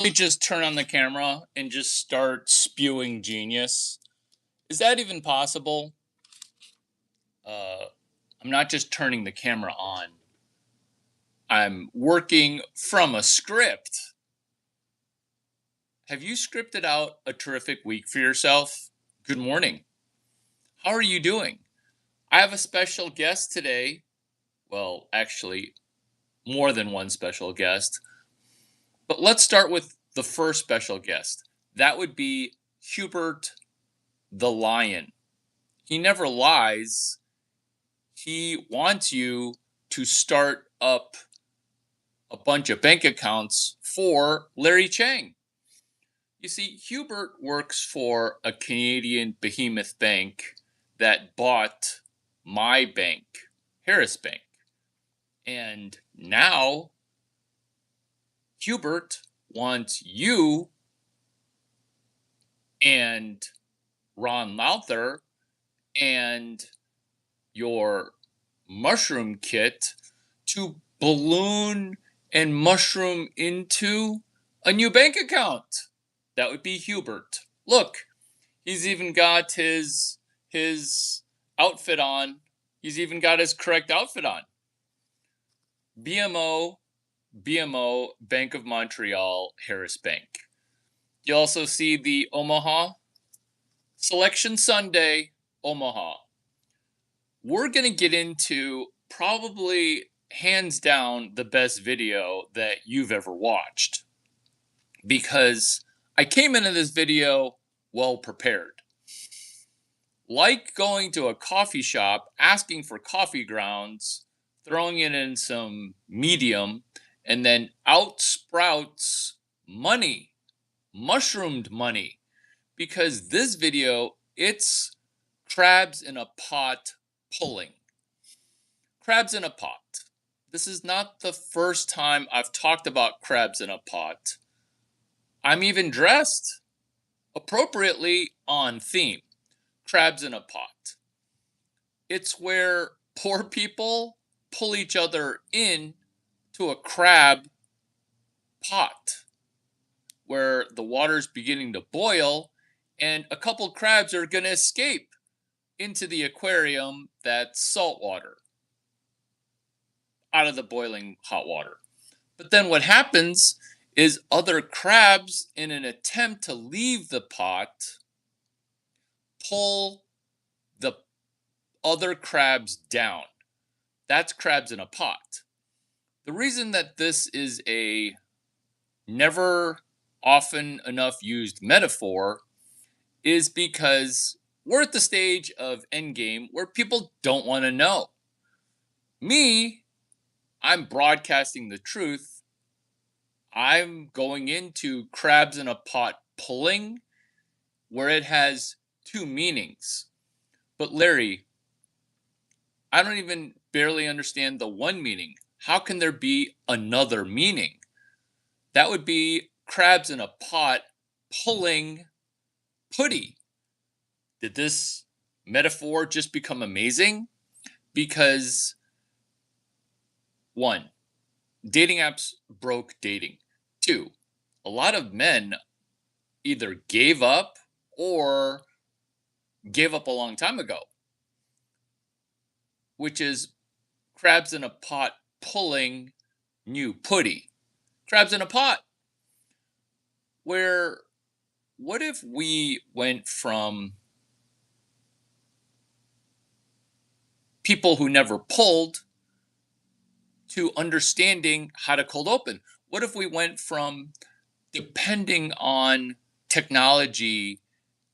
really just turn on the camera and just start spewing genius? Is that even possible? Uh, I'm not just turning the camera on. I'm working from a script. Have you scripted out a terrific week for yourself? Good morning. How are you doing? I have a special guest today. Well, actually, more than one special guest. But let's start with the first special guest. That would be Hubert the Lion. He never lies. He wants you to start up a bunch of bank accounts for Larry Chang. You see, Hubert works for a Canadian behemoth bank that bought my bank, Harris Bank. And now Hubert wants you and Ron Lowther and your mushroom kit to balloon and mushroom into a new bank account. That would be Hubert. Look, he's even got his outfit on. He's even got his correct outfit on. BMO, Bank of Montreal, Harris Bank. You also see the Omaha Selection Sunday, Omaha. We're going to get into probably hands down the best video that you've ever watched, because I came into this video well prepared. Like going to a coffee shop, asking for coffee grounds, throwing it in some medium, and then out sprouts money, mushroomed money. Because this video, it's crabs in a pot pulling. Crabs in a pot. This is not the first time I've talked about crabs in a pot. I'm even dressed appropriately on theme. Crabs in a pot. It's where poor people pull each other in to a crab pot where the water's beginning to boil and a couple crabs are going to escape into the aquarium that's salt water out of the boiling hot water. But then what happens is other crabs, in an attempt to leave the pot, pull the other crabs down. That's crabs in a pot. The reason that this is a never often enough used metaphor is because we're at the stage of Endgame where people don't want to know. Me, I'm broadcasting the truth. I'm going into crabs in a pot pulling, where it has two meanings. But Larry, I don't even barely understand the one meaning. How can there be another meaning? That would be crabs in a pot pulling putty. Did this metaphor just become amazing? Because, one, dating apps broke dating. Two, a lot of men either gave up or gave up a long time ago, which is crabs in a pot pulling new putty. Crabs in a pot. Where, what if we went from people who never pulled to understanding how to cold open? What if we went from depending on technology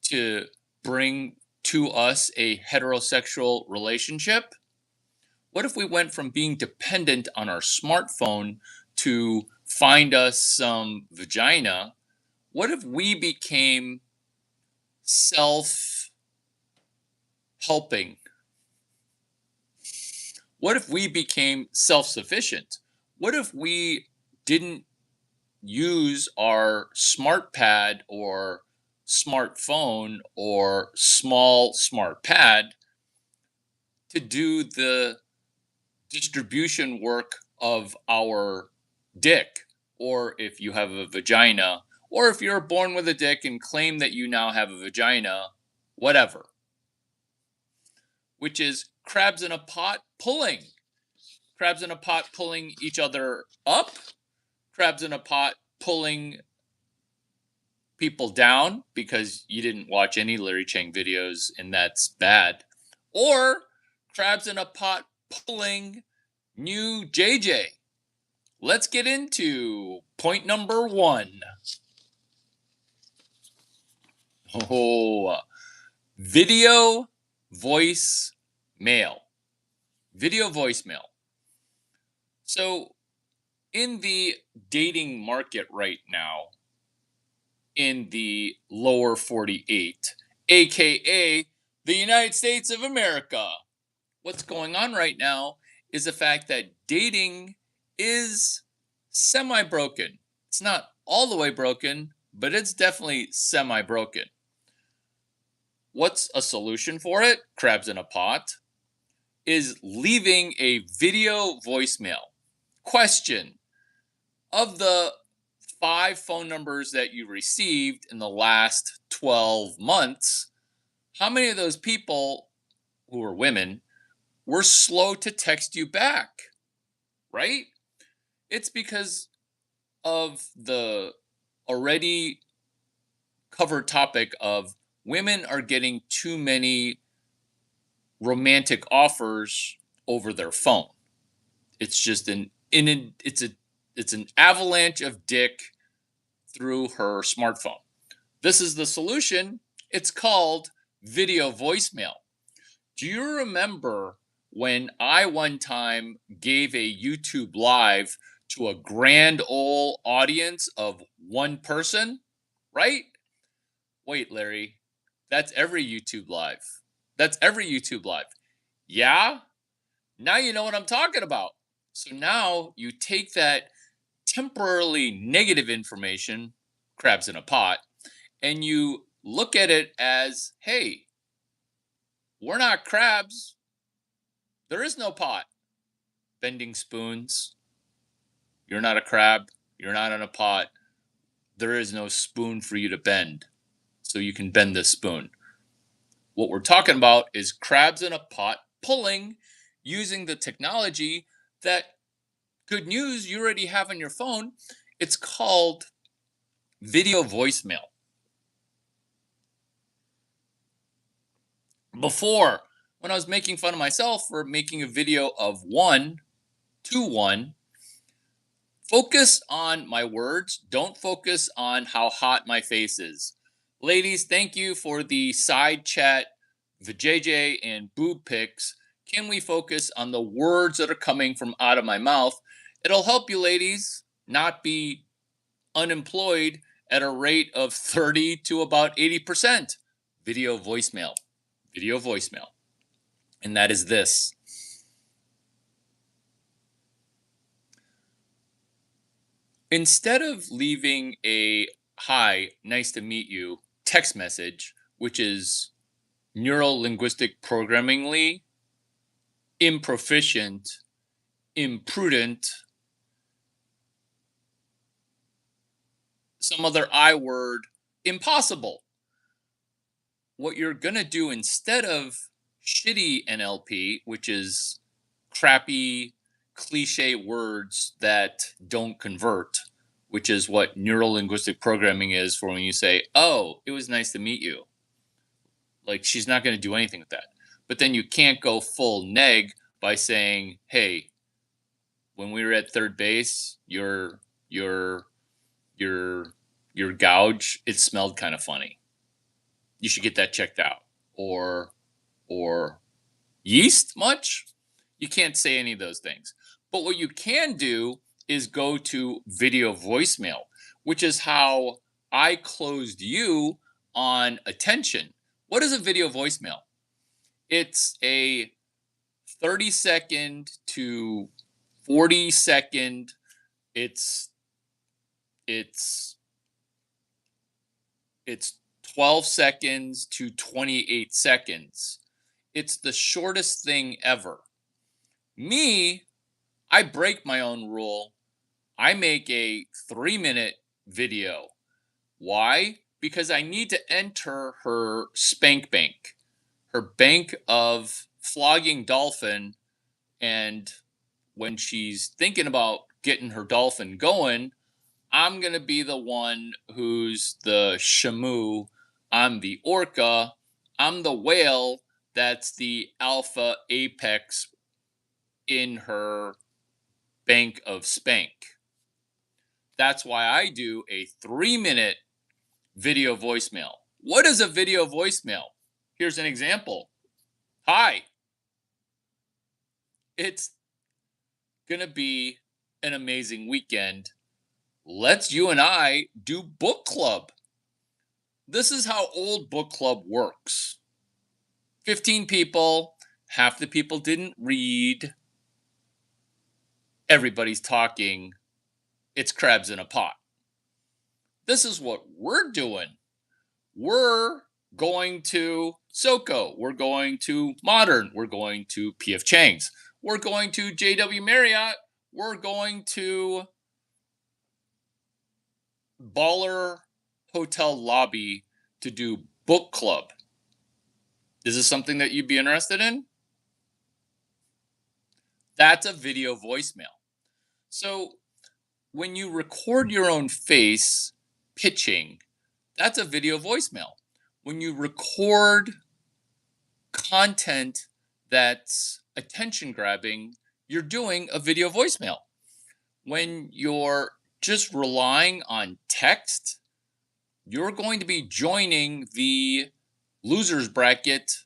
to bring to us a heterosexual relationship? What if we went from being dependent on our smartphone to find us some vagina? What if we became self-helping? What if we became self-sufficient? What if we didn't use our smart pad or smartphone or small smart pad to do the distribution work of our dick? or if you have a vagina, or if you're born with a dick and claim that you now have a vagina, whatever. Which is crabs in a pot pulling. Crabs in a pot pulling each other up. Crabs in a pot pulling people down because you didn't watch any Larry Chang videos and that's bad. Or crabs in a pot pulling new JJ. Let's get into point number 1. Video voice mail. Video voicemail. So, in the dating market right now, in the lower 48, aka the United States of America, what's going on right now is the fact that dating is semi-broken. It's not all the way broken, but it's definitely semi-broken. What's a solution for it? Crabs in a pot. Is leaving a video voicemail. Question: of the 5 phone numbers that you received in the last 12 months, how many of those people who are women were slow to text you back? Right? It's because of the already covered topic of women are getting too many romantic offers over their phone. It's just it's an avalanche of dick through her smartphone. This is the solution. It's called video voicemail. Do you remember when I one time gave a YouTube live to a grand old audience of 1 person? Right? Wait, Larry, that's every YouTube live. That's every YouTube live. Yeah? Now you know what I'm talking about. So now you take that temporarily negative information, crabs in a pot, and you look at it as, hey, we're not crabs. There is no pot. Bending spoons. You're not a crab. You're not in a pot. There is no spoon for you to bend. So you can bend this spoon. What we're talking about is crabs in a pot pulling using the technology that, good news, you already have on your phone. It's called video voicemail. Before, when I was making fun of myself for making a video of 1 to 1, focus on my words. Don't focus on how hot my face is. Ladies, thank you for the side chat, the JJ and boob pics. Can we focus on the words that are coming from out of my mouth? It'll help you, ladies, not be unemployed at a rate of 30 to about 80%. Video voicemail. Video voicemail. And that is this. Instead of leaving a hi, nice to meet you text message, which is neuro-linguistic programmingly improficient, imprudent, some other I word, impossible. What you're going to do instead of shitty NLP, which is crappy, cliche words that don't convert, which is what neuro-linguistic programming is for when you say, oh, it was nice to meet you. Like, she's not going to do anything with that. But then you can't go full neg by saying, hey, when we were at third base, your gouge, it smelled kind of funny. You should get that checked out. Or yeast much? You can't say any of those things. But what you can do is go to video voicemail, which is how I closed you on attention. What is a video voicemail? It's a 30-second to 40-second. It's 12 seconds to 28 seconds. It's the shortest thing ever. Me, I break my own rule. I make a 3-minute video. Why? Because I need to enter her spank bank, her bank of flogging dolphin. And when she's thinking about getting her dolphin going, I'm going to be the one who's the shamu. I'm the orca. I'm the whale that's the alpha apex in her bank of spank. That's why I do a 3-minute video voicemail. What is a video voicemail? Here's an example. Hi, it's going to be an amazing weekend. Let's you and I do book club. This is how old book club works. 15 people, half the people didn't read. Everybody's talking. It's crabs in a pot. This is what we're doing. We're going to SoCo. We're going to Modern. We're going to P.F. Chang's. We're going to J.W. Marriott. We're going to Baller Hotel Lobby to do book club. Is this something that you'd be interested in? That's a video voicemail. So when you record your own face pitching, that's a video voicemail. When you record content that's attention grabbing, you're doing a video voicemail. When you're just relying on text, you're going to be joining the loser's bracket,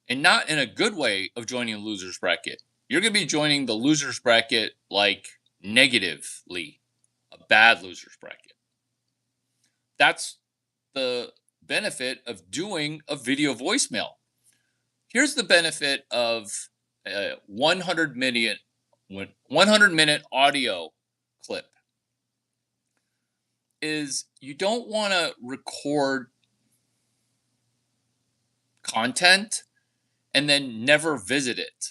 and not in a good way of joining a loser's bracket. You're going to be joining the loser's bracket like negatively, a bad loser's bracket. That's the benefit of doing a video voicemail. Here's the benefit of a 100-minute audio clip. Is you don't want to record content and then never visit it.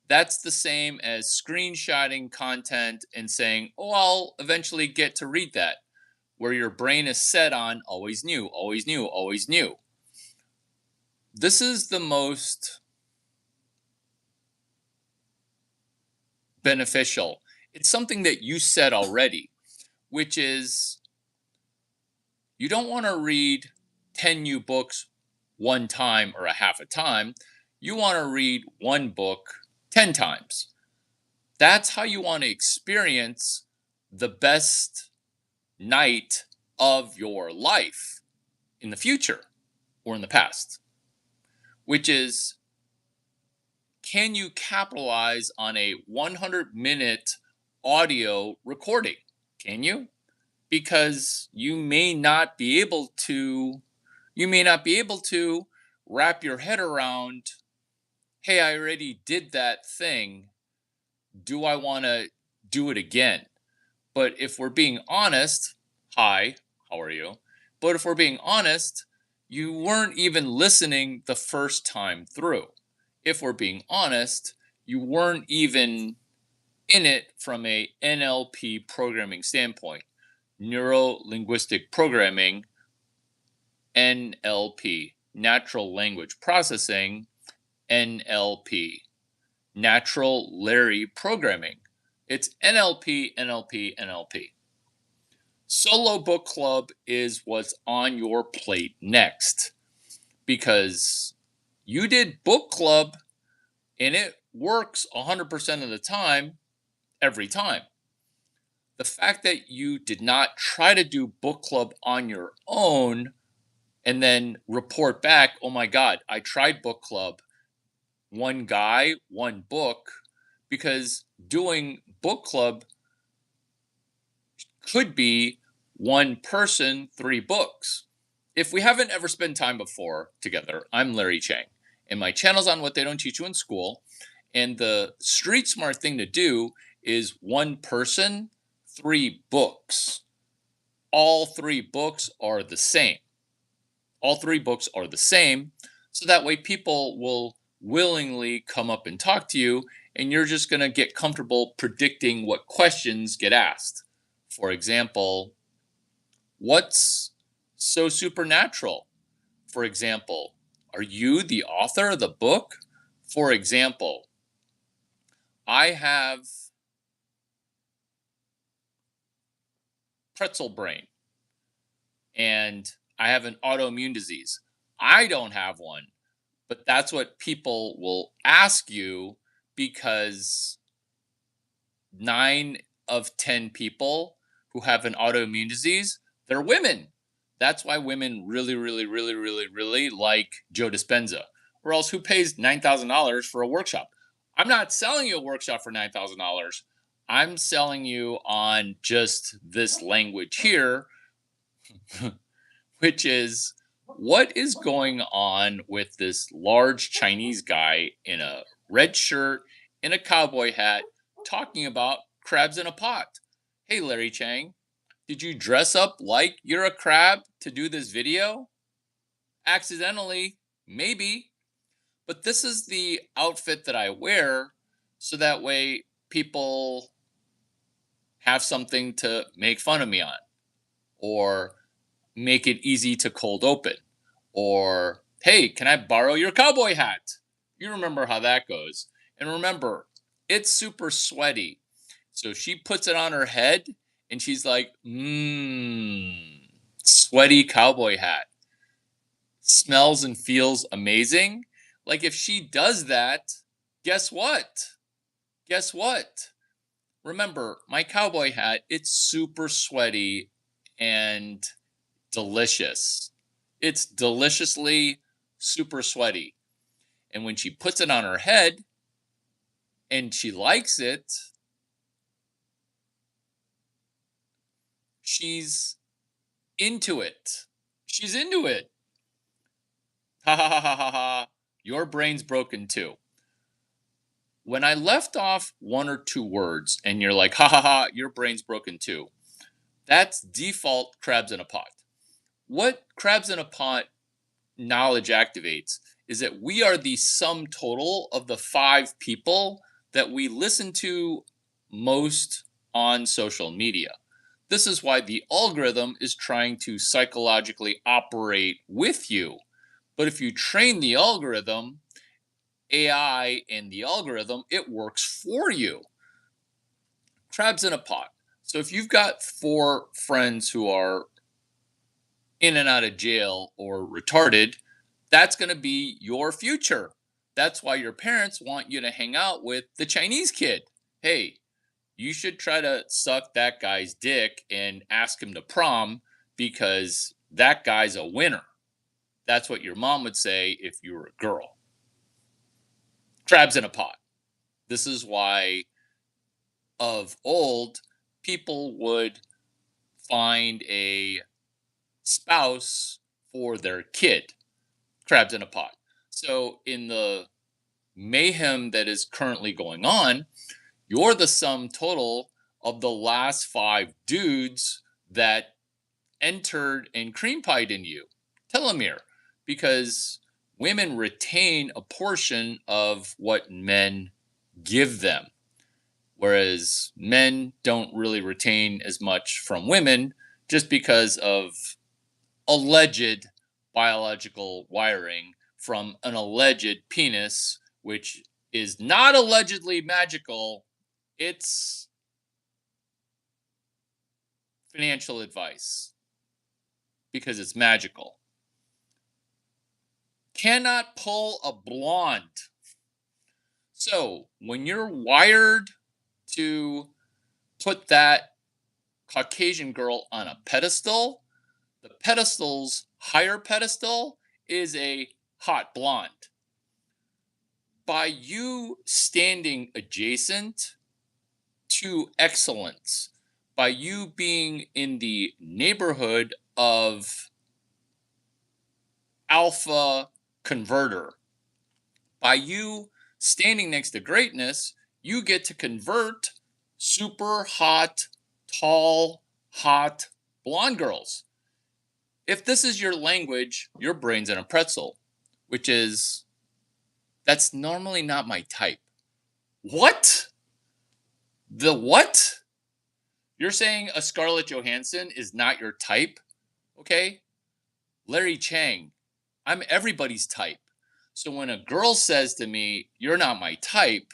That's the same as screenshotting content and saying, oh, I'll eventually get to read that, where your brain is set on always new, always new, always new. This is the most beneficial. It's something that you said already, which is you don't want to read 10 new books one time or a half a time. You want to read one book 10 times. That's how you want to experience the best night of your life in the future or in the past, which is, can you capitalize on a 100-minute audio recording? Can you? Because you may not be able to wrap your head around, hey, I already did that thing. Do I want to do it again? But if we're being honest, hi, how are you? But if we're being honest, you weren't even listening the first time through. If we're being honest, you weren't even in it from a NLP programming standpoint. Neuro-linguistic programming, NLP, natural language processing, NLP, natural Larry programming. It's NLP, NLP, NLP. Solo book club is what's on your plate next, because you did book club and it works 100% of the time, every time. The fact that you did not try to do book club on your own and then report back, oh my God, I tried book club, one guy, one book, because doing book club could be one person, 3 books. If we haven't ever spent time before together, I'm Larry Chang, and my channel's on What They Don't Teach You in School. And the street smart thing to do is one person, 3 books. All 3 books are the same. All 3 books are the same, so that way people will willingly come up and talk to you, and you're just going to get comfortable predicting what questions get asked. For example, what's so supernatural? For example, are you the author of the book? For example, I have pretzel brain and I have an autoimmune disease. I don't have one, but that's what people will ask you because 9 of 10 people who have an autoimmune disease, they're women. That's why women really, really, really, really, really like Joe Dispenza. Or else who pays $9,000 for a workshop? I'm not selling you a workshop for $9,000. I'm selling you on just this language here, which is what is going on with this large Chinese guy in a red shirt, in a cowboy hat, talking about crabs in a pot. Hey, Larry Chang, did you dress up like you're a crab to do this video? Accidentally, maybe. But this is the outfit that I wear so that way people have something to make fun of me on or make it easy to cold open. Or, hey, can I borrow your cowboy hat? You remember how that goes. And remember, it's super sweaty. So she puts it on her head and she's like, sweaty cowboy hat. Smells and feels amazing. Like if she does that, guess what? Guess what? Remember, my cowboy hat, it's super sweaty and delicious. It's deliciously super sweaty. And when she puts it on her head and she likes it, she's into it. She's into it. Ha ha ha ha ha ha. Your brain's broken too. When I left off 1 or 2 words and you're like, ha ha ha, your brain's broken too, that's default crabs in a pot. What crabs in a pot knowledge activates is that we are the sum total of the 5 people that we listen to most on social media. This is why the algorithm is trying to psychologically operate with you. But if you train the algorithm, AI and the algorithm, it works for you. Crabs in a pot. So if you've got 4 friends who are in and out of jail or retarded, that's going to be your future. That's why your parents want you to hang out with the Chinese kid. Hey, you should try to suck that guy's dick and ask him to prom because that guy's a winner. That's what your mom would say if you were a girl. Crabs in a pot. This is why of old people would find a spouse for their kid. Crabs in a pot. So in the mayhem that is currently going on, you're the sum total of the last 5 dudes that entered and cream pied in you. Telomere. Because women retain a portion of what men give them. Whereas men don't really retain as much from women just because of alleged biological wiring from an alleged penis, which is not allegedly magical. It's financial advice because it's magical. Cannot pull a blonde. So when you're wired to put that Caucasian girl on a pedestal, the pedestal's higher pedestal is a hot blonde. By you standing adjacent to excellence, by you being in the neighborhood of alpha converter, by you standing next to greatness, you get to convert super hot, tall, hot blonde girls. If this is your language, your brain's in a pretzel, which is, that's normally not my type. What? The what? You're saying a Scarlett Johansson is not your type? Okay? Larry Chang, I'm everybody's type. So when a girl says to me, you're not my type,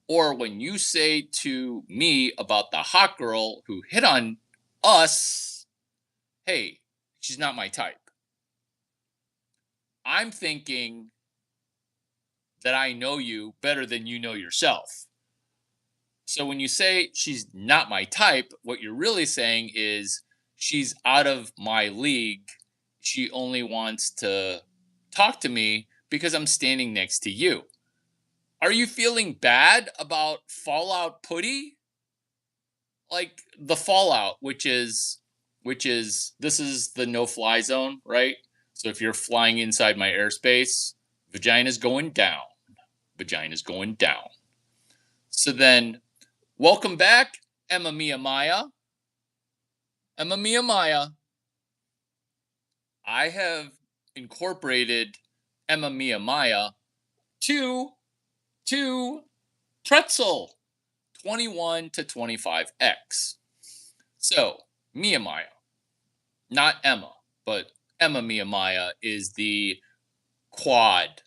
or when you say to me about the hot girl who hit on us, hey, she's not my type. I'm thinking that I know you better than you know yourself. So when you say she's not my type, what you're really saying is she's out of my league. She only wants to talk to me because I'm standing next to you. Are you feeling bad about Fallout Putty? Like the Fallout, which is this is the no-fly zone, right? So if you're flying inside my airspace, vagina's going down. Vagina's going down. So then, welcome back, Emma Mia Maya. Emma Mia Maya. I have incorporated Emma Mia Maya to Pretzel 21 to 25X. So, Mia Maya, not Emma, but Emma Mia Maya is the quad.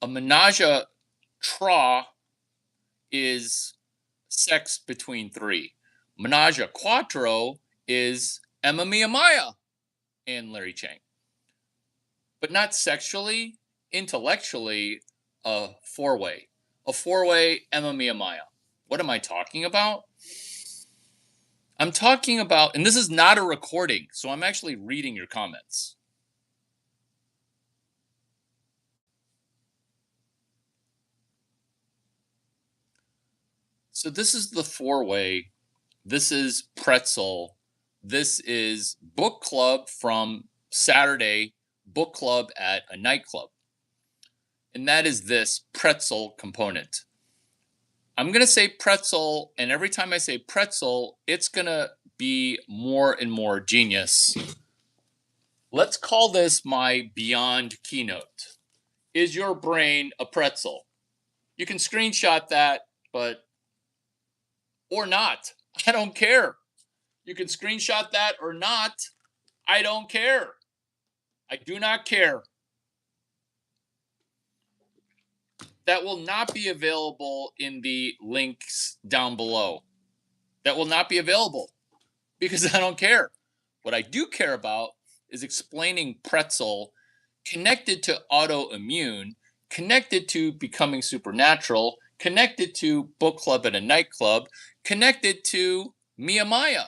A menage a trois is sex between three. Menage a quattro is Emma Mia Maya and Larry Chang. But not sexually, intellectually, a four-way. A four-way Emma Mia Maya. What am I talking about? I'm talking about, and this is not a recording, so I'm actually reading your comments. So this is the four-way. This is Pretzel. This is book club from Saturday, book club at a nightclub. And that is this pretzel component. I'm going to say pretzel, and every time I say pretzel, it's going to be more and more genius. Let's call this my Beyond keynote. Is your brain a pretzel? You can screenshot that, but or not. I don't care. You can screenshot that or not. I don't care. I do not care. That will not be available in the links down below. That will not be available because I don't care. What I do care about is explaining pretzel connected to autoimmune, connected to becoming supernatural, connected to book club at a nightclub, connected to Mia Maya.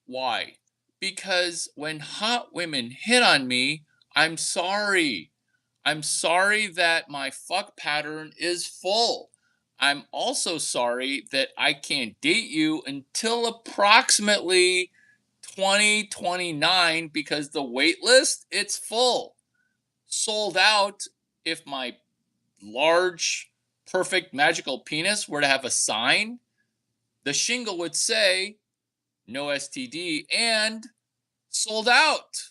Why? Because when hot women hit on me, I'm sorry. I'm sorry that my fuck pattern is full. I'm also sorry that I can't date you until approximately 2029 because the wait list, it's full. Sold out. If my large, perfect, magical penis were to have a sign, the shingle would say no STD and sold out.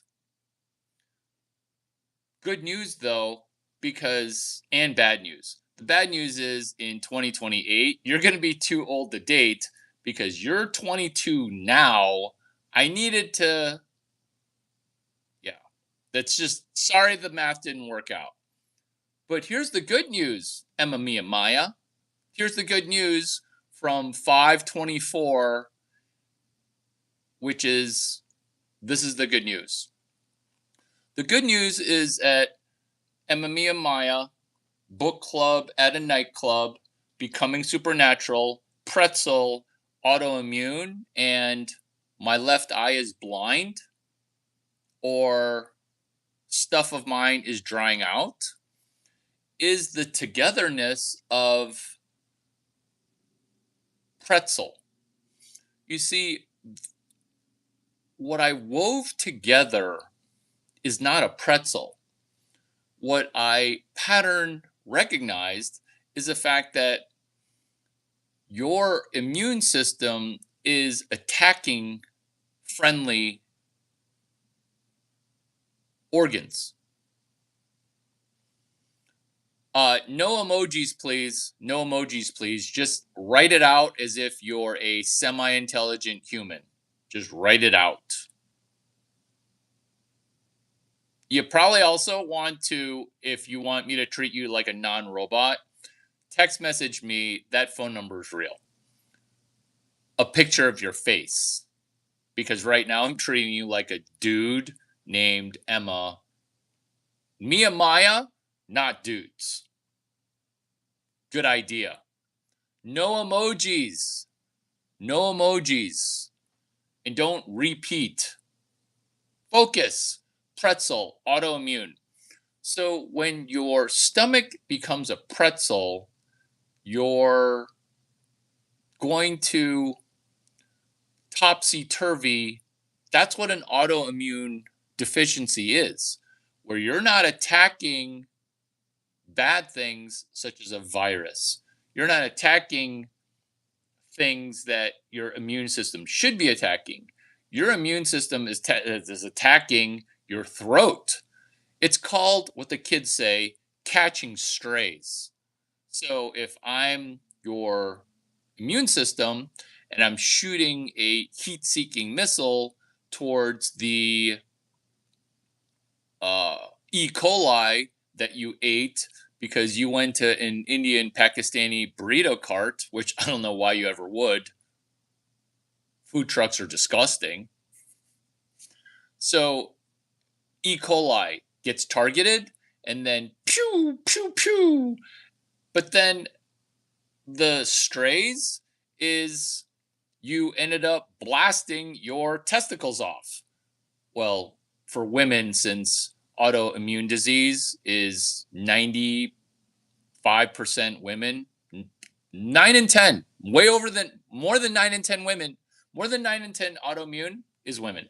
Good news though, because, and bad news. The bad news is in 2028, you're going to be too old to date because you're 22 now. I needed to, yeah, that's just, sorry the math didn't work out. But here's the good news, Emma Mia Maya. Here's the good news from 524, which is, this is the good news. The good news is at Emma Mia Maya, book club at a nightclub, becoming supernatural, pretzel, autoimmune, and my left eye is blind, or stuff of mine is drying out, is the togetherness of pretzel. You see, what I wove together is not a pretzel. What I pattern recognized is the fact that your immune system is attacking friendly organs. No emojis, please. No emojis, please. Just write it out as if you're a semi-intelligent human. Just write it out. You probably also want to, if you want me to treat you like a non-robot, text message me that phone number is real. A picture of your face. Because right now I'm treating you like a dude named Emma. Mia Maya, not dudes. Good idea. No emojis. No emojis. And don't repeat. Focus. Pretzel. Autoimmune. So when your stomach becomes a pretzel, you're going to topsy-turvy. That's what an autoimmune deficiency is, where you're not attacking bad things such as a virus. You're not attacking things that your immune system should be attacking. Your immune system is attacking your throat. It's called, what the kids say, catching strays. So if I'm your immune system and I'm shooting a heat-seeking missile towards the E. coli that you ate because you went to an Indian Pakistani burrito cart, which I don't know why you ever would. Food trucks are disgusting. So E. coli gets targeted and then pew, pew, pew. But then the strays is you ended up blasting your testicles off. Well, for women, since autoimmune disease is 95% women, 9 in 10, more than 9 in 10 women, more than 9 in 10 autoimmune is women.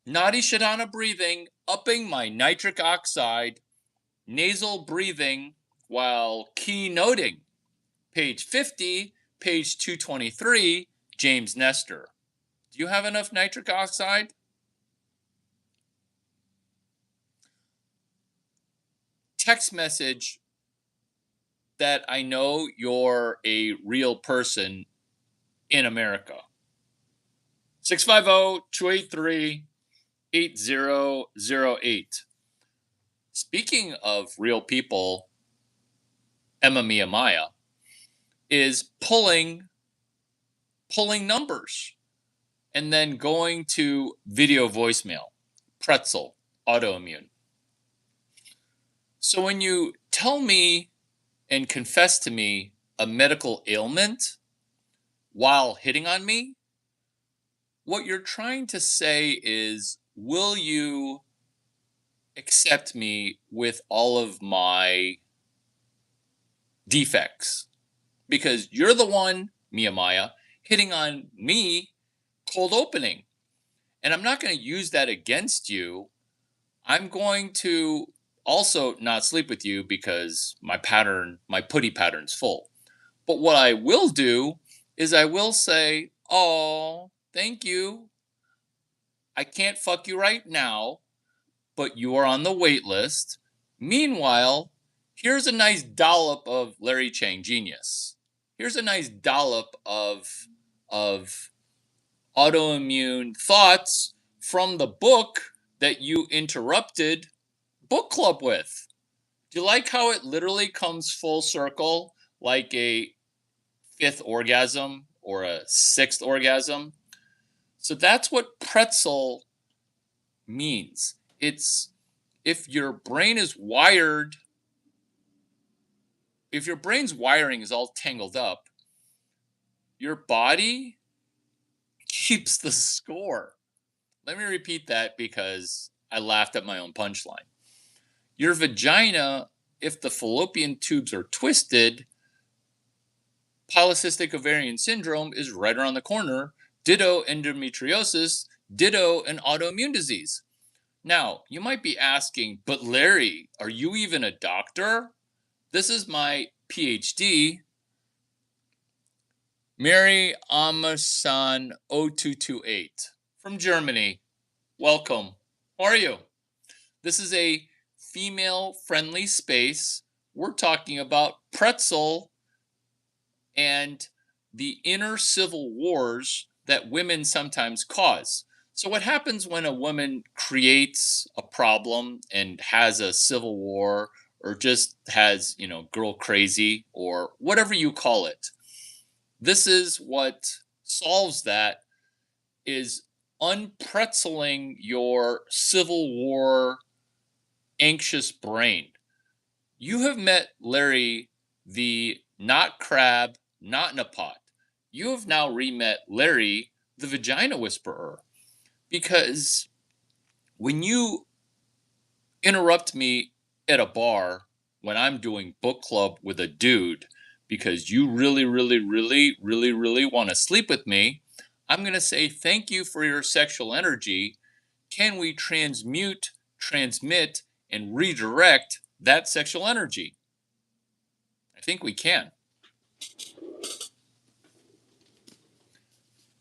Nadi Shodhana breathing, upping my nitric oxide, nasal breathing while keynoting. Page 50, page 223, James Nestor. Do you have enough nitric oxide? Text message that I know you're a real person in America. 650-283-8008. Speaking of real people, Emma Mia Maya is pulling numbers and then going to video voicemail, pretzel, autoimmune. So when you tell me and confess to me a medical ailment while hitting on me, what you're trying to say is, will you accept me with all of my defects? Because you're the one, Mia Maya, hitting on me cold opening. And I'm not going to use that against you. I'm going to also not sleep with you because my putty pattern's full. But what I will do is I will say, oh, thank you. I can't fuck you right now, but you are on the wait list. Meanwhile, here's a nice dollop of Larry Chang genius. Here's a nice dollop of autoimmune thoughts from the book that you interrupted book club with. Do you like how it literally comes full circle, like a fifth orgasm or a sixth orgasm? So that's what pretzel means. It's if your brain's wiring is all tangled up, your body keeps the score. Let me repeat that because I laughed at my own punchline. Your vagina, if the fallopian tubes are twisted, polycystic ovarian syndrome is right around the corner. Ditto endometriosis, ditto an autoimmune disease. Now, you might be asking, but Larry, are you even a doctor? This is my PhD. Mary Amasan 0228. from Germany. Welcome. How are you? This is a female-friendly space. We're talking about pretzel and the inner civil wars that women sometimes cause. So, what happens when a woman creates a problem and has a civil war or just has, girl crazy or whatever you call it? This is what solves that is unpretzeling your civil war anxious brain. You have met Larry, the not crab, not in a pot. You have now re-met Larry, the vagina whisperer. Because when you interrupt me at a bar when I'm doing book club with a dude because you really, really, really, really, really want to sleep with me, I'm going to say thank you for your sexual energy. Can we transmit, and redirect that sexual energy? I think we can.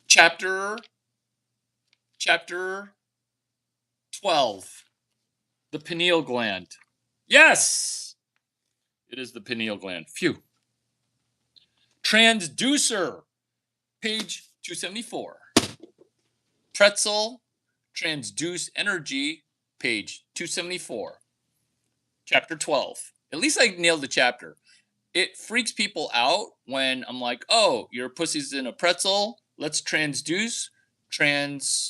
Chapter 12. The pineal gland. Yes! It is the pineal gland. Phew. Transducer. Page 274. Pretzel. Transduce energy. Page 274. Chapter 12. At least I nailed the chapter. It freaks people out when I'm like, oh, your pussy's in a pretzel. Let's transduce, transcend,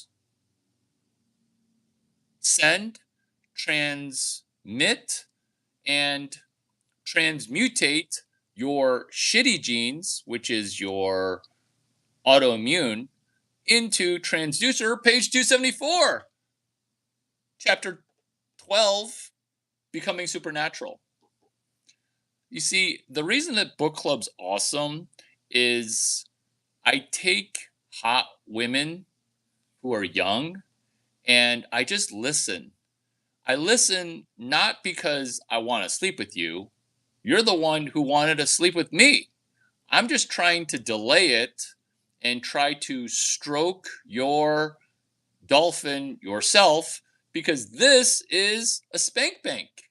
transmit, and transmutate your shitty genes, which is your autoimmune, into transducer, page 274. Chapter 12, Becoming Supernatural. You see, the reason that book club's awesome is I take hot women who are young and I just listen. I listen not because I want to sleep with you. You're the one who wanted to sleep with me. I'm just trying to delay it and try to stroke your dolphin yourself because this is a spank bank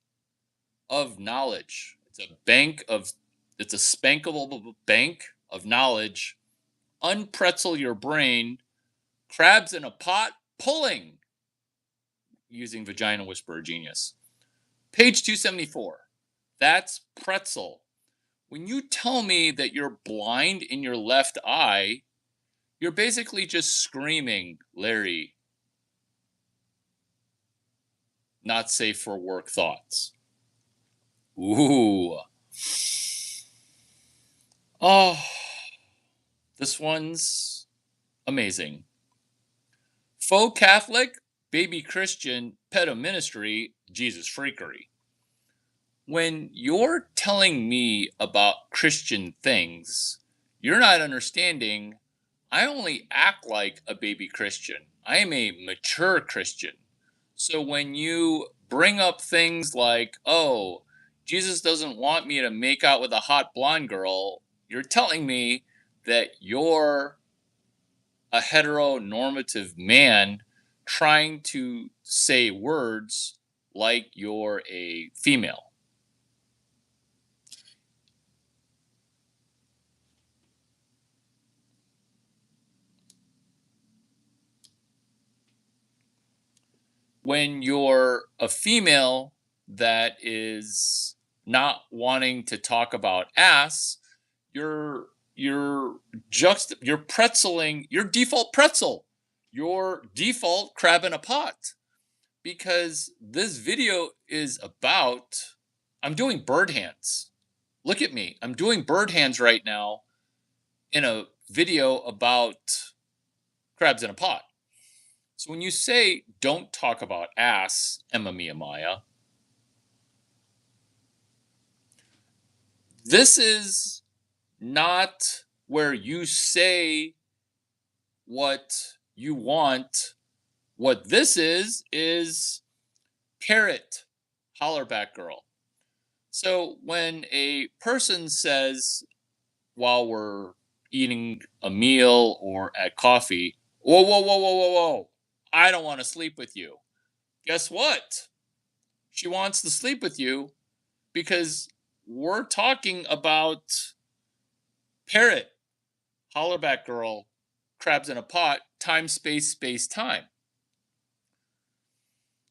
of knowledge. It's a spankable bank of knowledge. Unpretzel your brain. Crabs in a pot pulling using Vagina Whisperer Genius. Page 274. That's pretzel. When you tell me that you're blind in your left eye, you're basically just screaming, Larry, not safe for work thoughts. Ooh. Oh, this one's amazing. Faux Catholic, baby Christian, pedo ministry, Jesus freakery. When you're telling me about Christian things, you're not understanding I only act like a baby Christian. I am a mature Christian. So when you bring up things like, oh, Jesus doesn't want me to make out with a hot blonde girl, you're telling me that you're a heteronormative man trying to say words like you're a female. When you're a female that is not wanting to talk about ass, you're pretzeling your default pretzel, your default crab in a pot, because this video is about I'm doing bird hands. Look at me. I'm doing bird hands right now in a video about crabs in a pot. So when you say don't talk about ass, Emma Mia Maya, this is not where you say what you want. What this is parrot, hollerback girl. So when a person says while we're eating a meal or at coffee, whoa, whoa, whoa, whoa, whoa, whoa, I don't want to sleep with you. Guess what? She wants to sleep with you because we're talking about parrot, hollerback girl, crabs in a pot, time, space, space, time.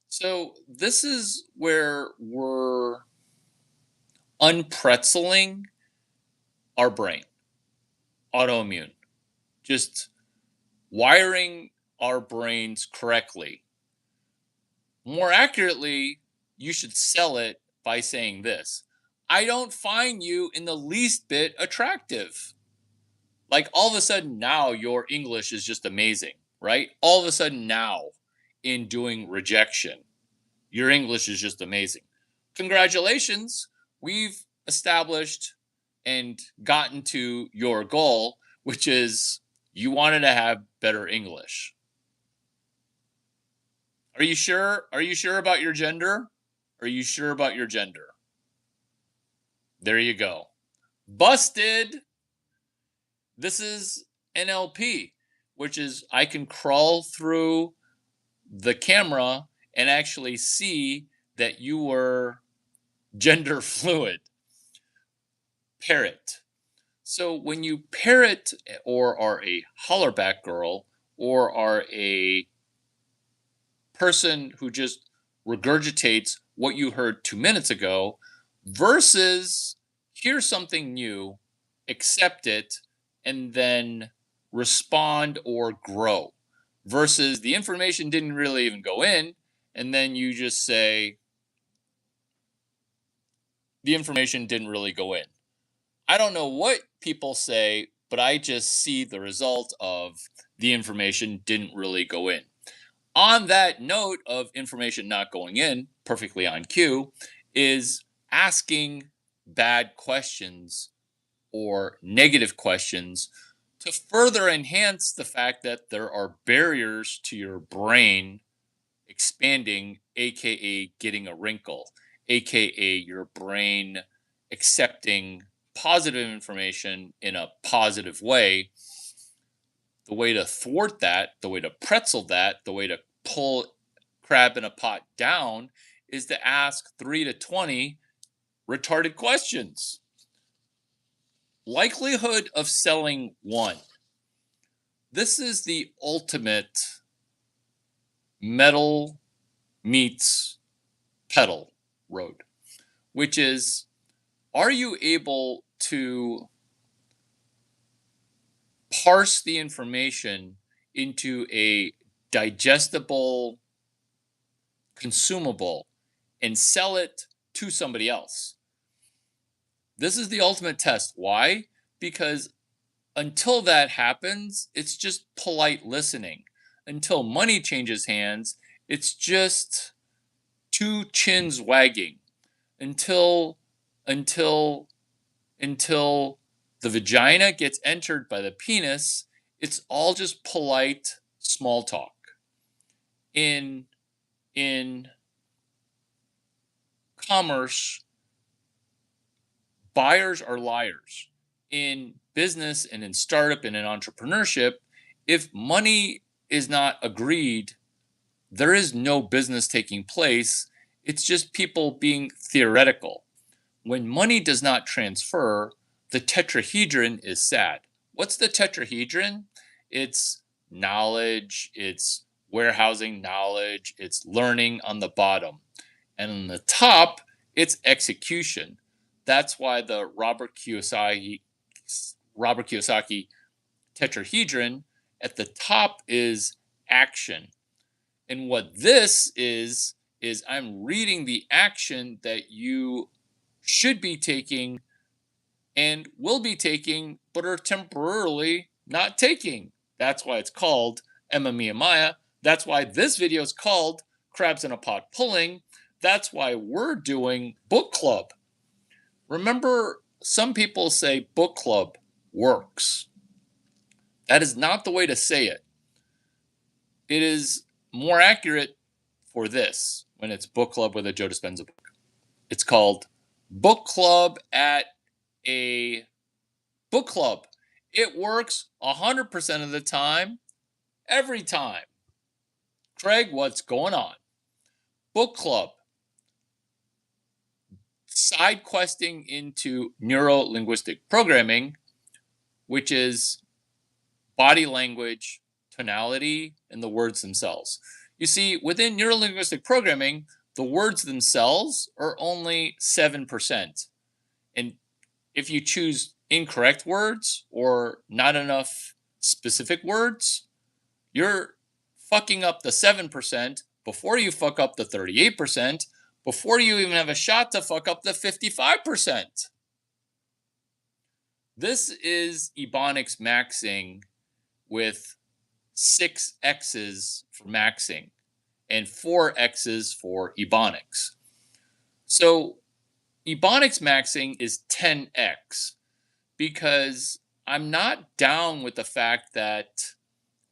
So this is where we're unpretzeling our brain, autoimmune, just wiring our brains correctly. More accurately, you should sell it by saying this: I don't find you in the least bit attractive. Like all of a sudden now your English is just amazing, right? All of a sudden now in doing rejection, your English is just amazing. Congratulations, we've established and gotten to your goal, which is you wanted to have better English. Are you sure? Are you sure about your gender? Are you sure about your gender? There you go. Busted. This is NLP, which is I can crawl through the camera and actually see that you were gender fluid. Parrot. So when you parrot or are a hollerback girl or are a person who just regurgitates what you heard 2 minutes ago versus hear something new, accept it, and then respond or grow versus the information didn't really even go in and then you just say the information didn't really go in. I don't know what people say, but I just see the result of the information didn't really go in. On that note of information not going in, perfectly on cue, is asking bad questions or negative questions to further enhance the fact that there are barriers to your brain expanding, aka getting a wrinkle, aka your brain accepting positive information in a positive way. The way to thwart that, the way to pretzel that, the way to pull crab in a pot down is to ask 3 to 20 retarded questions. Likelihood of selling 1. This is the ultimate metal meets pedal road, which is, are you able to parse the information into a digestible, consumable, and sell it to somebody else? This is the ultimate test. Why? Because until that happens, it's just polite listening. Until money changes hands, it's just two chins wagging. Until the vagina gets entered by the penis, it's all just polite small talk. In commerce, buyers are liars. In business and in startup and in entrepreneurship, if money is not agreed, there is no business taking place. It's just people being theoretical. When money does not transfer, the tetrahedron is sad. What's the tetrahedron? It's knowledge, it's warehousing knowledge, it's learning on the bottom. And on the top, it's execution. That's why the Robert Kiyosaki tetrahedron at the top is action. And what this is I'm reading the action that you should be taking and will be taking, but are temporarily not taking. That's why it's called Emma Mia Maya. That's why this video is called Crabs in a Pot Pulling. That's why we're doing book club. Remember, some people say book club works. That is not the way to say it. It is more accurate for this when it's book club with a Joe Dispenza book. It's called book club at a book club. It works 100% of the time, every time. Craig, what's going on? Book club. Side questing into neuro-linguistic programming, which is body language, tonality, and the words themselves. You see, within neuro-linguistic programming, the words themselves are only 7%. And if you choose incorrect words or not enough specific words, you're fucking up the 7% before you fuck up the 38%, before you even have a shot to fuck up the 55%. This is Ebonics maxing with 6 X's for maxing and 4 X's for Ebonics. So Ebonics maxing is 10x because I'm not down with the fact that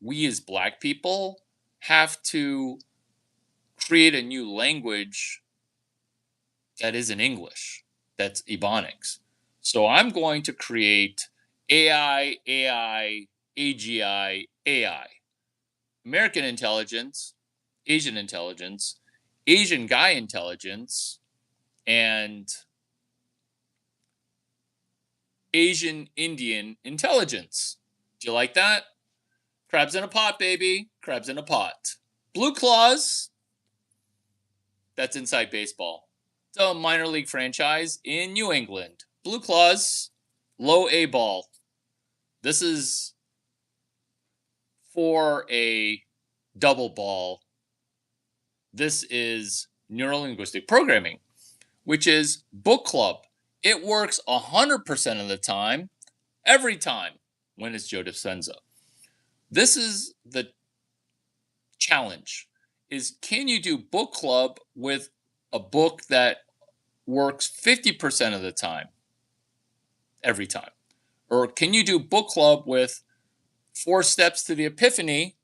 we as Black people have to create a new language that isn't English, that's Ebonics. So I'm going to create AI, AGI, AI. American intelligence, Asian intelligence, Asian guy intelligence, and Asian Indian intelligence. Do you like that? Crabs in a pot, baby. Crabs in a pot. Blue Claws. That's inside baseball. It's a minor league franchise in New England. Blue Claws, low A ball. This is for a double ball. This is neuro-linguistic programming, which is book club. It works 100% of the time, every time, when it's Joe Dispenza. This is the challenge, is can you do book club with a book that works 50% of the time, every time? Or can you do book club with 4 Steps to the Epiphany?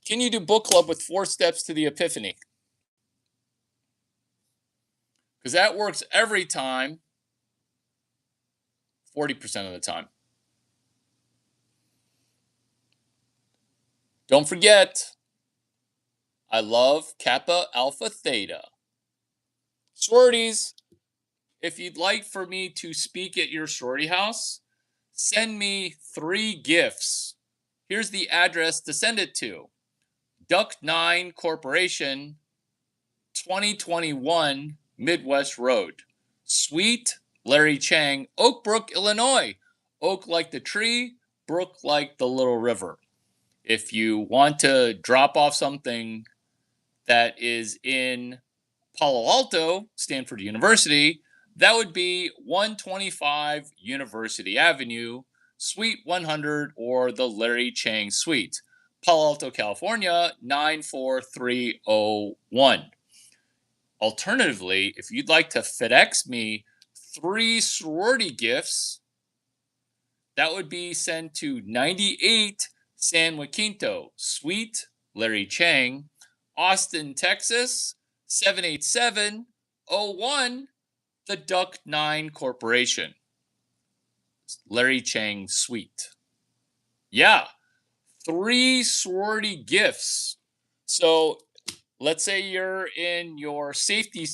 Can you do book club with 4 Steps to the Epiphany? Because that works every time, 40% of the time. Don't forget, I love Kappa Alpha Theta. Sororities, if you'd like for me to speak at your sorority house, send me 3 gifts. Here's the address to send it to. Duck 9 Corporation, 2021 Midwest Road. Suite Larry Chang, Oak Brook, Illinois. Oak like the tree, brook like the little river. If you want to drop off something that is in Palo Alto, Stanford University, that would be 125 University Avenue, Suite 100, or the Larry Chang Suite, Palo Alto, California, 94301. Alternatively, if you'd like to FedEx me 3 sorority gifts, that would be sent to 98 San Jacinto, Suite Larry Chang, Austin, Texas, 78701, the Duck 9 Corporation. Larry Chang Suite. Yeah, 3 sorority gifts. So let's say you're in your safety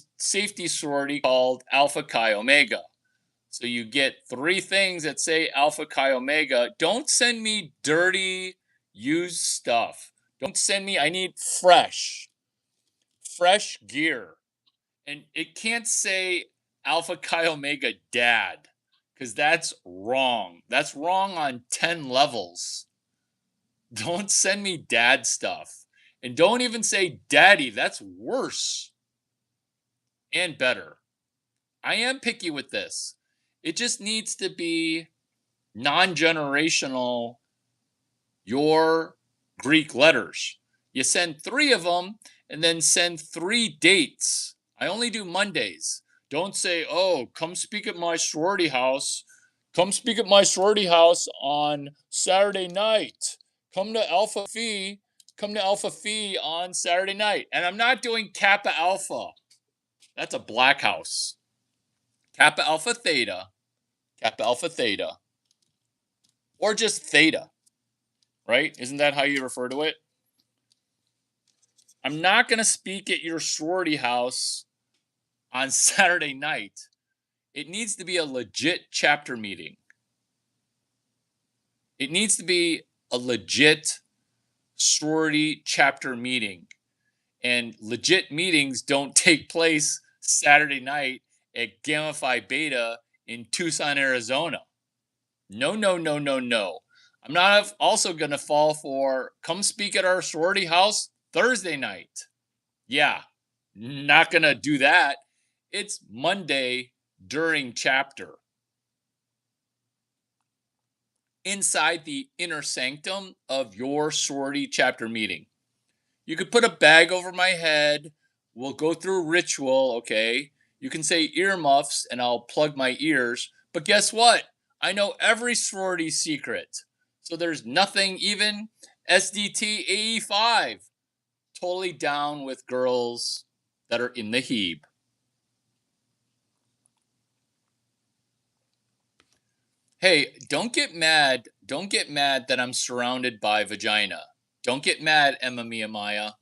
sorority called Alpha Chi Omega. So you get 3 things that say Alpha Chi Omega. Don't send me dirty, used stuff. Don't send me, I need fresh gear. And it can't say Alpha Chi Omega Dad, because that's wrong. That's wrong on 10 levels. Don't send me dad stuff. And don't even say daddy. That's worse and better. I am picky with this. It just needs to be non-generational, your Greek letters. You send 3 of them and then send 3 dates. I only do Mondays. Don't say, oh, come speak at my sorority house. Come speak at my sorority house on Saturday night. Come to Alpha Phi. Come to Alpha Phi on Saturday night. And I'm not doing Kappa Alpha. That's a black house. Kappa Alpha Theta. Kappa Alpha Theta. Or just Theta. Right? Isn't that how you refer to it? I'm not going to speak at your sorority house on Saturday night. It needs to be a legit chapter meeting. It needs to be a legit sorority chapter meeting. And legit meetings don't take place Saturday night at Gamma Phi Beta in Tucson, Arizona. No, no, no, no, no. I'm not also going to fall for come speak at our sorority house Thursday night. Yeah, not going to do that. It's Monday during chapter. Inside the inner sanctum of your sorority chapter meeting. You could put a bag over my head. We'll go through ritual, okay? You can say earmuffs and I'll plug my ears. But guess what? I know every sorority secret. So there's nothing, even SDT AE5. Totally down with girls that are in the Hebe. Hey, don't get mad. Don't get mad that I'm surrounded by vagina. Don't get mad, Emma Miyamaya.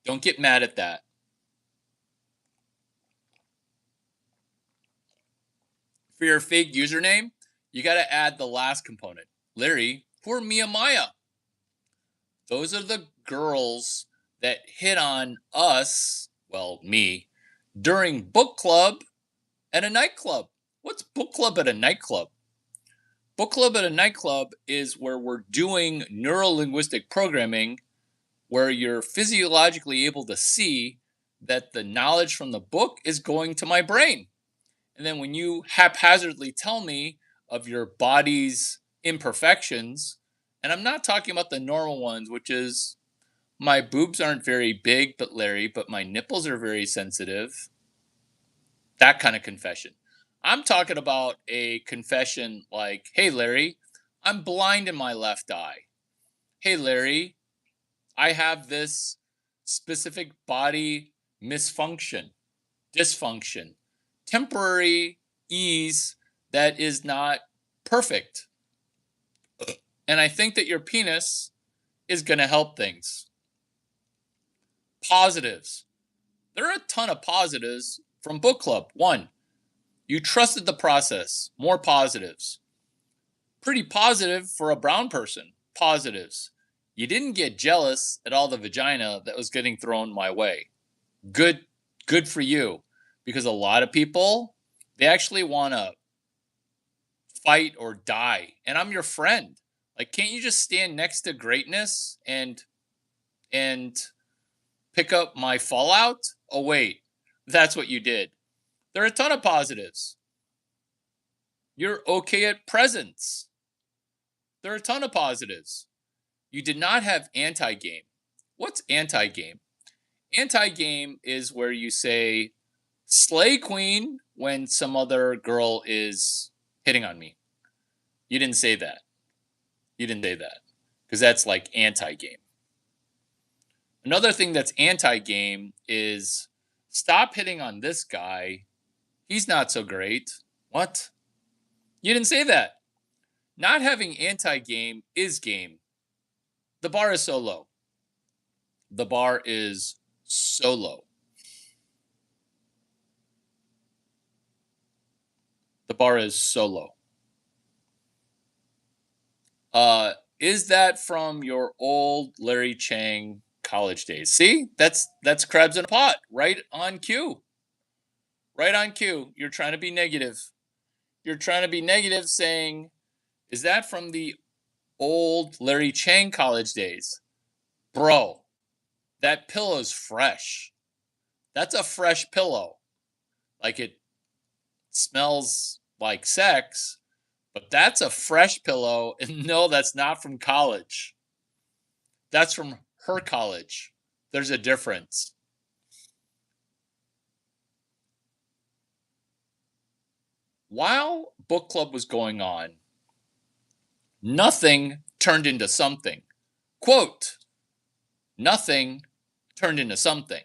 Don't get mad at that. For your fake username, you got to add the last component. Larry, poor Miyamaya. Those are the girls that hit on us, well, me, during book club at a nightclub. What's book club at a nightclub? Book club at a nightclub is where we're doing neurolinguistic programming where you're physiologically able to see that the knowledge from the book is going to my brain. And then when you haphazardly tell me of your body's imperfections, and I'm not talking about the normal ones, which is my boobs aren't very big, but Larry, but my nipples are very sensitive. That kind of confession. I'm talking about a confession like, hey, Larry, I'm blind in my left eye. Hey, Larry, I have this specific body misfunction, dysfunction, temporary ease that is not perfect. And I think that your penis is going to help things. Positives. There are a ton of positives from book club. One, you trusted the process. More positives. Pretty positive for a brown person. Positives. You didn't get jealous at all the vagina that was getting thrown my way. Good for you. Because a lot of people, they actually want to fight or die. And I'm your friend. Like, can't you just stand next to greatness and pick up my fallout? Oh, wait. That's what you did. There are a ton of positives. You're okay at presents. There are a ton of positives. You did not have anti-game. What's anti-game? Anti-game is where you say, slay queen when some other girl is hitting on me. You didn't say that. You didn't say that. Because that's like anti-game. Another thing that's anti-game is stop hitting on this guy. He's not so great. What? You didn't say that. Not having anti-game is game. The bar is so low. The bar is so low. The bar is so low. Is that from your old Larry Chang college days? See, that's crabs in a pot. Right on cue. Right on cue. You're trying to be negative. You're trying to be negative, saying, is that from the old Larry Chang college days? Bro, that pillow's fresh. That's a fresh pillow. Like, it smells like sex, but that's a fresh pillow. And no, that's not from college. That's from her college. There's a difference. While book club was going on, nothing turned into something. Quote, nothing turned into something.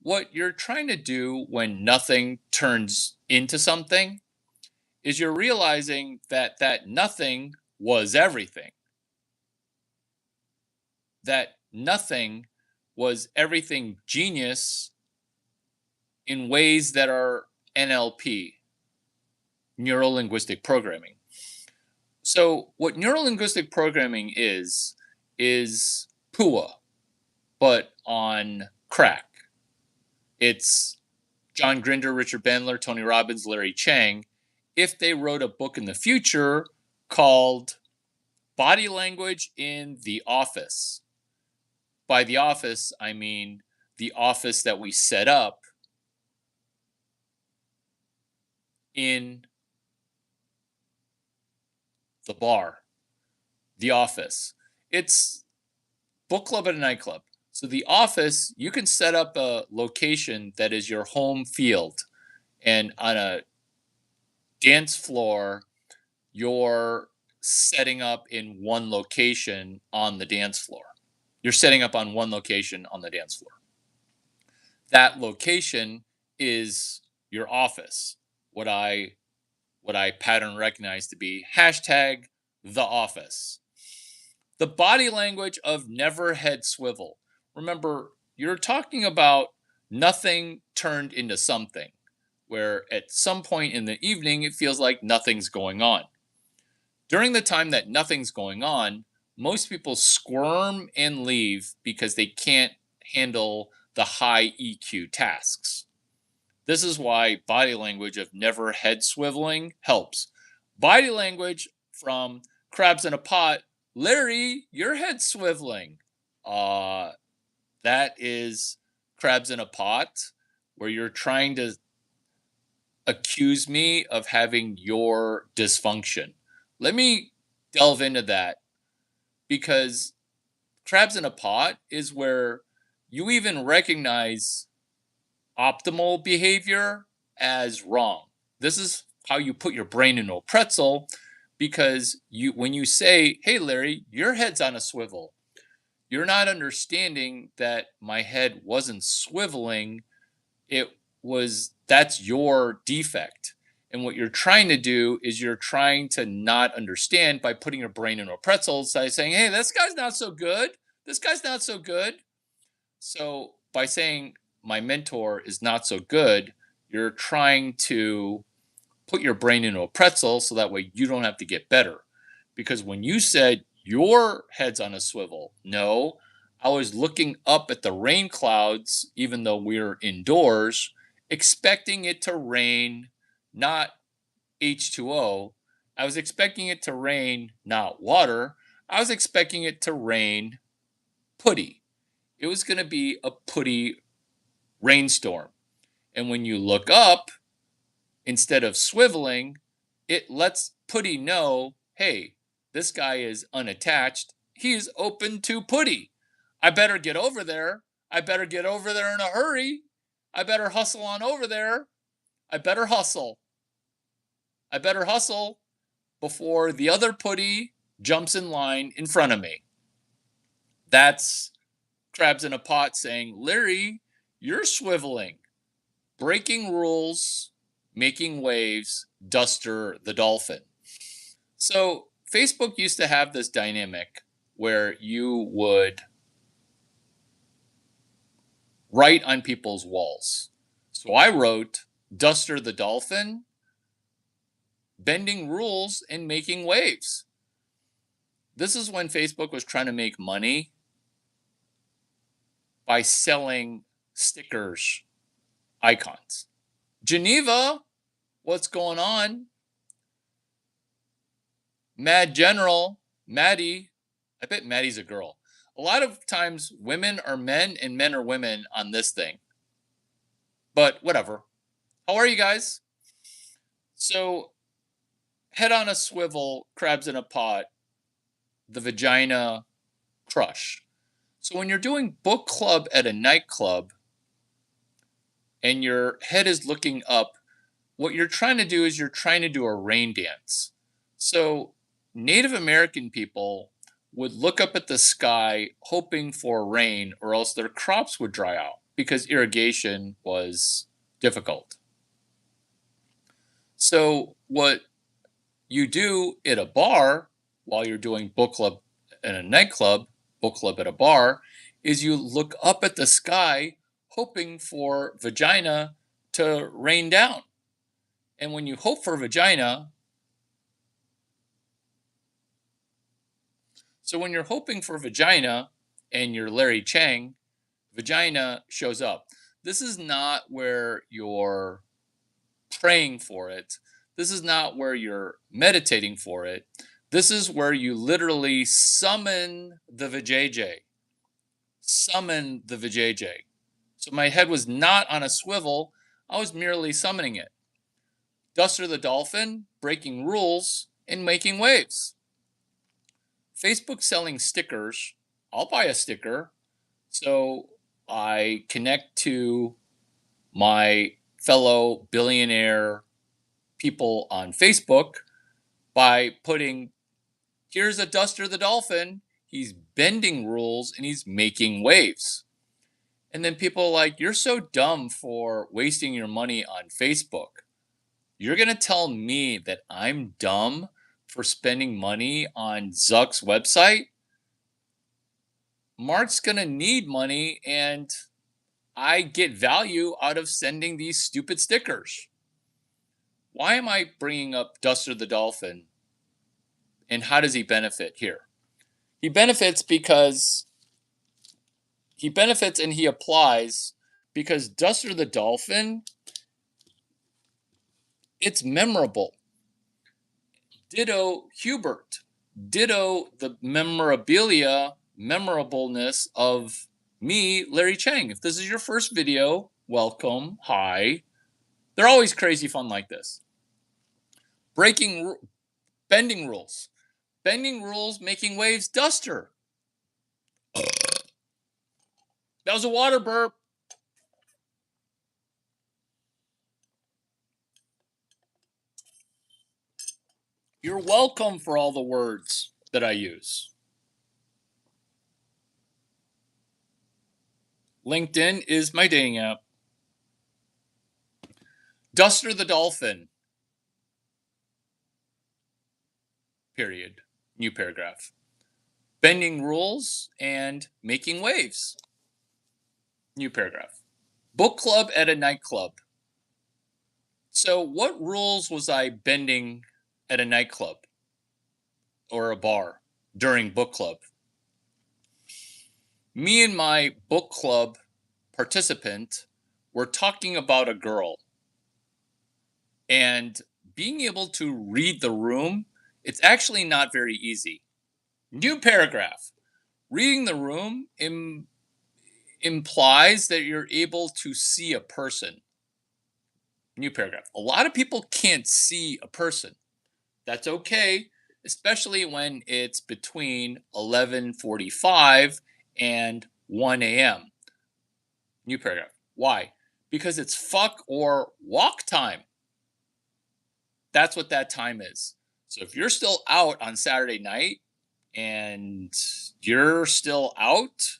What you're trying to do when nothing turns into something is you're realizing that nothing was everything. That nothing was everything genius in ways that are NLP, neuro linguistic programming. So, what neuro linguistic programming is PUA, but on crack. It's John Grinder, Richard Bandler, Tony Robbins, Larry Chang. If they wrote a book in the future called Body Language in the Office. By the office, I mean the office that we set up in the bar, the office. It's book club at a nightclub. So the office, you can set up a location that is your home field. And on a dance floor, you're setting up in one location on the dance floor. You're setting up on one location on the dance floor. That location is your office. What I pattern recognize to be hashtag the office. The body language of never head swivel. Remember, you're talking about nothing turned into something, where at some point in the evening, it feels like nothing's going on. During the time that nothing's going on, most people squirm and leave because they can't handle the high EQ tasks. This is why body language of never head swiveling helps. Body language from crabs in a pot. Larry, your head swiveling. That is crabs in a pot, where you're trying to accuse me of having your dysfunction. Let me delve into that, because crabs in a pot is where you even recognize optimal behavior as wrong. This is how you put your brain into a pretzel, because when you say, hey, Larry, your head's on a swivel, you're not understanding that my head wasn't swiveling. That's your defect. And what you're trying to do is you're trying to not understand by putting your brain into a pretzel, by saying, hey, this guy's not so good. This guy's not so good. So by saying my mentor is not so good, you're trying to put your brain into a pretzel so that way you don't have to get better. Because when you said your head's on a swivel, no, I was looking up at the rain clouds, even though we're indoors, expecting it to rain, not H2O. I was expecting it to rain, not water. I was expecting it to rain putty. It was going to be a putty rainstorm. And when you look up, instead of swiveling, it lets putty know, hey, this guy is unattached. He's open to putty. I better get over there. I better get over there in a hurry. I better hustle on over there. I better hustle. I better hustle before the other putty jumps in line in front of me. That's crabs in a pot saying, Larry, you're swiveling. Breaking rules, making waves, Duster the dolphin. So Facebook used to have this dynamic where you would write on people's walls. So I wrote Duster the dolphin, bending rules and making waves. This is when Facebook was trying to make money by selling stickers, icons. Geneva, what's going on? Mad General, Maddie. I bet Maddie's a girl. A lot of times women are men and men are women on this thing. But whatever. How are you guys? So, head on a swivel, crabs in a pot, the vagina crush. So when you're doing book club at a nightclub and your head is looking up, what you're trying to do is you're trying to do a rain dance. So Native American people would look up at the sky hoping for rain, or else their crops would dry out because irrigation was difficult. So what you do at a bar while you're doing book club at a nightclub, book club at a bar, is you look up at the sky hoping for vagina to rain down. And when you hope for vagina, so when you're hoping for vagina and you're Larry Chang, vagina shows up. This is not where you're praying for it. This is not where you're meditating for it. This is where you literally summon the vajayjay. Summon the vajayjay. So my head was not on a swivel. I was merely summoning it. Duster the dolphin, breaking rules, and making waves. Facebook selling stickers. I'll buy a sticker. So I connect to my fellow billionaire people on Facebook by putting, here's a Duster the dolphin. He's bending rules and he's making waves. And then people are like, you're so dumb for wasting your money on Facebook. You're going to tell me that I'm dumb for spending money on Zuck's website? Mark's going to need money, and I get value out of sending these stupid stickers. Why am I bringing up Duster the dolphin? And how does he benefit here? He benefits and he applies because Duster the dolphin, it's memorable. Ditto Hubert. Ditto the memorableness of me, Larry Chang. If this is your first video, welcome. Hi. They're always crazy fun like this. Bending rules. Bending rules, making waves, Duster. That was a water burp. You're welcome for all the words that I use. LinkedIn is my dating app. Duster the dolphin. Period. New paragraph. Bending rules and making waves. New paragraph. Book club at a nightclub. So what rules was I bending at a nightclub or a bar during book club? Me and my book club participant were talking about a girl. And being able to read the room, it's actually not very easy. New paragraph. Reading the room implies that you're able to see a person. New paragraph. A lot of people can't see a person. That's okay, especially when it's between 11:45 and 1 a.m. New paragraph. Why? Because it's fuck or walk time. That's what that time is. So if you're still out on Saturday night and you're still out,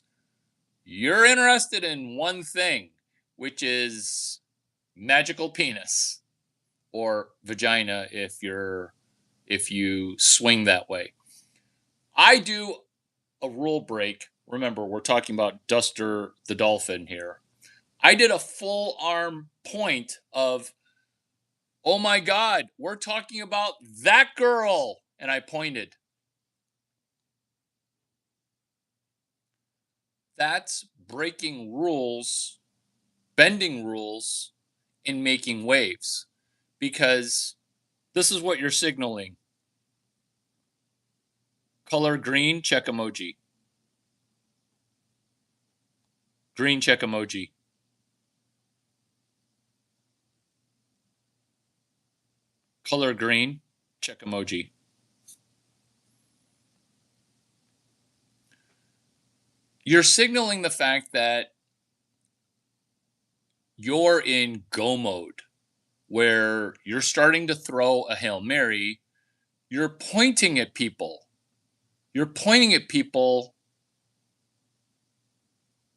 you're interested in one thing, which is magical penis or vagina if you swing that way. I do a rule break. Remember, we're talking about Duster the dolphin here. I did a full arm point of, oh my God, we're talking about that girl. And I pointed. That's breaking rules, bending rules, and making waves. Because this is what you're signaling. Color green, check emoji. Green, check emoji. Color green, check emoji. You're signaling the fact that you're in go mode, where you're starting to throw a Hail Mary. You're pointing at people. You're pointing at people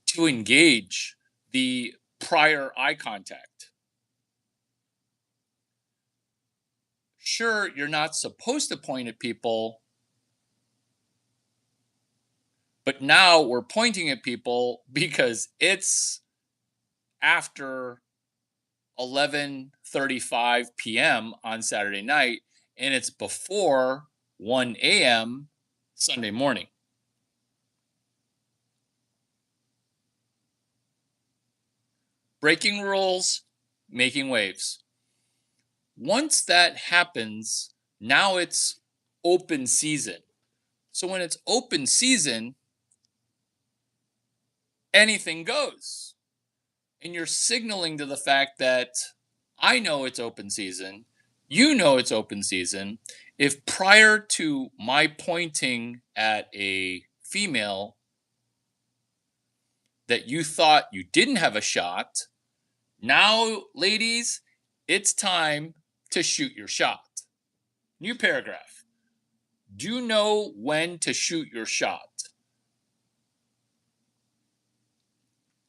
to engage the prior eye contact. Sure, you're not supposed to point at people, But now we're pointing at people because it's after 11:35 p.m. on Saturday night and it's before 1 a.m. Sunday morning. Breaking rules, making waves. Once that happens, now it's open season. So when it's open season, anything goes. And you're signaling to the fact that I know it's open season, you know it's open season. If prior to my pointing at a female that you thought you didn't have a shot, now, ladies, it's time to shoot your shot. New paragraph. Do you know when to shoot your shot?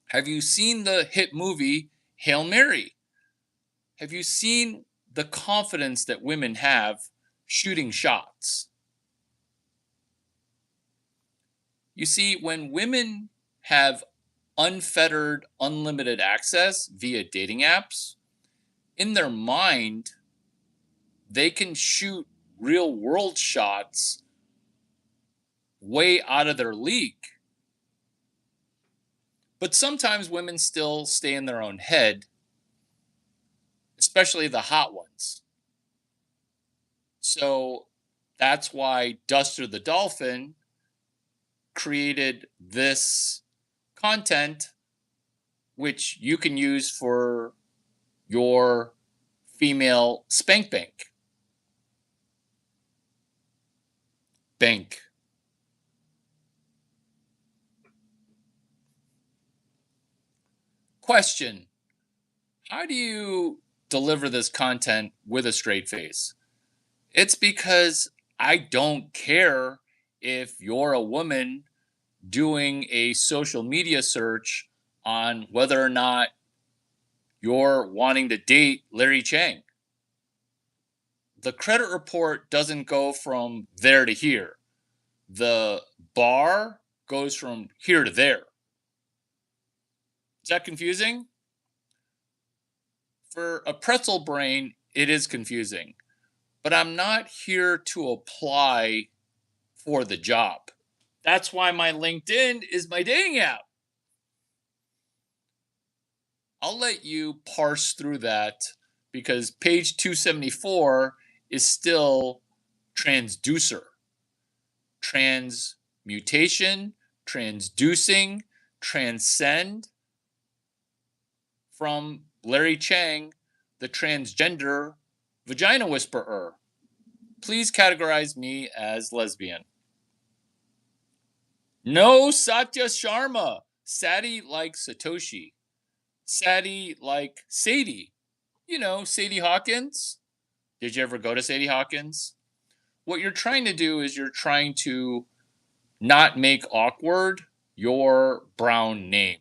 Have you seen the hit movie Hail Mary? Have you seen the confidence that women have shooting shots? You see, when women have unfettered, unlimited access via dating apps, in their mind, they can shoot real world shots way out of their league. But sometimes women still stay in their own head, especially the hot ones. So that's why Duster the Dolphin created this content, which you can use for your female spank bank. Bank. Question: how do you deliver this content with a straight face? It's because I don't care if you're a woman doing a social media search on whether or not you're wanting to date Larry Chang. The credit report doesn't go from there to here. The bar goes from here to there. Is that confusing? For a pretzel brain, it is confusing. But I'm not here to apply for the job. That's why my LinkedIn is my dating app. I'll let you parse through that because page 274 is still transducer, transmutation, transducing, transcend from Larry Chang, the transgender vagina whisperer. Please categorize me as lesbian. No Satya Sharma. Sadie like Satoshi. Sadie like Sadie. You know, Sadie Hawkins. Did you ever go to Sadie Hawkins? What you're trying to do is you're trying to not make awkward your brown name.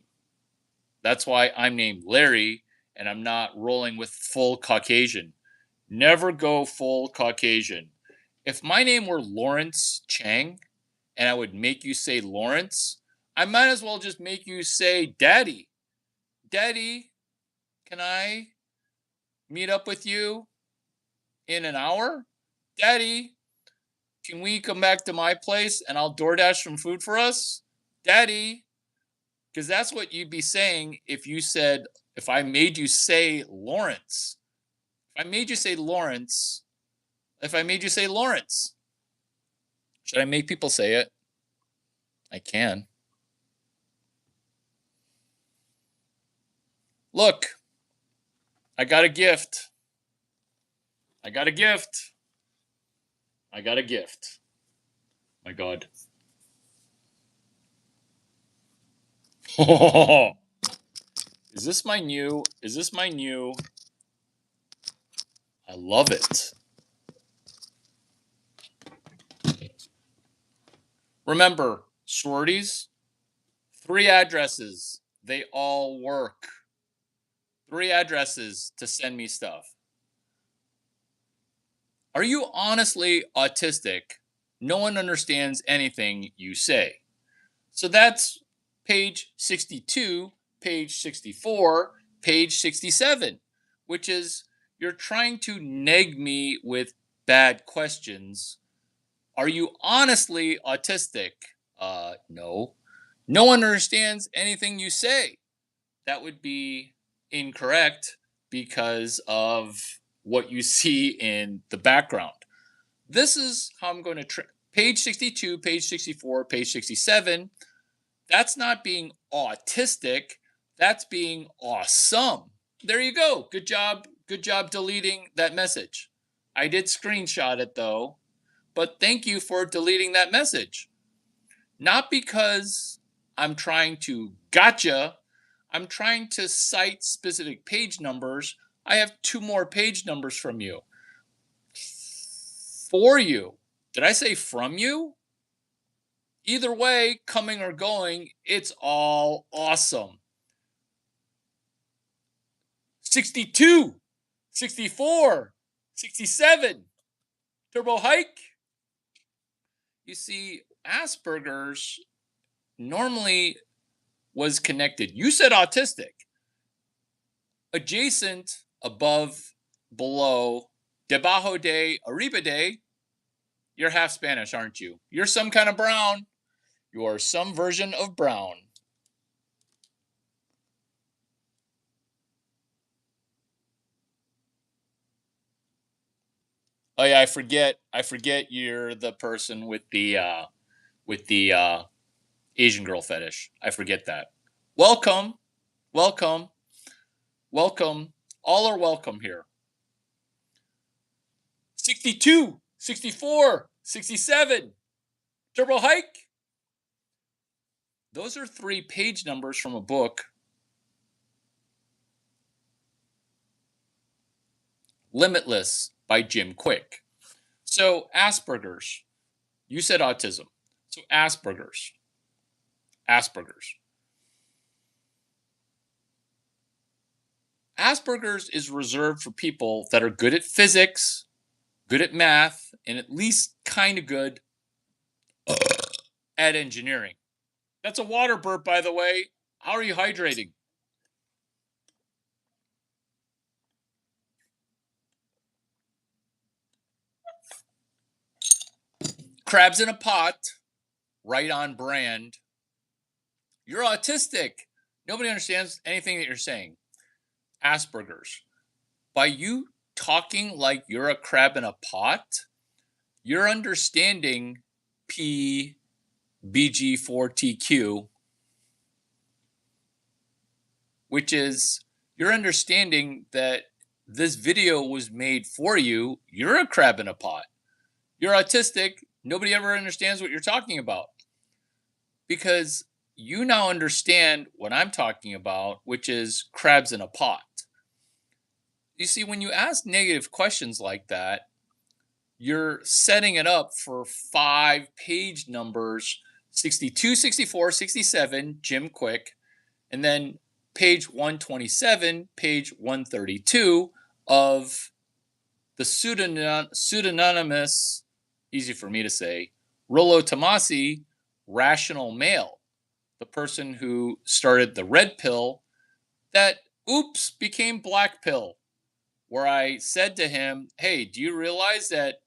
That's why I'm named Larry and I'm not rolling with full Caucasian. Never go full Caucasian. If my name were Lawrence Chang and I would make you say Lawrence, I might as well just make you say Daddy. Daddy, can I meet up with you in an hour? Daddy, can we come back to my place and I'll DoorDash some food for us? Daddy, because that's what you'd be saying if you said, if I made you say Lawrence. If I made you say Lawrence, if I made you say Lawrence, should I make people say it? I can. Look, I got a gift. I got a gift. I got a gift. My God. Is this my new? Is this my new? I love it. Remember, sororities, 3 addresses. They all work. 3 addresses to send me stuff. Are you honestly autistic? No one understands anything you say. So that's page 62, page 64, page 67, which is you're trying to neg me with bad questions. Are you honestly autistic? No. No one understands anything you say. That would be incorrect because of what you see in the background. This is how I'm going to page 62, page 64, page 67. That's not being autistic. That's being awesome. There you go. Good job. Good job deleting that message. I did screenshot it though, but thank you for deleting that message. Not because I'm trying to gotcha. I'm trying to cite specific page numbers. I have 2 more page numbers from you. For you. Did I say from you? Either way, coming or going, it's all awesome. 62, 64, 67. Turbo hike. You see, Asperger's normally was connected. You said autistic. Adjacent, above, below, debajo de, arriba de. You're half Spanish, aren't you? You're some kind of brown. You are some version of brown. Oh yeah, I forget you're the person with the Asian girl fetish. I forget that. Welcome, welcome, welcome. All are welcome here. 62, 64, 67. Turbo hike. Those are 3 page numbers from a book. Limitless by Jim Quick. So Asperger's. You said autism. So Asperger's. Asperger's. Asperger's is reserved for people that are good at physics, good at math, and at least kind of good at engineering. That's a water burp, by the way. How are you hydrating? Crabs in a pot, right on brand. You're autistic. Nobody understands anything that you're saying. Asperger's. By you talking like you're a crab in a pot, you're understanding PBG4TQ, which is you're understanding that this video was made for you. You're a crab in a pot. You're autistic. Nobody ever understands what you're talking about because you now understand what I'm talking about, which is crabs in a pot. You see, when you ask negative questions like that, you're setting it up for 5 page numbers 62, 64, 67, Jim Quick, and then page 127, page 132 of the pseudonymous, easy for me to say, Rollo Tomasi, Rational Male, the person who started the red pill that, oops, became black pill, where I said to him, hey, do you realize that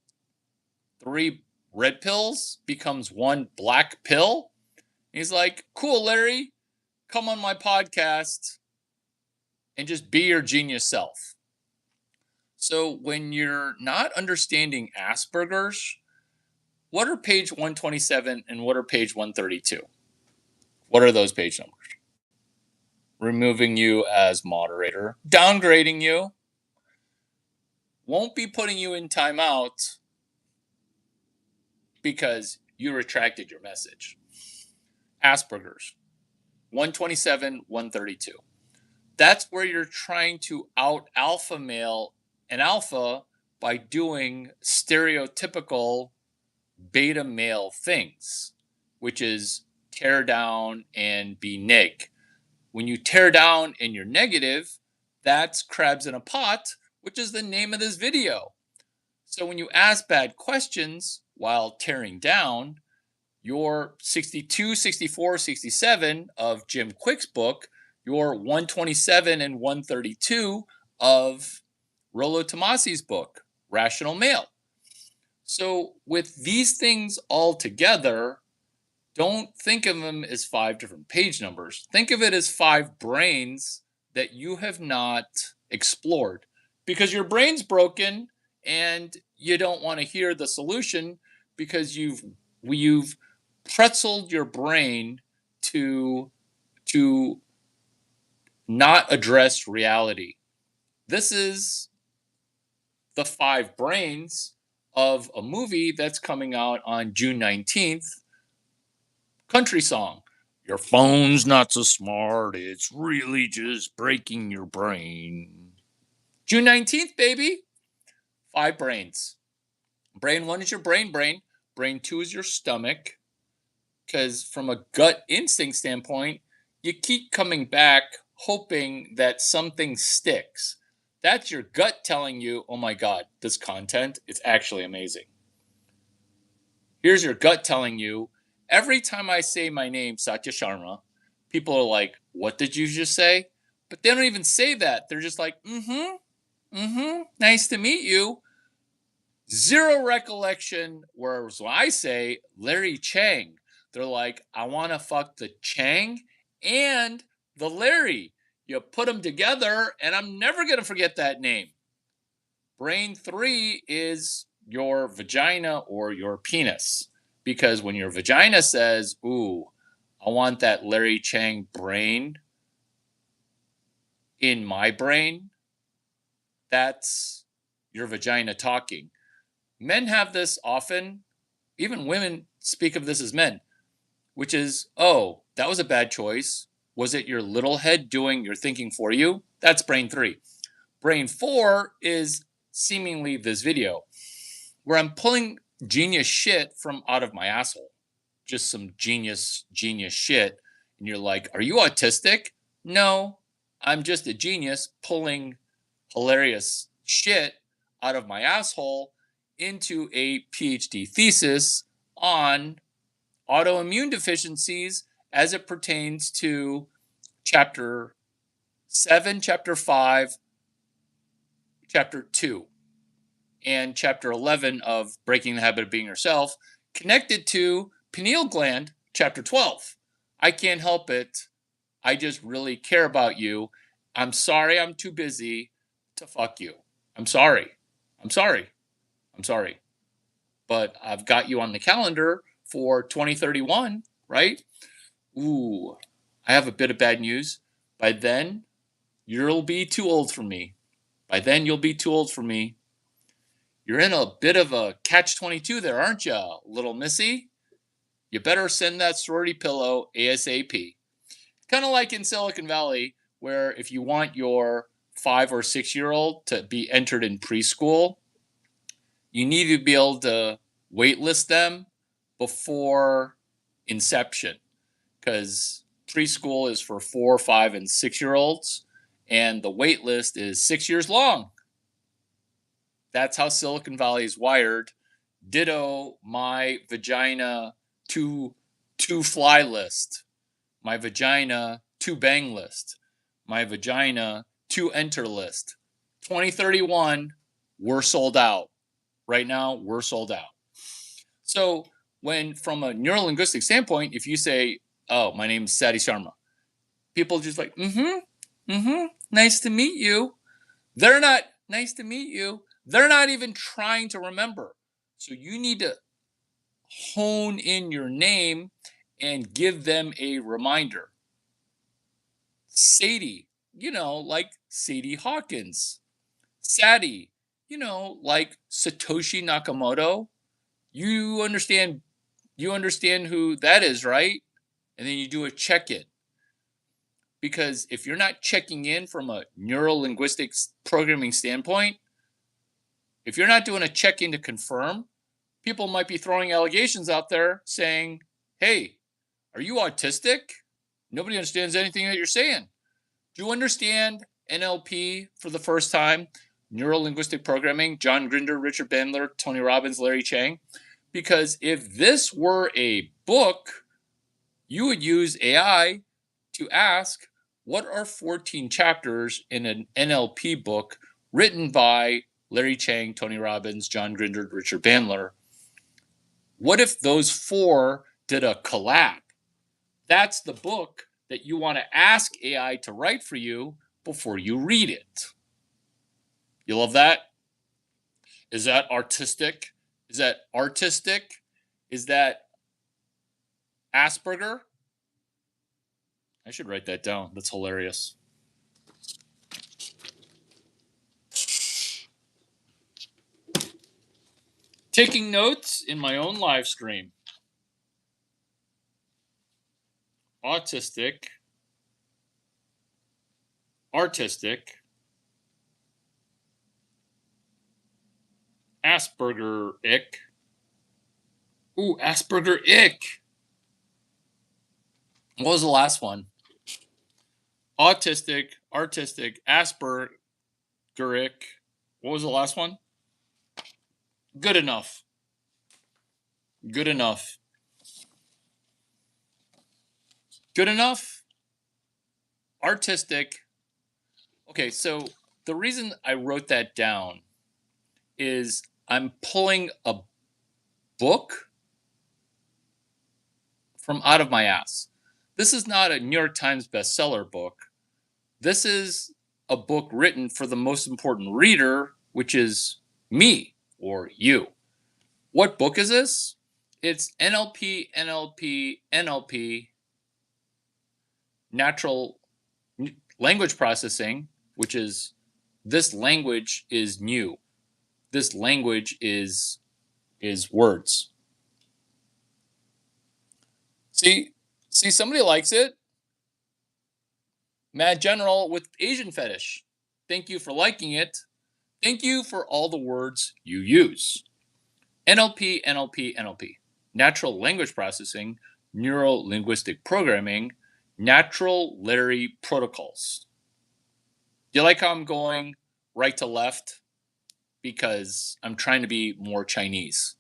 3 red pills becomes 1 black pill? He's like, cool, Larry, come on my podcast and just be your genius self. So when you're not understanding Asperger's, what are page 127 and what are page 132? What are those page numbers? Removing you as moderator, downgrading you, won't be putting you in timeout because you retracted your message. Asperger's, 127, 132. That's where you're trying to out alpha male an alpha by doing stereotypical beta male things, which is tear down and be neg. When you tear down and you're negative, that's crabs in a pot, which is the name of this video. So when you ask bad questions while tearing down, your 62, 64, 67 of Jim Quick's book, your 127 and 132 of Rollo Tomasi's book, Rational Male. So with these things all together, don't think of them as 5 different page numbers. Think of it as 5 brains that you have not explored, because your brain's broken and you don't want to hear the solution because you've pretzeled your brain to not address reality. This is the 5 brains of a movie that's coming out on June 19th. Country song. Your phone's not so smart, it's really just breaking your brain. June 19th, baby. 5 brains. Brain 1 is your brain. Brain 2 is your stomach. Because from a gut instinct standpoint, you keep coming back hoping that something sticks. That's your gut telling you, oh my God, this content is actually amazing. Here's your gut telling you, every time I say my name, Satya Sharma, people are like, what did you just say? But they don't even say that. They're just like, nice to meet you. Zero recollection. Whereas when I say Larry Chang, they're like, I want to fuck the Chang and the Larry. You put them together, and I'm never going to forget that name. Brain 3 is your vagina or your penis. Because when your vagina says, ooh, I want that Larry Chang brain in my brain, that's your vagina talking. Men have this often. Even women speak of this as men, which is, oh, that was a bad choice. Was it your little head doing your thinking for you? That's brain 3. Brain 4 is seemingly this video, where I'm pulling genius shit from out of my asshole. Just some genius shit. And you're like, are you autistic? No, I'm just a genius pulling hilarious shit out of my asshole into a PhD thesis on autoimmune deficiencies as it pertains to chapter 7, chapter 5, chapter 2, and chapter 11 of Breaking the Habit of Being Yourself, connected to pineal gland, chapter 12. I can't help it. I just really care about you. I'm sorry I'm too busy to fuck you. I'm sorry. But I've got you on the calendar for 2031, right? Ooh, I have a bit of bad news. By then, you'll be too old for me. You're in a bit of a catch-22 there, aren't you, little missy? You better send that sorority pillow ASAP. Kind of like in Silicon Valley, where if you want your 5 or 6-year-old to be entered in preschool, you need to be able to waitlist them before inception, because preschool is for 4, 5, and 6-year-olds, and the waitlist is 6 years long. That's how Silicon Valley is wired. Ditto my vagina to fly list, my vagina to bang list, my vagina to enter list. 2031, we're sold out. Right now, we're sold out. So when, from a neurolinguistic standpoint, if you say, oh, my name's Sati Sharma, people just like, nice to meet you. They're not, nice to meet you. They're not even trying to remember. So you need to hone in your name and give them a reminder. Sadie, like Sadie Hawkins. Sati, like Satoshi Nakamoto. You understand who that is, right? And then you do a check-in. Because if you're not checking in from a neuro-linguistic programming standpoint, if you're not doing a check-in to confirm, people might be throwing allegations out there saying, hey, are you autistic? Nobody understands anything that you're saying. Do you understand NLP for the first time? Neuro-linguistic programming, John Grinder, Richard Bandler, Tony Robbins, Larry Chang. Because if this were a book, you would use AI to ask, what are 14 chapters in an NLP book written by Larry Chang, Tony Robbins, John Grinder, Richard Bandler? What if those 4 did a collab? That's the book that you want to ask AI to write for you before you read it. You love that? Is that artistic? Is that artistic? Is that Asperger? I should write that down. That's hilarious. Taking notes in my own live stream. Autistic. Artistic. Asperger-ic. Ooh, Asperger-ic. What was the last one? Autistic, artistic, Asperger-ic. What was the last one? Good enough. Good enough. Good enough. Artistic. Okay, so the reason I wrote that down is I'm pulling a book from out of my ass. This is not a New York Times bestseller book. This is a book written for the most important reader, which is me or you. What book is this? It's NLP, NLP, NLP, Natural Language Processing, which is this language is new. This language is words. See, somebody likes it. Mad General with Asian fetish. Thank you for liking it. Thank you for all the words you use. NLP, NLP, NLP. Natural Language Processing, Neuro-Linguistic Programming, Natural Larry Protocols. Do you like how I'm going right to left? Because I'm trying to be more Chinese.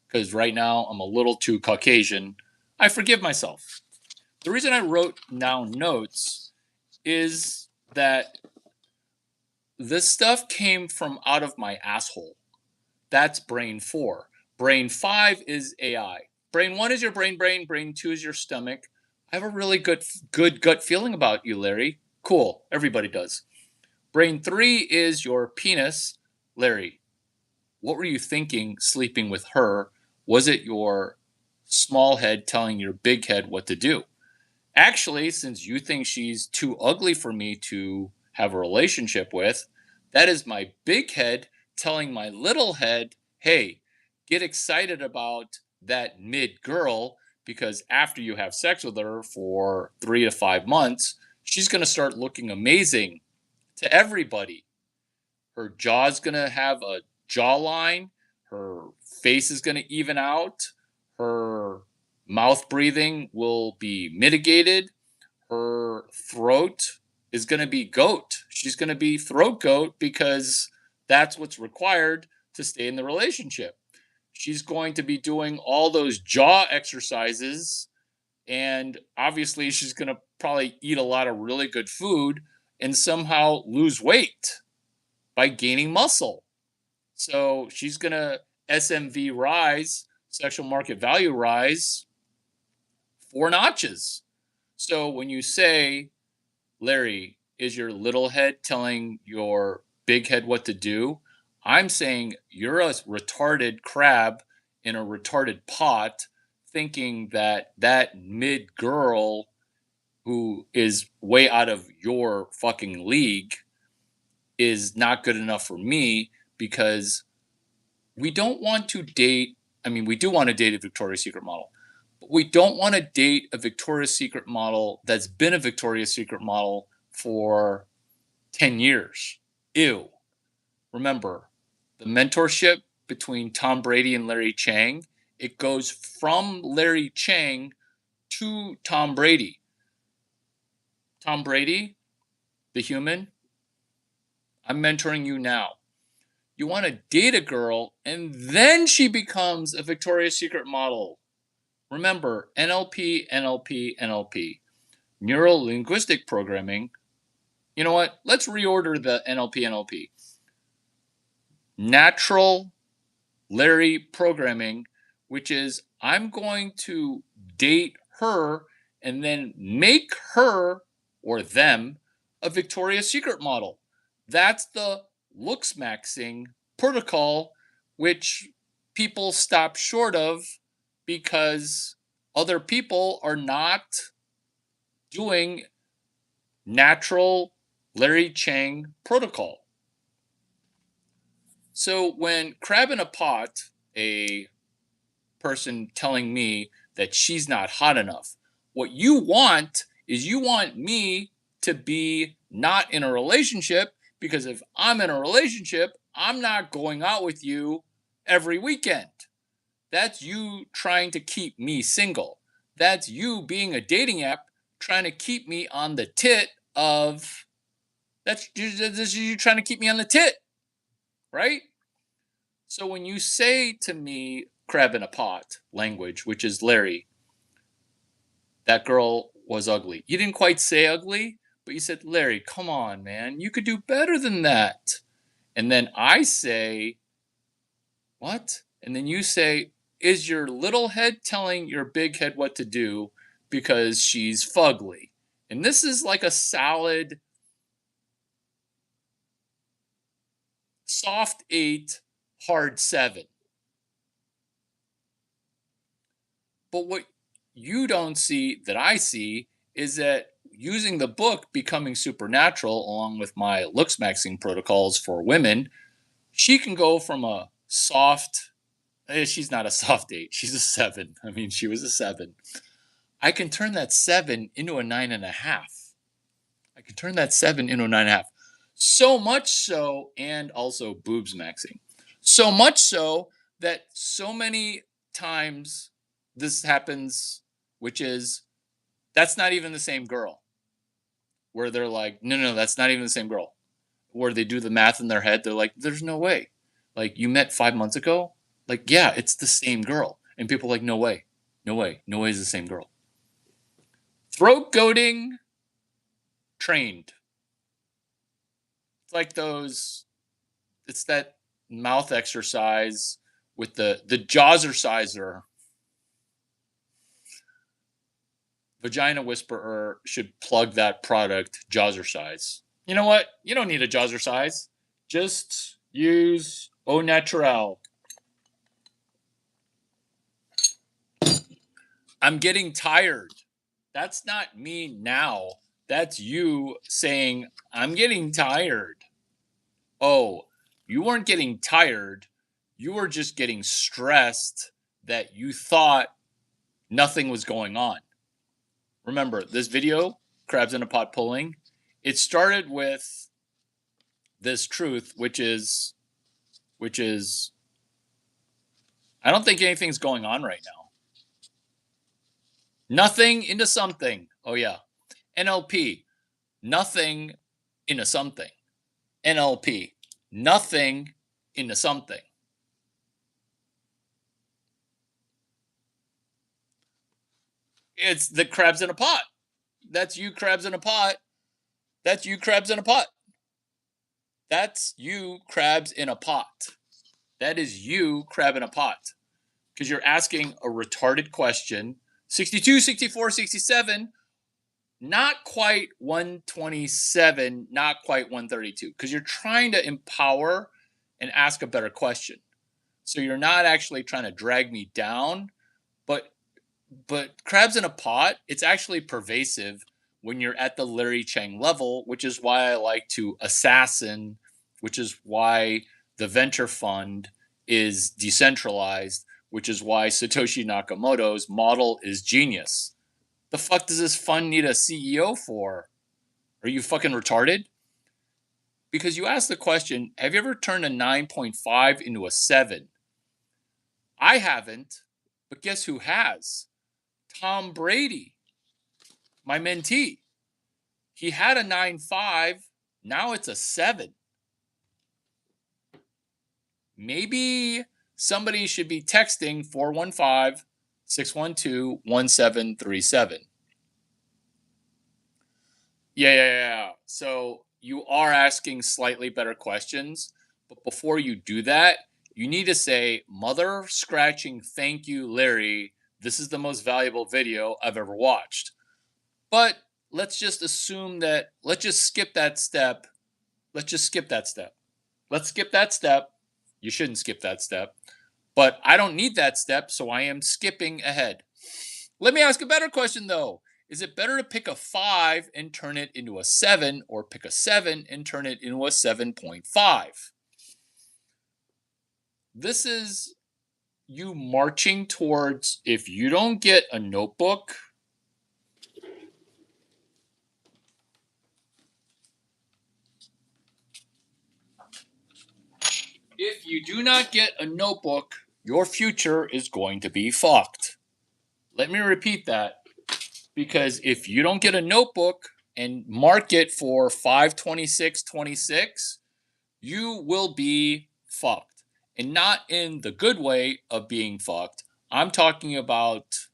Because right now I'm a little too Caucasian. I forgive myself. The reason I wrote down notes is that this stuff came from out of my asshole. That's brain 4. Brain 5 is AI. Brain 1 is your brain. Brain 2 is your stomach. I have a really good gut feeling about you, Larry. Cool. Everybody does. Brain 3 is your penis. Larry, what were you thinking sleeping with her? Was it your small head telling your big head what to do? Actually, since you think she's too ugly for me to have a relationship with, that is my big head telling my little head, hey, get excited about that mid girl, because after you have sex with her for 3 to 5 months, she's going to start looking amazing to everybody. Her jaw's going to have a jawline. Her face is going to even out. Her mouth breathing will be mitigated. Her throat is going to be goat. She's going to be throat goat because that's what's required to stay in the relationship. She's going to be doing all those jaw exercises, and obviously she's going to probably eat a lot of really good food and somehow lose weight by gaining muscle. So she's going to SMV rise, sexual market value rise, 4 notches. So when you say, Larry, is your little head telling your big head what to do? I'm saying you're a retarded crab in a retarded pot thinking that mid girl who is way out of your fucking league is not good enough for me, because we don't want to date. I mean, we do want to date a Victoria's Secret model, but we don't want to date a Victoria's Secret model that's been a Victoria's Secret model for 10 years. Ew. Remember, the mentorship between Tom Brady and Larry Chang, it goes from Larry Chang to Tom Brady. Tom Brady, the human, I'm mentoring you now. You want to date a girl and then she becomes a Victoria's Secret model. Remember, NLP, NLP, NLP. Neuro linguistic programming. You know what? Let's reorder the NLP, NLP. Natural Larry programming, which is I'm going to date her and then make her or them a Victoria's Secret model. That's the looks maxing protocol, which people stop short of because other people are not doing natural Larry Chang protocol. So when Crab in a Pot, a person telling me that she's not hot enough, what you want is you want me to be not in a relationship, because if I'm in a relationship, I'm not going out with you every weekend. That's you trying to keep me single. That's you being a dating app trying to keep me on the tit of, that's you trying to keep me on the tit, right? So when you say to me, crab in a pot language, which is Larry, that girl was ugly. You didn't quite say ugly, but you said, Larry, come on, man. You could do better than that. And then I say, what? And then you say, is your little head telling your big head what to do because she's fugly? And this is like a solid, soft 8, hard 7. But what you don't see that I see is that using the book Becoming Supernatural, along with my looks maxing protocols for women, she can go from a soft, she's not a soft 8, she's a 7. I mean, she was a 7. I can turn that 7 into a 9.5. I can turn that 7 into a 9.5. So much so, and also boobs maxing. So much so that so many times this happens, which is, that's not even the same girl. Where they're like, no, that's not even the same girl. Where they do the math in their head, they're like, there's no way. Like, you met 5 months ago? Like, yeah, it's the same girl. And people are like, no way. No way. No way is the same girl. Throat goading trained. It's like those, it's that mouth exercise with the Jawzerciser. Vagina Whisperer should plug that product, Jawzercise. You know what? You don't need a Jawzercise. Just use Au Naturel. I'm getting tired. That's not me now. That's you saying, I'm getting tired. Oh, you weren't getting tired. You were just getting stressed that you thought nothing was going on. Remember, this video, Crabs in a Pot Pulling, it started with this truth, which is, I don't think anything's going on right now. Nothing into something. Oh, yeah. NLP, nothing into something. NLP, nothing into something. It's the crabs in a pot. That's you, crabs in a pot. That's you, crabs in a pot. That's you, crabs in a pot. That is you, crab in a pot. Because you're asking a retarded question. 62, 64, 67, not quite 127, not quite 132. Because you're trying to empower and ask a better question. So you're not actually trying to drag me down, but crabs in a pot, it's actually pervasive when you're at the Larry Chang level, which is why I like to assassin, which is why the venture fund is decentralized, which is why Satoshi Nakamoto's model is genius. The fuck does this fund need a CEO for? Are you fucking retarded? Because you asked the question, have you ever turned a 9.5 into a 7? I haven't, but guess who has? Tom Brady, my mentee. He had a 9.5, now it's a 7. maybe somebody should be texting 415-612-1737. Yeah. So you are asking slightly better questions, but before you do that, you need to say, "Mother scratching, thank you, Larry. This is the most valuable video I've ever watched." But let's just assume that, let's just skip that step. Let's just skip that step. Let's skip that step. You shouldn't skip that step. But I don't need that step, so I am skipping ahead. Let me ask a better question, though. Is it better to pick a 5 and turn it into a 7, or pick a 7 and turn it into a 7.5? This is you marching towards, if you don't get a notebook, if you do not get a notebook, your future is going to be fucked. Let me repeat that. Because if you don't get a notebook and mark it for 5/26/26, you will be fucked. And not in the good way of being fucked. I'm talking about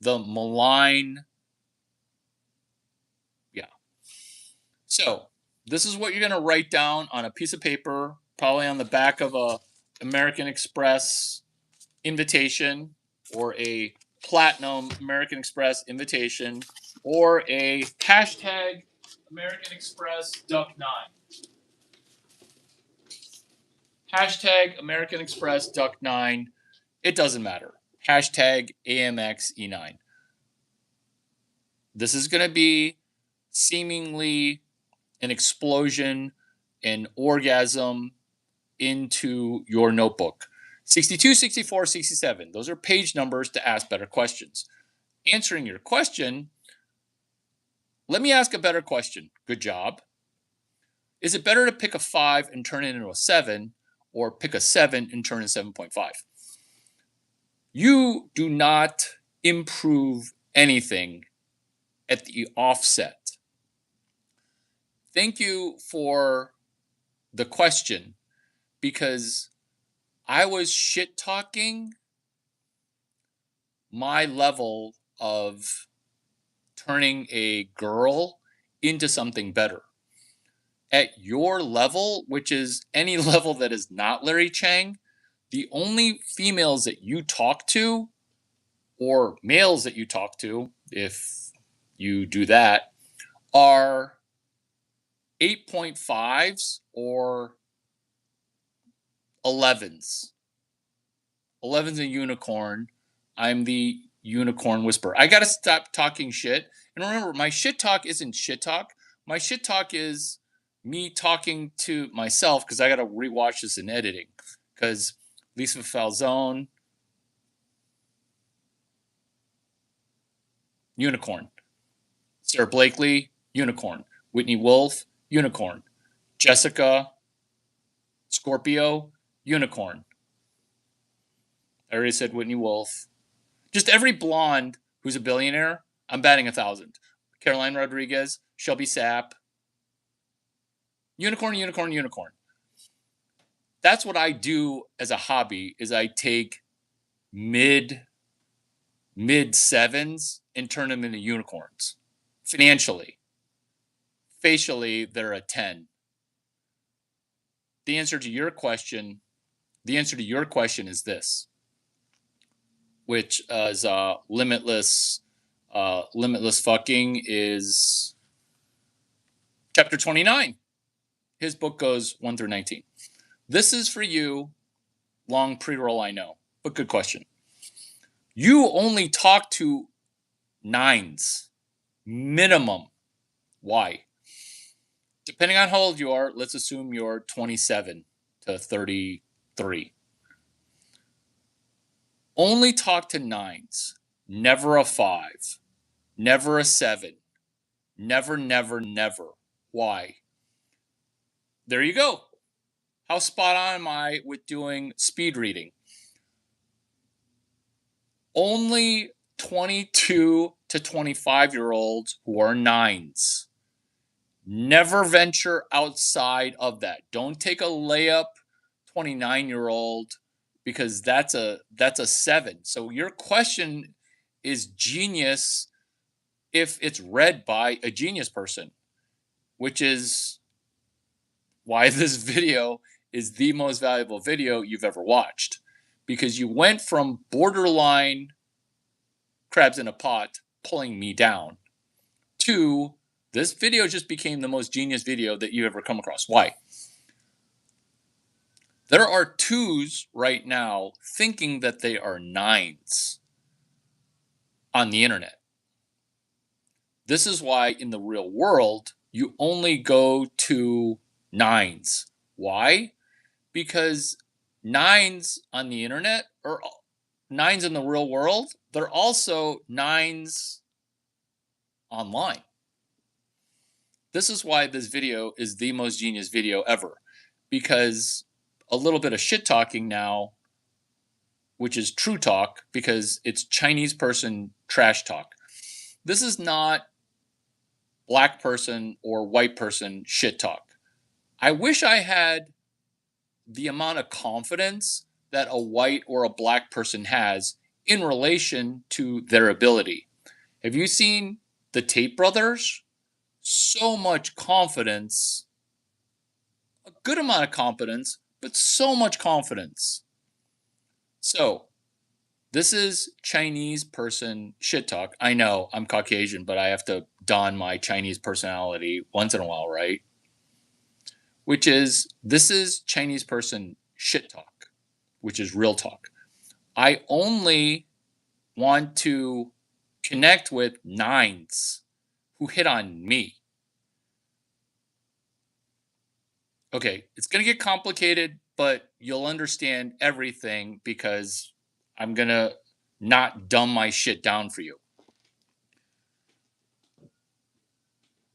the malign. Yeah. So, this is what you're going to write down on a piece of paper, probably on the back of a American Express invitation, or a platinum American Express invitation, or a hashtag American Express Duck 9. Hashtag American Express Duck 9. It doesn't matter. Hashtag AMXE9. This is going to be seemingly an explosion, an orgasm into your notebook. 62, 64, 67. Those are page numbers to ask better questions. Answering your question, let me ask a better question. Good job. Is it better to pick a 5 and turn it into a 7, or pick a 7 and turn it into 7.5? You do not improve anything at the offset. Thank you for the question, because I was shit talking my level of turning a girl into something better. At your level, which is any level that is not Larry Chang, the only females that you talk to, or males that you talk to, if you do that, are 8.5s or 11s. 11's a unicorn. I'm the unicorn whisperer. I gotta stop talking shit. And remember, my shit talk isn't shit talk. My shit talk is me talking to myself, because I gotta rewatch this in editing. Because Lisa Falzone, unicorn. Sarah Blakely, unicorn. Whitney Wolf, unicorn. Jessica, Scorpio, unicorn. I already said Whitney Wolf. Just every blonde who's a billionaire, I'm batting 1,000. Caroline Rodriguez, Shelby Sapp, unicorn, unicorn, unicorn. That's what I do as a hobby, is I take mid 7s and turn them into unicorns. Financially. Facially, they're a 10. The answer to your question is this, which is limitless fucking, is chapter 29. His book goes 1 through 19. This is for you. Long pre-roll, I know, but good question. You only talk to 9s minimum. Why? Depending on how old you are, let's assume you're 27 to 33. Only talk to 9s. Never a 5. Never a 7. Never, never, never. Why? There you go. How spot on am I with doing speed reading? Only 22 to 25-year-olds who are 9s. Never venture outside of that. Don't take a layup 29-year-old because that's a 7. So your question is genius if it's read by a genius person, which is why this video is the most valuable video you've ever watched, because you went from borderline crabs in a pot pulling me down to this video just became the most genius video that you ever come across. Why? There are 2s right now thinking that they are 9s on the internet. This is why in the real world, you only go to 9s. Why? Because 9s on the internet are 9s in the real world. They're also 9s online. This is why this video is the most genius video ever, because a little bit of shit talking now, which is true talk because it's Chinese person trash talk. This is not black person or white person shit talk. I wish I had the amount of confidence that a white or a black person has in relation to their ability. Have you seen the Tate brothers? So much confidence, a good amount of confidence, but so much confidence. So, this is Chinese person shit talk. I know I'm Caucasian, but I have to don my Chinese personality once in a while, right? Which is, this is Chinese person shit talk, which is real talk. I only want to connect with 9s who hit on me. Okay, it's going to get complicated, but you'll understand everything because I'm going to not dumb my shit down for you.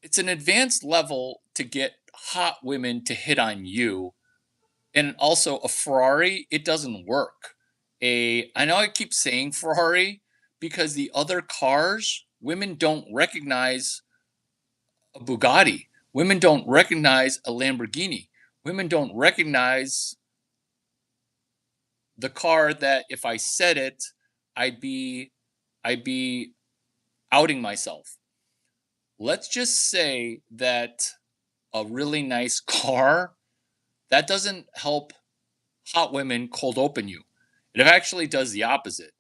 It's an advanced level to get hot women to hit on you. And also a Ferrari, it doesn't work. I know I keep saying Ferrari because the other cars, women don't recognize a Bugatti. Women don't recognize a Lamborghini. Women don't recognize the car that if I said it, I'd be outing myself. Let's just say that a really nice car, that doesn't help hot women cold open you. It actually does the opposite.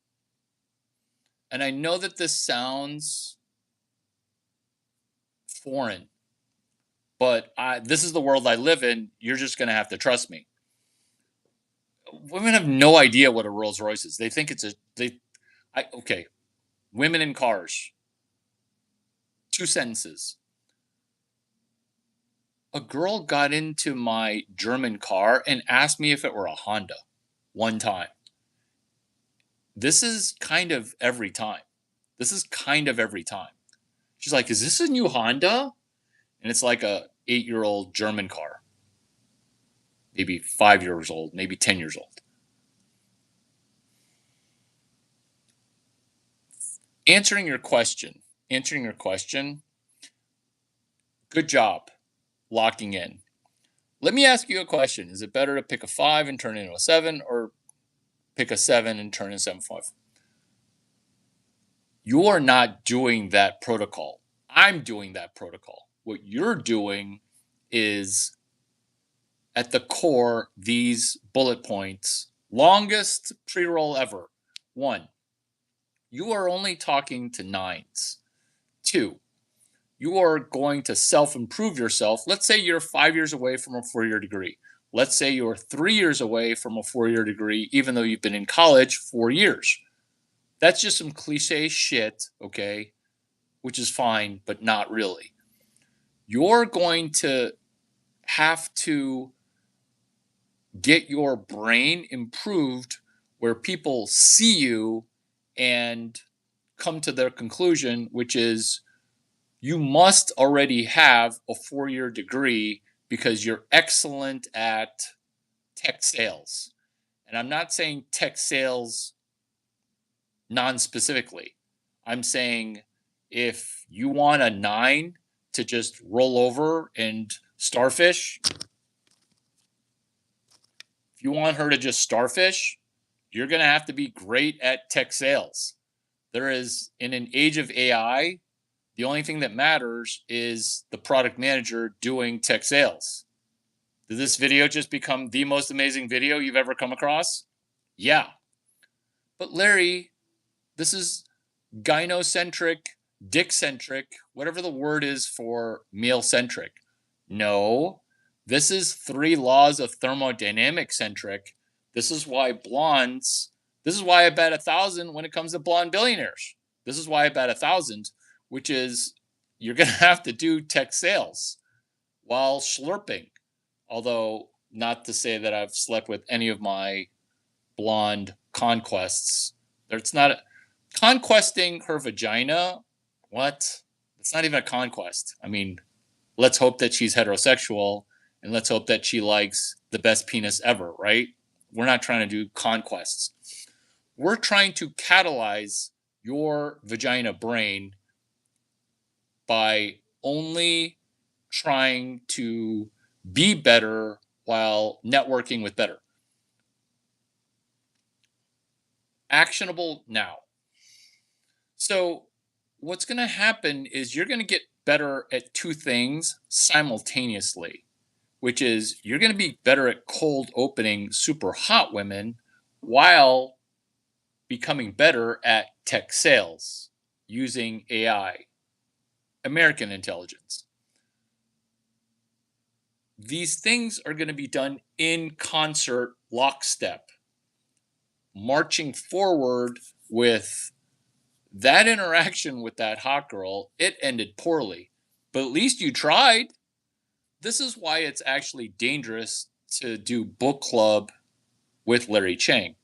And I know that this sounds foreign, but this is the world I live in. You're just going to have to trust me. Women have no idea what a Rolls Royce is. They think it's okay. Women in cars. 2 sentences. A girl got into my German car and asked me if it were a Honda one time. This is kind of every time. She's like, is this a new Honda? And it's like a 8-year-old German car. Maybe 5 years old, maybe 10 years old. Answering your question. Good job locking in. Let me ask you a question. Is it better to pick a 5 and turn it into a 7 or pick a 7 and turn it into a 7.5? You are not doing that protocol. I'm doing that protocol. What you're doing is, at the core, these bullet points. Longest pre-roll ever. 1, you are only talking to 9s. 2, you are going to self-improve yourself. Let's say you're 5 years away from a 4-year degree. Let's say you're 3 years away from a 4-year degree, even though you've been in college 4 years. That's just some cliche shit, okay? Which is fine, but not really. You're going to have to get your brain improved where people see you and come to their conclusion, which is you must already have a 4-year degree because you're excellent at tech sales. And I'm not saying tech sales non-specifically. I'm saying if you want a 9 to just roll over and starfish, if If you want her to just starfish, you're going to have to be great at tech sales. There is, in an age of AI, the only thing that matters is the product manager doing tech sales. Did this video just become the most amazing video you've ever come across? Yeah. But Larry, this is gynocentric, dick-centric, whatever the word is for male-centric. No, this is 3 laws of thermodynamic-centric. This is why I bet 1,000 when it comes to blonde billionaires. This is why I bet 1,000, which is you're going to have to do tech sales while slurping. Although, not to say that I've slept with any of my blonde conquests. It's not conquesting her vagina. What? It's not even a conquest. I mean, let's hope that she's heterosexual and let's hope that she likes the best penis ever, right? We're not trying to do conquests. We're trying to catalyze your vagina brain by only trying to be better while networking with better. Actionable now. So what's going to happen is you're going to get better at 2 things simultaneously, which is you're going to be better at cold opening super hot women while becoming better at tech sales using AI, American intelligence. These things are going to be done in concert, lockstep, marching forward with that interaction with that hot girl. It ended poorly, but at least you tried. This is why it's actually dangerous to do book club with Larry Chang.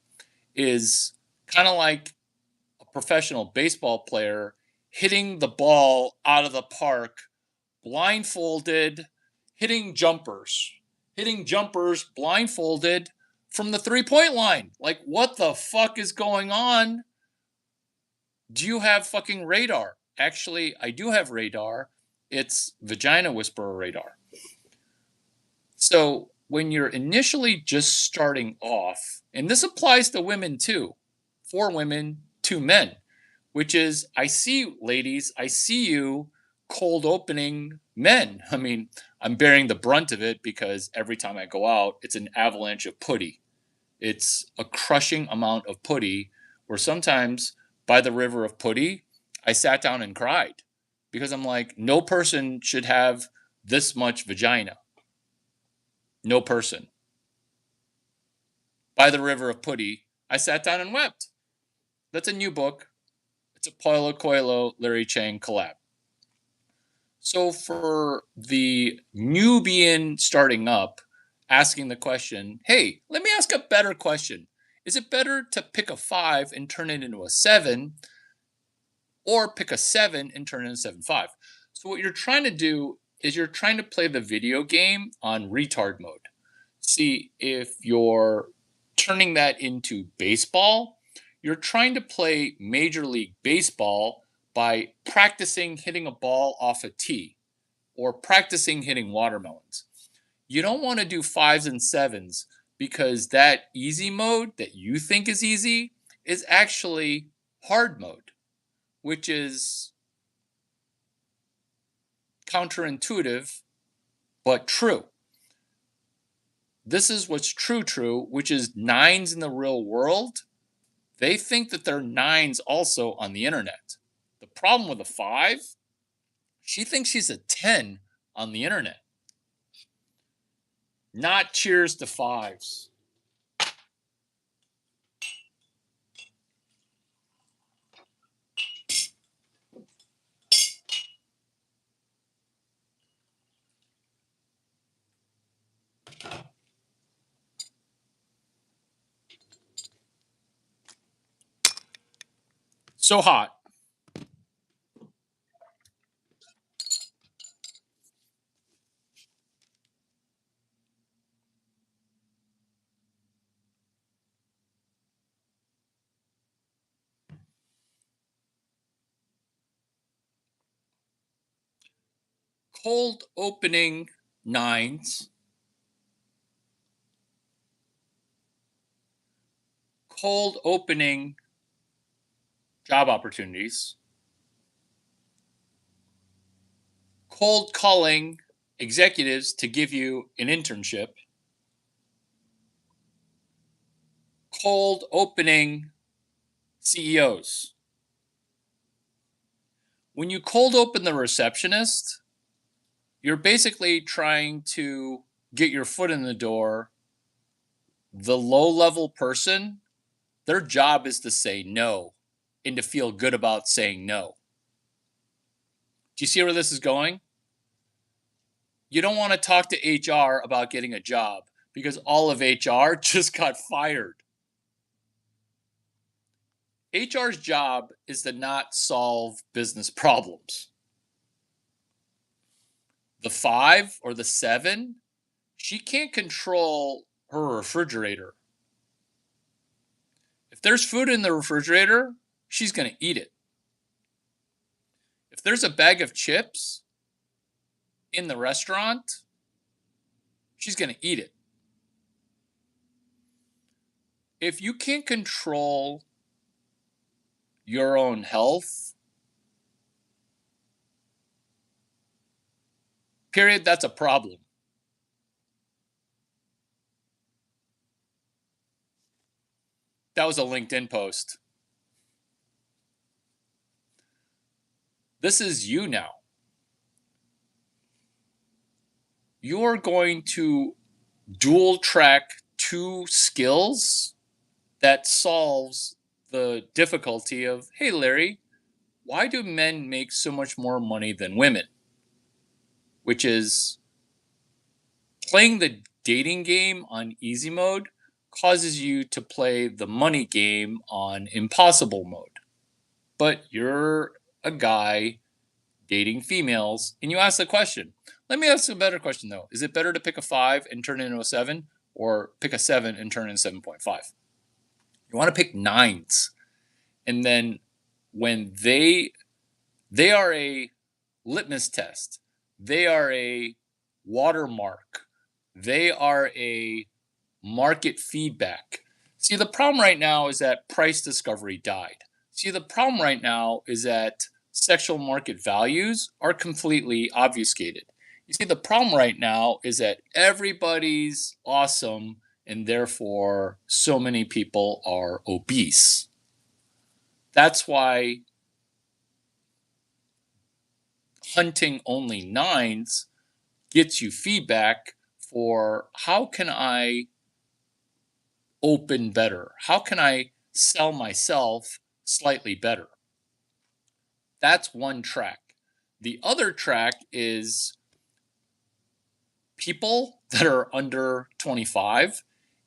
Is kind of like a professional baseball player hitting the ball out of the park, blindfolded, hitting jumpers blindfolded from the 3-point line. Like, what the fuck is going on? Do you have fucking radar? Actually, I do have radar. It's vagina whisperer radar. So when you're initially just starting off, and this applies to women too, 4 women, 2 men, which is, I see, ladies, I see you cold opening men. I mean, I'm bearing the brunt of it because every time I go out, it's an avalanche of putty. It's a crushing amount of putty where sometimes by the river of putty, I sat down and cried because I'm like, no person should have this much vagina. No person. By the river of putty, I sat down and wept. That's a new book. It's a Paulo Coelho, Larry Chang collab. So for the Nubian starting up, asking the question, hey, let me ask a better question. Is it better to pick a 5 and turn it into a 7, or pick a 7 and turn it into 7.5? So what you're trying to do is you're trying to play the video game on retard mode. See, if you're turning that into baseball, you're trying to play Major League Baseball by practicing hitting a ball off a tee or practicing hitting watermelons. You don't want to do 5s and 7s because that easy mode that you think is easy is actually hard mode, which is counterintuitive, but true. This is what's true, which is 9s in the real world. They think that they're 9s also on the internet. The problem with a 5, she thinks she's a 10 on the internet. Not cheers to 5s. So hot. Cold opening 9s cold opening job opportunities, cold calling executives to give you an internship, cold opening CEOs. When you cold open the receptionist, you're basically trying to get your foot in the door. The low-level person, their job is to say no and to feel good about saying no. Do you see where this is going? You don't want to talk to HR about getting a job because all of HR just got fired. HR's job is to not solve business problems. The 5 or the 7, she can't control her refrigerator. If there's food in the refrigerator, she's going to eat it. If there's a bag of chips in the restaurant, she's going to eat it. If you can't control your own health, period, that's a problem. That was a LinkedIn post. This is you now. You're going to dual track 2 skills that solves the difficulty of, hey, Larry, why do men make so much more money than women? Which is playing the dating game on easy mode causes you to play the money game on impossible mode. But you're a guy dating females, and you ask the question. Let me ask a better question, though. Is it better to pick a 5 and turn it into a 7, or pick a 7 and turn it into 7.5? You want to pick 9s. And then when they are a litmus test, they are a watermark, they are a market feedback. See, the problem right now is that price discovery died. See, the problem right now is that sexual market values are completely obfuscated. You see, the problem right now is that everybody's awesome and therefore so many people are obese. That's why hunting only 9s gets you feedback for how can I open better? How can I sell myself slightly better? That's one track. The other track is people that are under 25.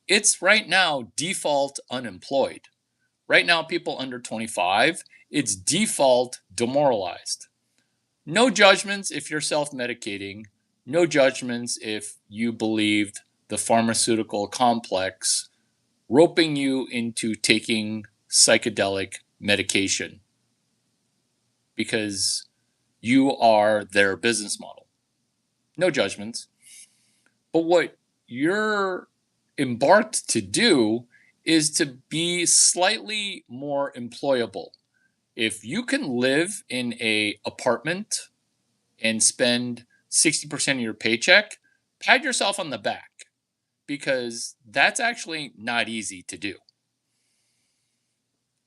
It's right now default unemployed. Right now, people under 25, it's default demoralized. No judgments if you're self-medicating. No judgments if you believed the pharmaceutical complex roping you into taking psychedelic medication because you are their business model. No judgments. But what you're embarked to do is to be slightly more employable. If you can live in an apartment and spend 60% of your paycheck, pat yourself on the back, because that's actually not easy to do.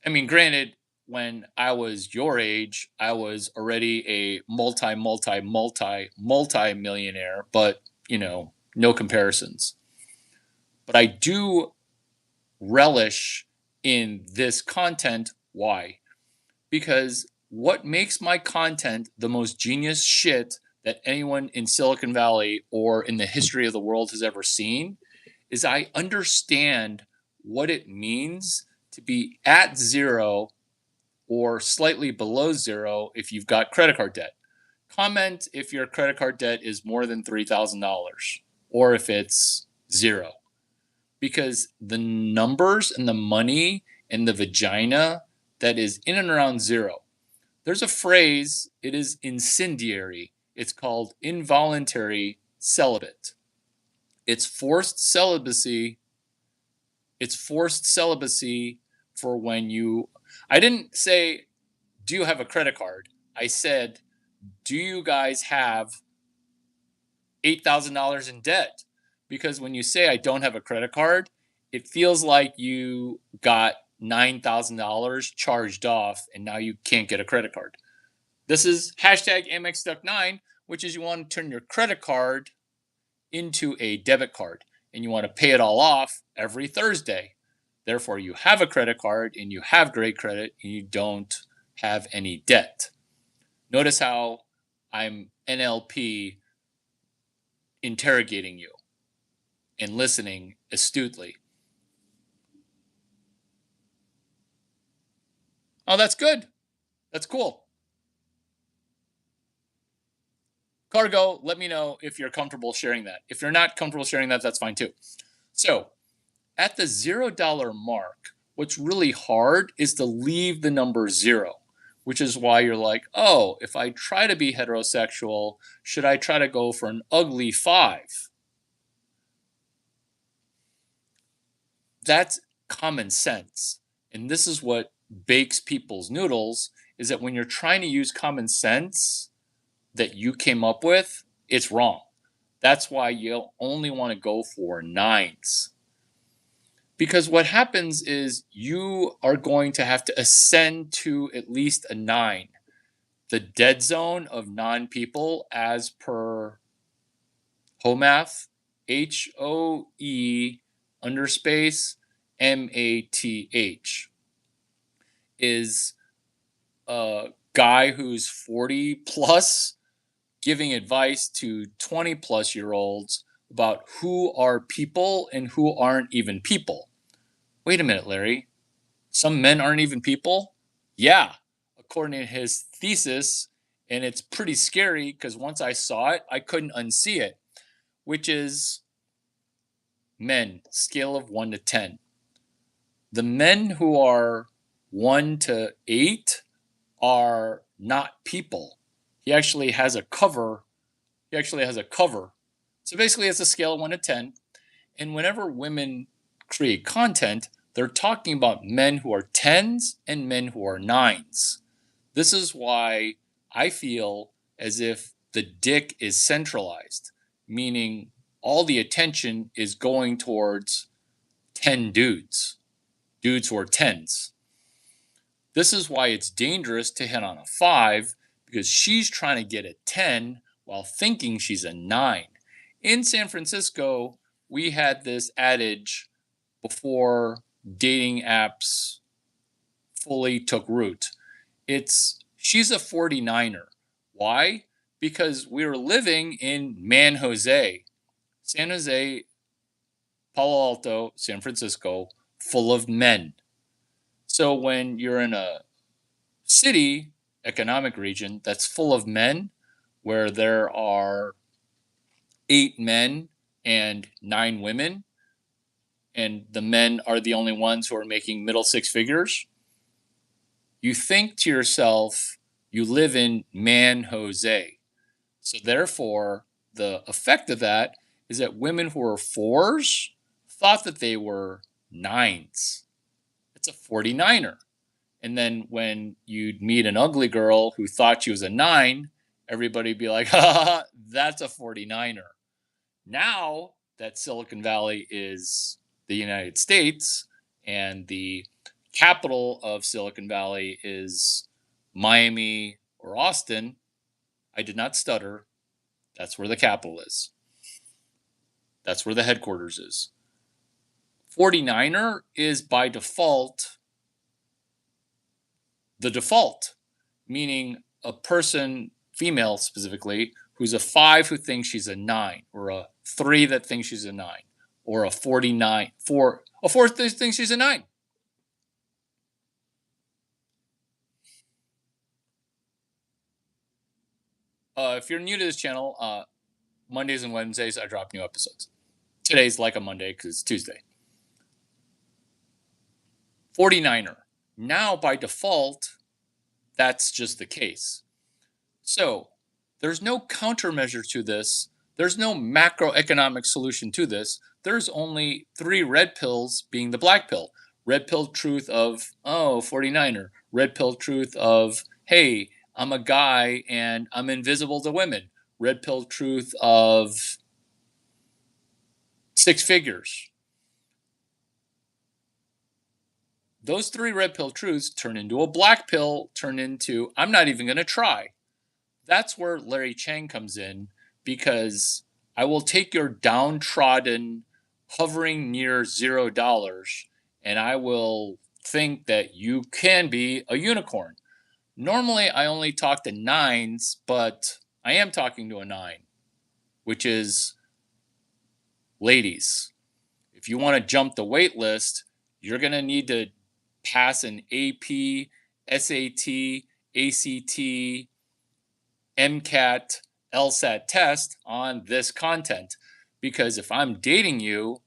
I mean, granted, when I was your age, I was already a multi-millionaire, but, no comparisons. But I do relish in this content. Why? Because what makes my content the most genius shit that anyone in Silicon Valley or in the history of the world has ever seen is I understand what it means to be at 0 or slightly below 0 if you've got credit card debt. Comment if your credit card debt is more than $3,000 or if it's 0. Because the numbers and the money and the vagina that is in and around 0. There's a phrase, it is incendiary. It's called involuntary celibate. It's forced celibacy It's forced celibacy for when you. I didn't say, do you have a credit card? I said, do you guys have $8,000 in debt? Because when you say I don't have a credit card, it feels like you got $9,000 charged off and now you can't get a credit card. This is hashtag AmexDuck9, which is you want to turn your credit card into a debit card and you want to pay it all off every Thursday. Therefore, you have a credit card and you have great credit and you don't have any debt. Notice how I'm NLP interrogating you and listening astutely. Oh, that's good. That's cool. Cargo, let me know if you're comfortable sharing that. If you're not comfortable sharing that, that's fine too. So, at the $0 mark, what's really hard is to leave the number 0, which is why you're like, oh, if I try to be heterosexual, should I try to go for an ugly 5? That's common sense. And this is what bakes people's noodles, is that when you're trying to use common sense that you came up with, it's wrong. That's why you only want to go for 9s. Because what happens is you are going to have to ascend to at least a 9. The dead zone of non-people, as per HOMATH, HOE_MATH, is a guy who's 40 plus giving advice to 20 plus year olds about who are people and who aren't even people. Wait a minute, Larry. Some men aren't even people? Yeah, according to his thesis. And it's pretty scary because once I saw it, I couldn't unsee it, which is men, scale of 1 to 10. The men who are 1 to 8 are not people. He actually has a cover. So basically, it's a scale of 1 to 10. And whenever women create content, they're talking about men who are 10s and men who are 9s. This is why I feel as if the dick is centralized, meaning all the attention is going towards 10 dudes who are 10s. This is why it's dangerous to hit on a 5, because she's trying to get a 10 while thinking she's a 9. In San Francisco, we had this adage before dating apps fully took root. It's she's a 49er. Why? Because we were living in San Jose, Palo Alto, San Francisco, full of men. So when you're in a city, economic region that's full of men, where there are 8 men and 9 women, and the men are the only ones who are making middle 6 figures, you think to yourself, you live in Man Jose. So therefore, the effect of that is that women who are 4s thought that they were 9s. It's a 49er. And then when you'd meet an ugly girl who thought she was a 9, everybody'd be like, ha, that's a 49er. Now that Silicon Valley is the United States and the capital of Silicon Valley is Miami or Austin, I did not stutter. That's where the capital is. That's where the headquarters is. 49er is by default the default, meaning a person, female specifically, who's a 5 who thinks she's a 9, or a 3 that thinks she's a 9, or a 49, a 4 that thinks she's a 9. If you're new to this channel, Mondays and Wednesdays I drop new episodes. Today's like a Monday because it's Tuesday. 49er. Now, by default, that's just the case. So, there's no countermeasure to this. There's no macroeconomic solution to this. there's only 3 red pills being the black pill. Red pill truth of, oh, 49er. Red pill truth of, hey, I'm a guy and I'm invisible to women. Red pill truth of 6 figures. Those 3 red pill truths turn into a black pill, turn into, I'm not even going to try. That's where Larry Chang comes in, because I will take your downtrodden, hovering near $0, and I will think that you can be a unicorn. Normally, I only talk to 9s, but I am talking to a 9, which is, ladies, if you want to jump the wait list, you're going to need to pass an AP, SAT, ACT, MCAT, LSAT test on this content. Because if I'm dating you,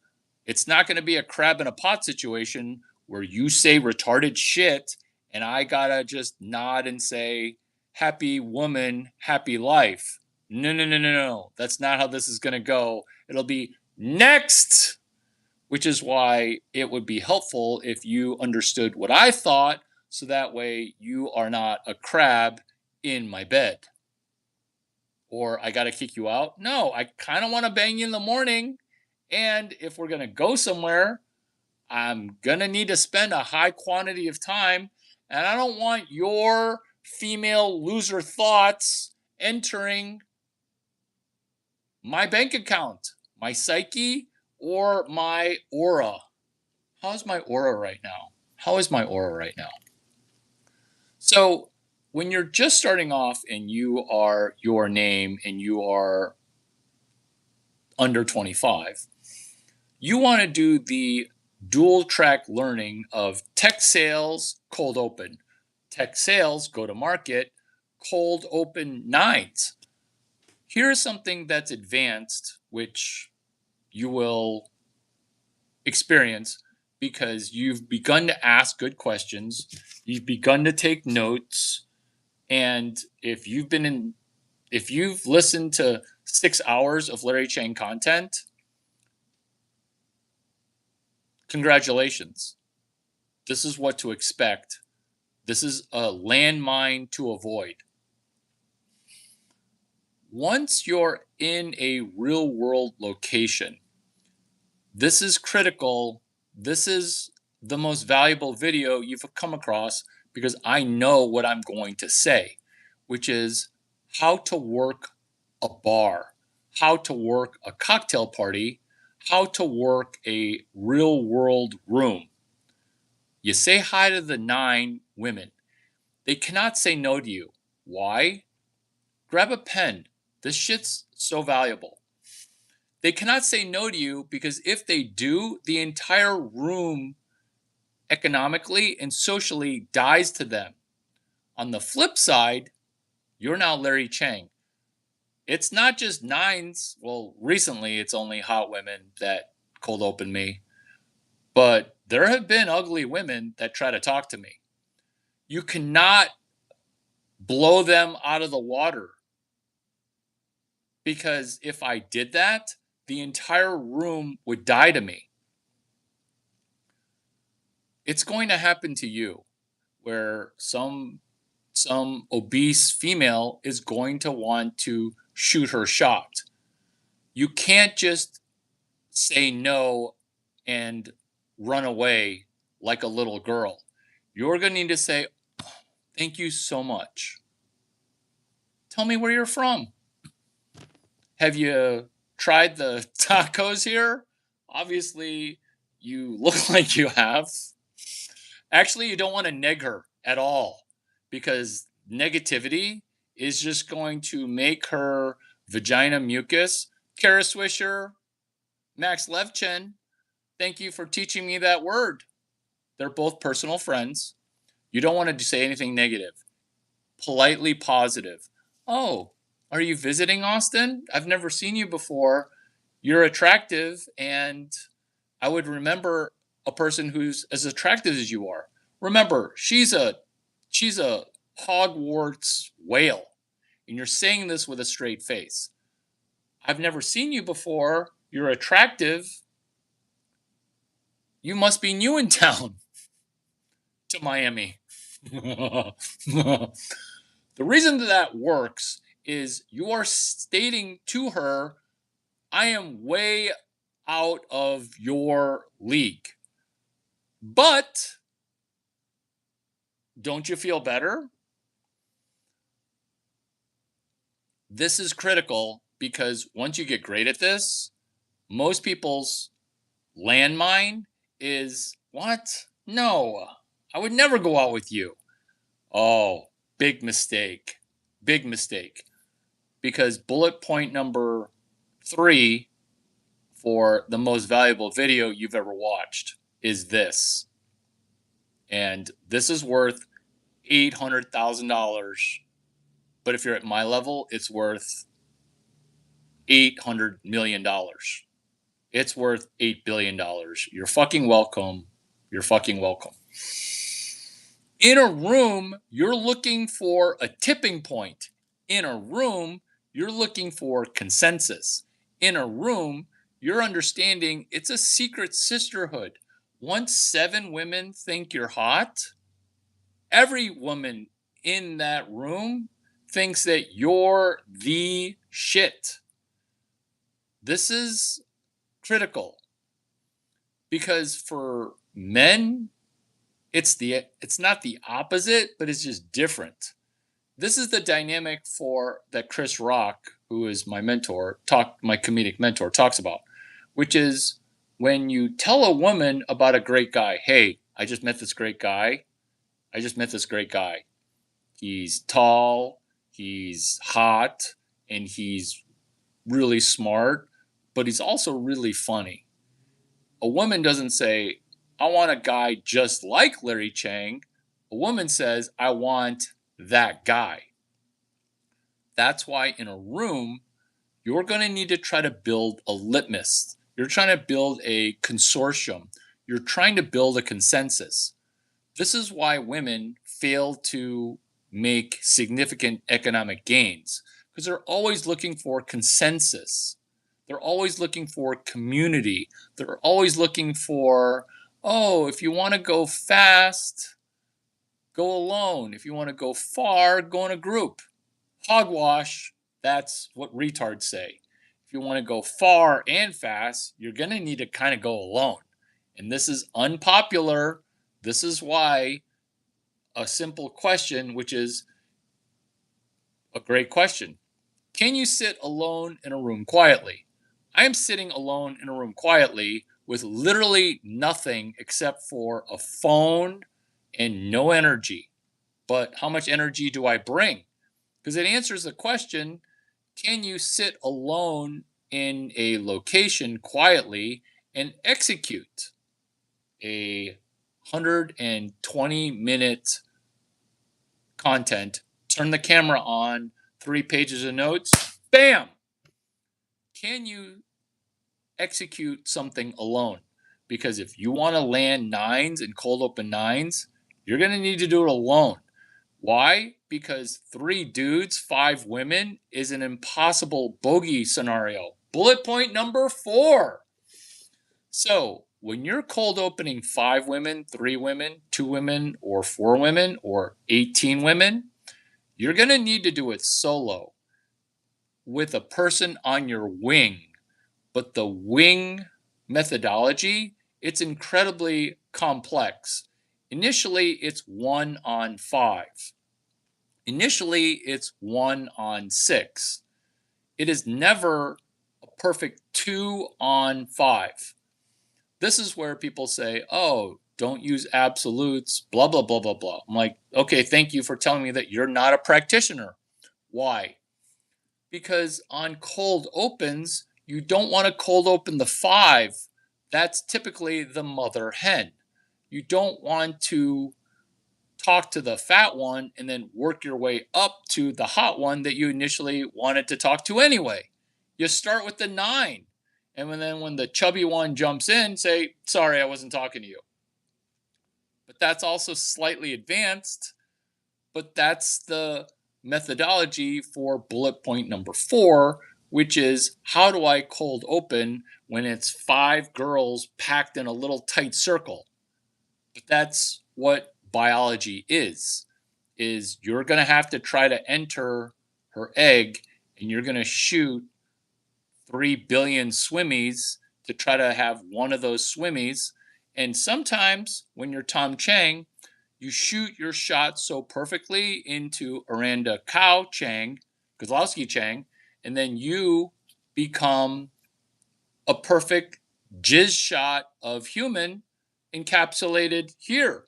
it's not going to be a crab in a pot situation where you say retarded shit and I gotta just nod and say, happy woman, happy life. No, no, no, no, no. That's not how this is going to go. It'll be next, which is why it would be helpful if you understood what I thought, so that way you are not a crab in my bed. Or I got to kick you out. No, I kind of want to bang you in the morning. And if we're going to go somewhere, I'm going to need to spend a high quantity of time. And I don't want your female loser thoughts entering my bank account, my psyche, or my aura. How's my aura right now? How is my aura right now? So when you're just starting off and you are your name and you are under 25, you want to do the dual track learning of tech sales, cold open. Tech sales, go to market, cold open 9s. Here's something that's advanced, which you will experience because you've begun to ask good questions, you've begun to take notes, and if you've listened to 6 hours of Larry Chang content, congratulations. This is what to expect. This is a landmine to avoid. Once you're in a real world location, this is critical. This is the most valuable video you've come across, because I know what I'm going to say, which is how to work a bar, how to work a cocktail party, how to work a real world room. You say hi to the 9 women. They cannot say no to you. Why? Grab a pen. This shit's so valuable. They cannot say no to you because if they do, the entire room economically and socially dies to them. On the flip side, you're now Larry Chang. It's not just 9s. Well, recently it's only hot women that cold open me. But there have been ugly women that try to talk to me. You cannot blow them out of the water. Because if I did that, the entire room would die to me. It's going to happen to you, where some obese female is going to want to shoot her shot. You can't just say no and run away like a little girl. You're going to need to say, thank you so much. Tell me where you're from. Have you tried the tacos here? Obviously, you look like you have. Actually, you don't want to neg her at all, because negativity is just going to make her vagina mucus. Kara Swisher, Max Levchin, thank you for teaching me that word. They're both personal friends. You don't want to say anything negative. Politely positive. Oh, are you visiting Austin? I've never seen you before. You're attractive, and I would remember a person who's as attractive as you are. Remember, she's a Hogwarts whale, and you're saying this with a straight face. I've never seen you before. You're attractive. you must be new in town to Miami. The reason that works is you are stating to her, I am way out of your league. But don't you feel better? This is critical because once you get great at this, most people's landmine is, what? No, I would never go out with you. Oh, big mistake. Big mistake. Because bullet point number 3 for the most valuable video you've ever watched is this. And this is worth $800,000. But if you're at my level, it's worth $800 million. It's worth $8 billion. You're fucking welcome. You're fucking welcome. In a room, you're looking for a tipping point. In a room, you're looking for consensus. In a room, you're understanding it's a secret sisterhood. Once 7 women think you're hot, every woman in that room thinks that you're the shit. This is critical because for men, it's not the opposite, but it's just different. This is the dynamic that Chris Rock, who is my mentor, my comedic mentor, talks about, which is when you tell a woman about a great guy, hey, I just met this great guy. He's tall, he's hot, and he's really smart, but he's also really funny. A woman doesn't say, I want a guy just like Larry Chang. A woman says, I want that guy. That's why in a room, you're going to need to try to build a litmus. You're trying to build a consortium. You're trying to build a consensus. This is why women fail to make significant economic gains, because they're always looking for consensus. They're always looking for community. They're always looking for, oh, if you want to go fast, go alone. If you want to go far, go in a group. Hogwash, that's what retards say. If you want to go far and fast, you're going to need to kind of go alone. And this is unpopular. This is why a simple question, which is a great question. Can you sit alone in a room quietly? I am sitting alone in a room quietly with literally nothing except for a phone and no energy. But how much energy do I bring? Because it answers the question, can you sit alone in a location quietly and execute a 120-minute content, turn the camera on, 3 pages of notes, bam! Can you execute something alone? Because if you want to land 9s and cold open 9s, you're going to need to do it alone. Why? Because 3 dudes, 5 women is an impossible bogey scenario. Bullet point number 4. So when you're cold opening 5 women, 3 women, 2 women, or 4 women, or 18 women, you're going to need to do it solo with a person on your wing. But the wing methodology, it's incredibly complex. Initially, it's 1 on 5. Initially, it's 1 on 6. It is never a perfect 2 on 5. This is where people say, oh, don't use absolutes, blah, blah, blah, blah, blah. I'm like, okay, thank you for telling me that you're not a practitioner. Why? Because on cold opens, you don't want to cold open the 5. That's typically the mother hen. You don't want to talk to the fat one and then work your way up to the hot one that you initially wanted to talk to anyway. You start with the 9. And then when the chubby one jumps in, say, sorry, I wasn't talking to you. But that's also slightly advanced. But that's the methodology for bullet point number 4, which is how do I cold open when it's 5 girls packed in a little tight circle. But that's what biology is you're going to have to try to enter her egg, and you're going to shoot 3 billion swimmies to try to have one of those swimmies. And sometimes when you're Tom Chang, you shoot your shot so perfectly into Aranda Kozlowski Chang, and then you become a perfect jizz shot of human encapsulated here.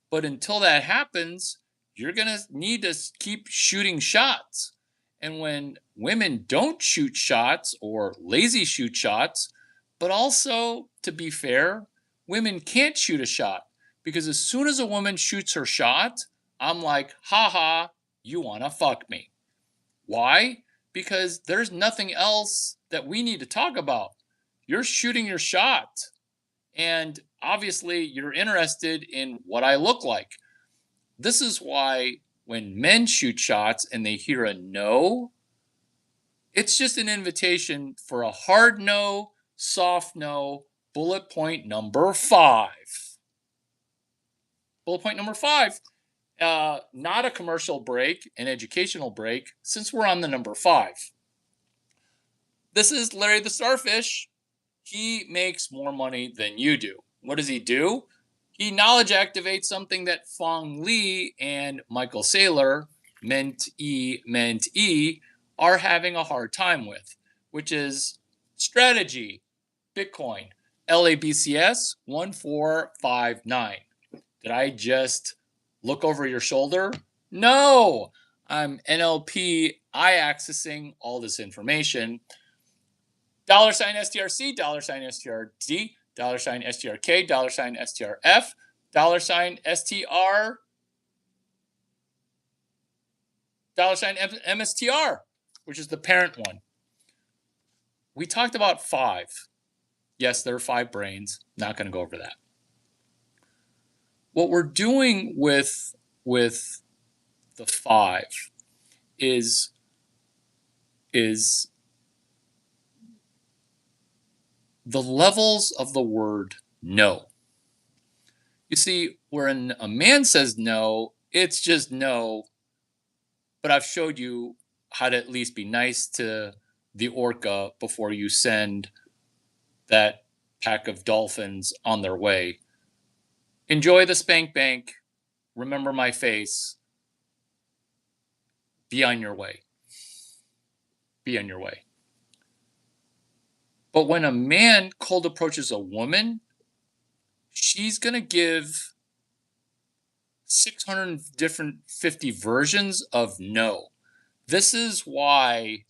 But until that happens, you're going to need to keep shooting shots. And when women don't shoot shots or lazy shoot shots, but also, to be fair, women can't shoot a shot because as soon as a woman shoots her shot, I'm like, haha, you want to fuck me. Why? Because there's nothing else that we need to talk about. You're shooting your shot. And obviously, you're interested in what I look like. This is why when men shoot shots and they hear a no, it's just an invitation for a hard no, soft no, bullet point number 5. Bullet point number 5, not a commercial break, an educational break, since we're on the number 5. This is Larry the Starfish. He makes more money than you do. What does he do? He knowledge activates something that Fong Li and Michael Saylor, mentee, are having a hard time with, which is strategy, Bitcoin, LABCS 1459. Did I just look over your shoulder? No, I'm NLP I-accessing all this information. $STRC, $STRD, $STRK, $STRF, $STR, $MSTR, which is the parent one. We talked about 5. Yes, there are 5 brains. Not going to go over that. What we're doing with the 5 is the levels of the word no. You see, when a man says no, it's just no. But I've showed you how to at least be nice to the orca before you send that pack of dolphins on their way. Enjoy the spank bank. Remember my face. Be on your way. Be on your way. But when a man cold approaches a woman, she's going to give 650 versions of no. This is why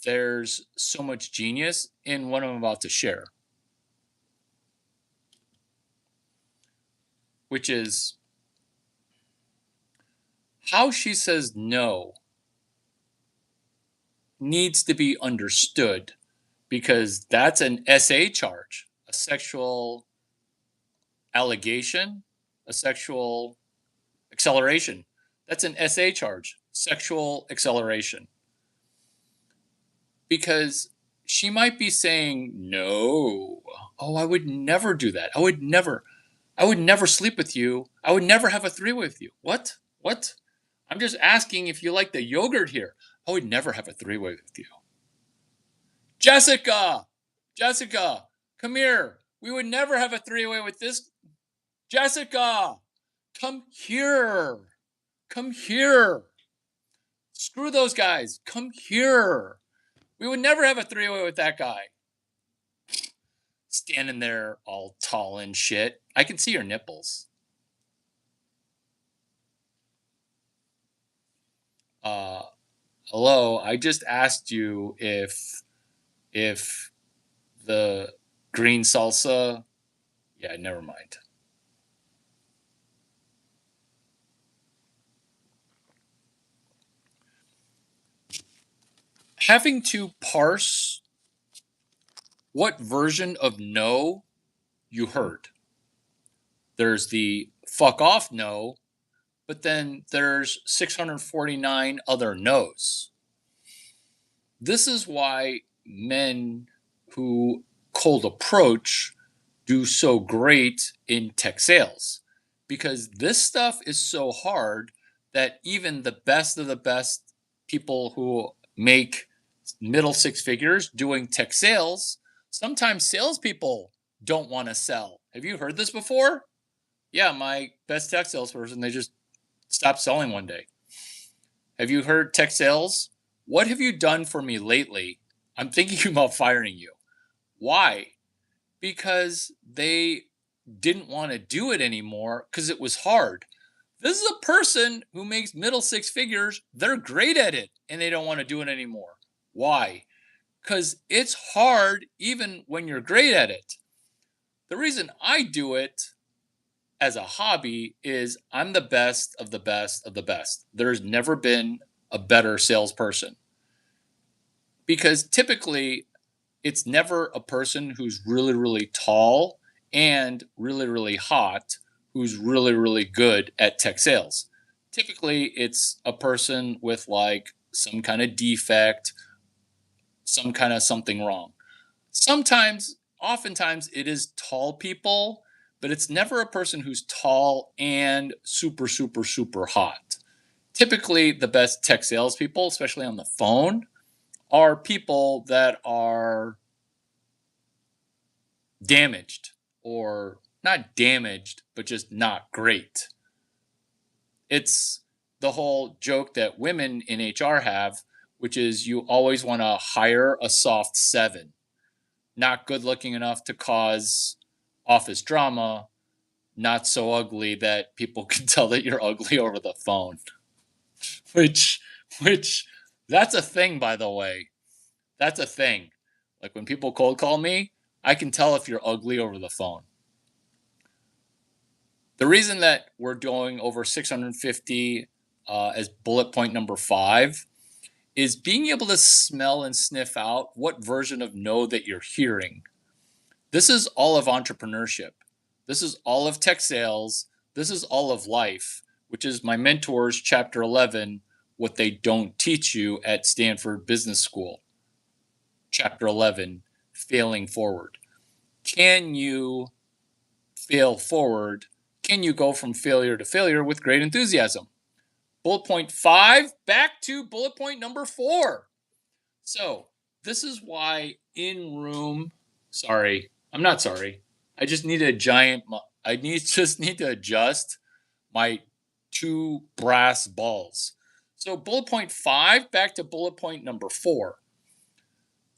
there's so much genius in what I'm about to share, which is how she says no needs to be understood, because that's an SA charge, a sexual allegation, a sexual acceleration. That's an SA charge, sexual acceleration. Because she might be saying, no, oh, I would never do that. I would never sleep with you. I would never have a 3-way with you. What? I'm just asking if you like the yogurt here. I would never have a 3-way with you. Jessica, come here. We would never have a 3-way with this. Jessica, come here. Screw those guys. Come here. We would never have a 3-way with that guy. Standing there all tall and shit. I can see your nipples. Hello, I just asked you if the green salsa... Yeah, never mind. Having to parse what version of no you heard. There's the fuck off no, but then there's 649 other no's. This is why men who cold approach do so great in tech sales, because this stuff is so hard that even the best of the best people who make middle six figures doing tech sales, sometimes salespeople don't want to sell. Have you heard this before? Yeah, my best tech salesperson, they just stopped selling one day. Have you heard tech sales? What have you done for me lately? I'm thinking about firing you. Why? Because they didn't want to do it anymore because it was hard. This is a person who makes middle six figures. They're great at it and they don't want to do it anymore. Why? Because it's hard even when you're great at it. The reason I do it as a hobby is I'm the best of the best of the best. There's never been a better salesperson, because typically it's never a person who's really, really tall and really, really hot who's really, really good at tech sales. Typically, it's a person with like some kind of defect, some kind of something wrong. Oftentimes, it is tall people, but it's never a person who's tall and super, super, super hot. Typically, the best tech salespeople, especially on the phone, are people that are damaged, or not damaged, but just not great. It's the whole joke that women in HR have, which is you always want to hire a soft 7, not good looking enough to cause office drama, not so ugly that people can tell that you're ugly over the phone. which that's a thing, by the way. That's a thing. Like when people cold call me, I can tell if you're ugly over the phone. The reason that we're doing over 650 as bullet point number 5 is being able to smell and sniff out what version of no that you're hearing. This is all of entrepreneurship. This is all of tech sales. This is all of life, which is my mentors, chapter 11, what they don't teach you at Stanford Business School. Chapter 11, failing forward. Can you fail forward? Can you go from failure to failure with great enthusiasm? Bullet point 5, back to bullet point number 4. So this is why I'm not sorry. I just need just need to adjust my 2 brass balls. So bullet point 5, back to bullet point number 4.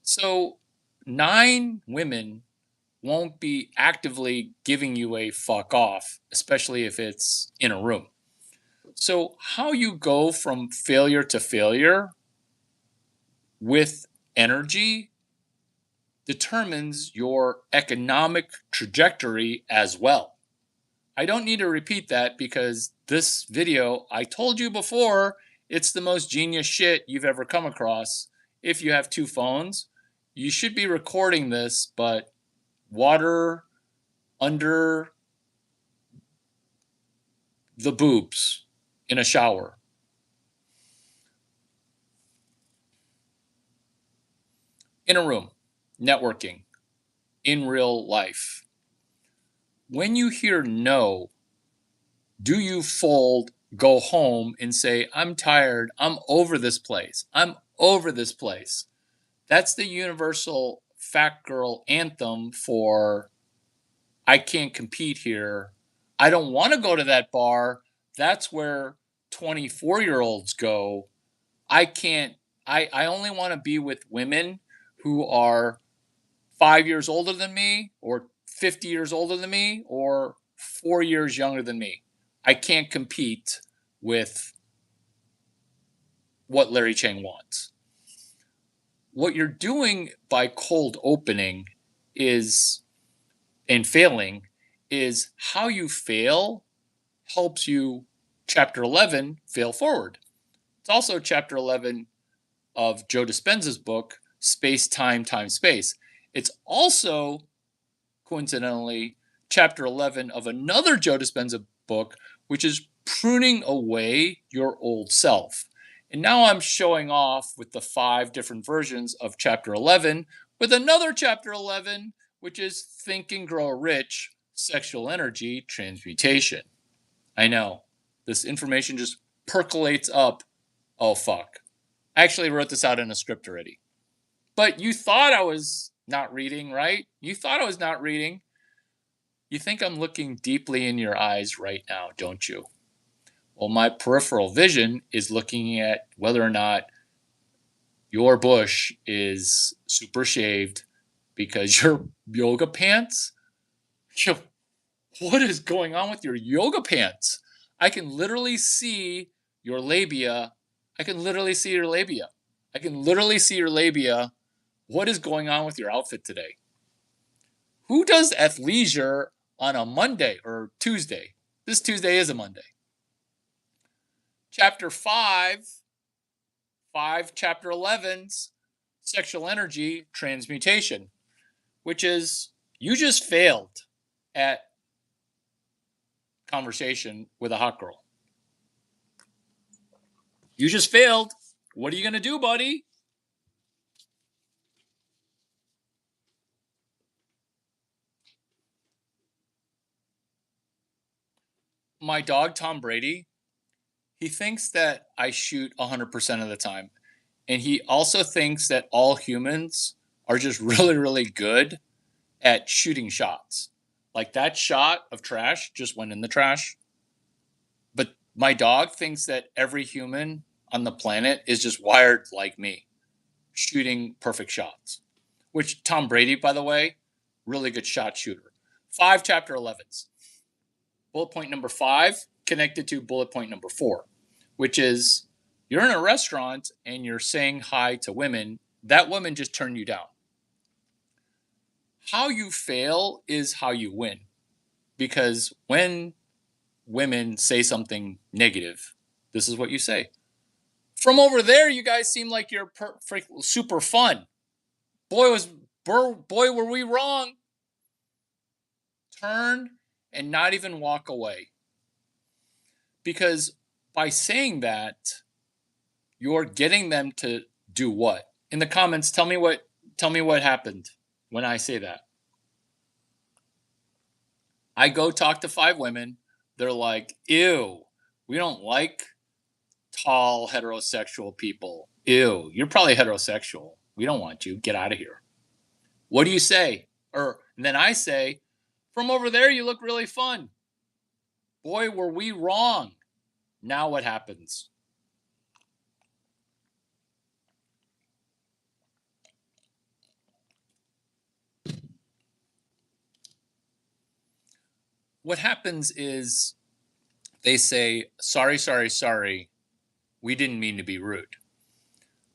So 9 women won't be actively giving you a fuck off, especially if it's in a room. So how you go from failure to failure with energy determines your economic trajectory as well. I don't need to repeat that because this video, I told you before, it's the most genius shit you've ever come across. If you have 2 phones, you should be recording this, but water under the boobs in a shower. In a room, networking, in real life. When you hear no, do you fold, go home, and say, I'm tired, I'm over this place, I'm over this place? That's the universal fat girl anthem for I can't compete here. I don't want to go to that bar. That's where 24-year-olds go. I only want to be with women who are 5 years older than me, or 50 years older than me, or 4 years younger than me. I can't compete with what Larry Chang wants. What you're doing by cold opening and failing is how you fail helps you, chapter 11, fail forward. It's also chapter 11 of Joe Dispenza's book, Space, Time, Time, Space. It's also, coincidentally, chapter 11 of another Joe Dispenza book, which is Pruning Away Your Old Self. And now I'm showing off with the 5 different versions of chapter 11, with another chapter 11, which is Think and Grow Rich, Sexual Energy Transmutation. I know, this information just percolates up. Oh, fuck. I actually wrote this out in a script already. But you thought I was not reading, right? You thought I was not reading. You think I'm looking deeply in your eyes right now, don't you? Well, my peripheral vision is looking at whether or not your bush is super shaved because your yoga pants. What is going on with your yoga pants? I can literally see your labia. I can literally see your labia. I can literally see your labia. What is going on with your outfit today? Who does athleisure on a Monday or Tuesday? This Tuesday is a Monday. Chapter 5, chapter 11's sexual energy transmutation, which is you just failed at conversation with a hot girl. You just failed. What are you going to do, buddy? My dog, Tom Brady, he thinks that I shoot 100% of the time. And he also thinks that all humans are just really, really good at shooting shots. Like that shot of trash just went in the trash. But my dog thinks that every human on the planet is just wired like me, shooting perfect shots. Which Tom Brady, by the way, really good shot shooter. 5 chapter 11s. Bullet point number 5 connected to bullet point number 4, which is you're in a restaurant and you're saying hi to women. That woman just turned you down. How you fail is how you win. Because when women say something negative, this is what you say. From over there, you guys seem like you're super fun. Boy, were we wrong. Turn and not even walk away. Because by saying that, you're getting them to do what? In the comments, tell me what happened when I say that. I go talk to 5 women. They're like, ew, we don't like tall heterosexual people. Ew, you're probably heterosexual. We don't want you. Get out of here. What do you say? Or then I say, from over there, you look really fun. Boy, were we wrong. Now what happens? What happens is they say, sorry, sorry, sorry. We didn't mean to be rude.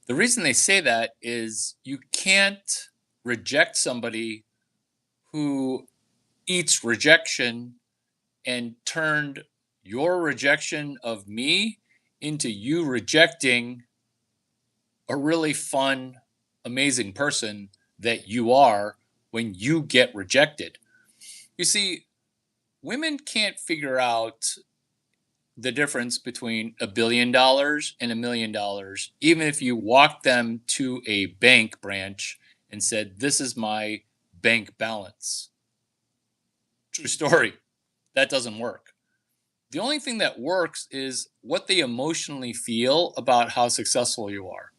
The reason they say that is you can't reject somebody who eats rejection and turned your rejection of me into you rejecting a really fun, amazing person that you are when you get rejected. You see, women can't figure out the difference between $1 billion and $1 million, even if you walk them to a bank branch and said, this is my bank balance. True story. That doesn't work. The only thing that works is what they emotionally feel about how successful you are.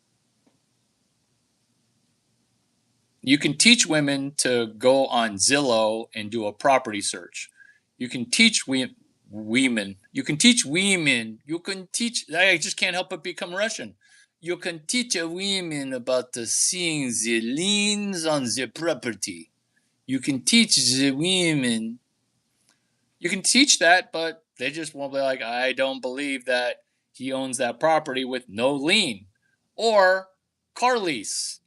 You can teach women to go on Zillow and do a property search. You can teach women. You can teach women. You can teach. I just can't help but become Russian. You can teach a women about seeing the liens on the property. You can teach the women. You can teach that, but they just won't be like, I don't believe that he owns that property with no lien. Or car lease.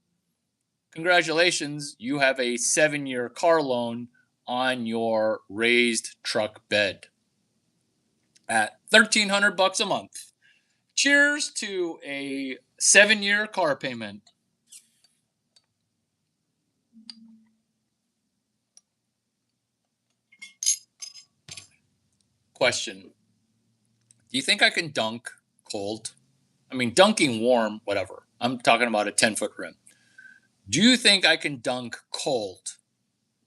Congratulations, you have a 7-year car loan on your raised truck bed at $1,300 a month. Cheers to a 7-year car payment. Question. Do you think I can dunk cold? I mean, dunking warm, whatever. I'm talking about a 10-foot rim. Do you think I can dunk cold?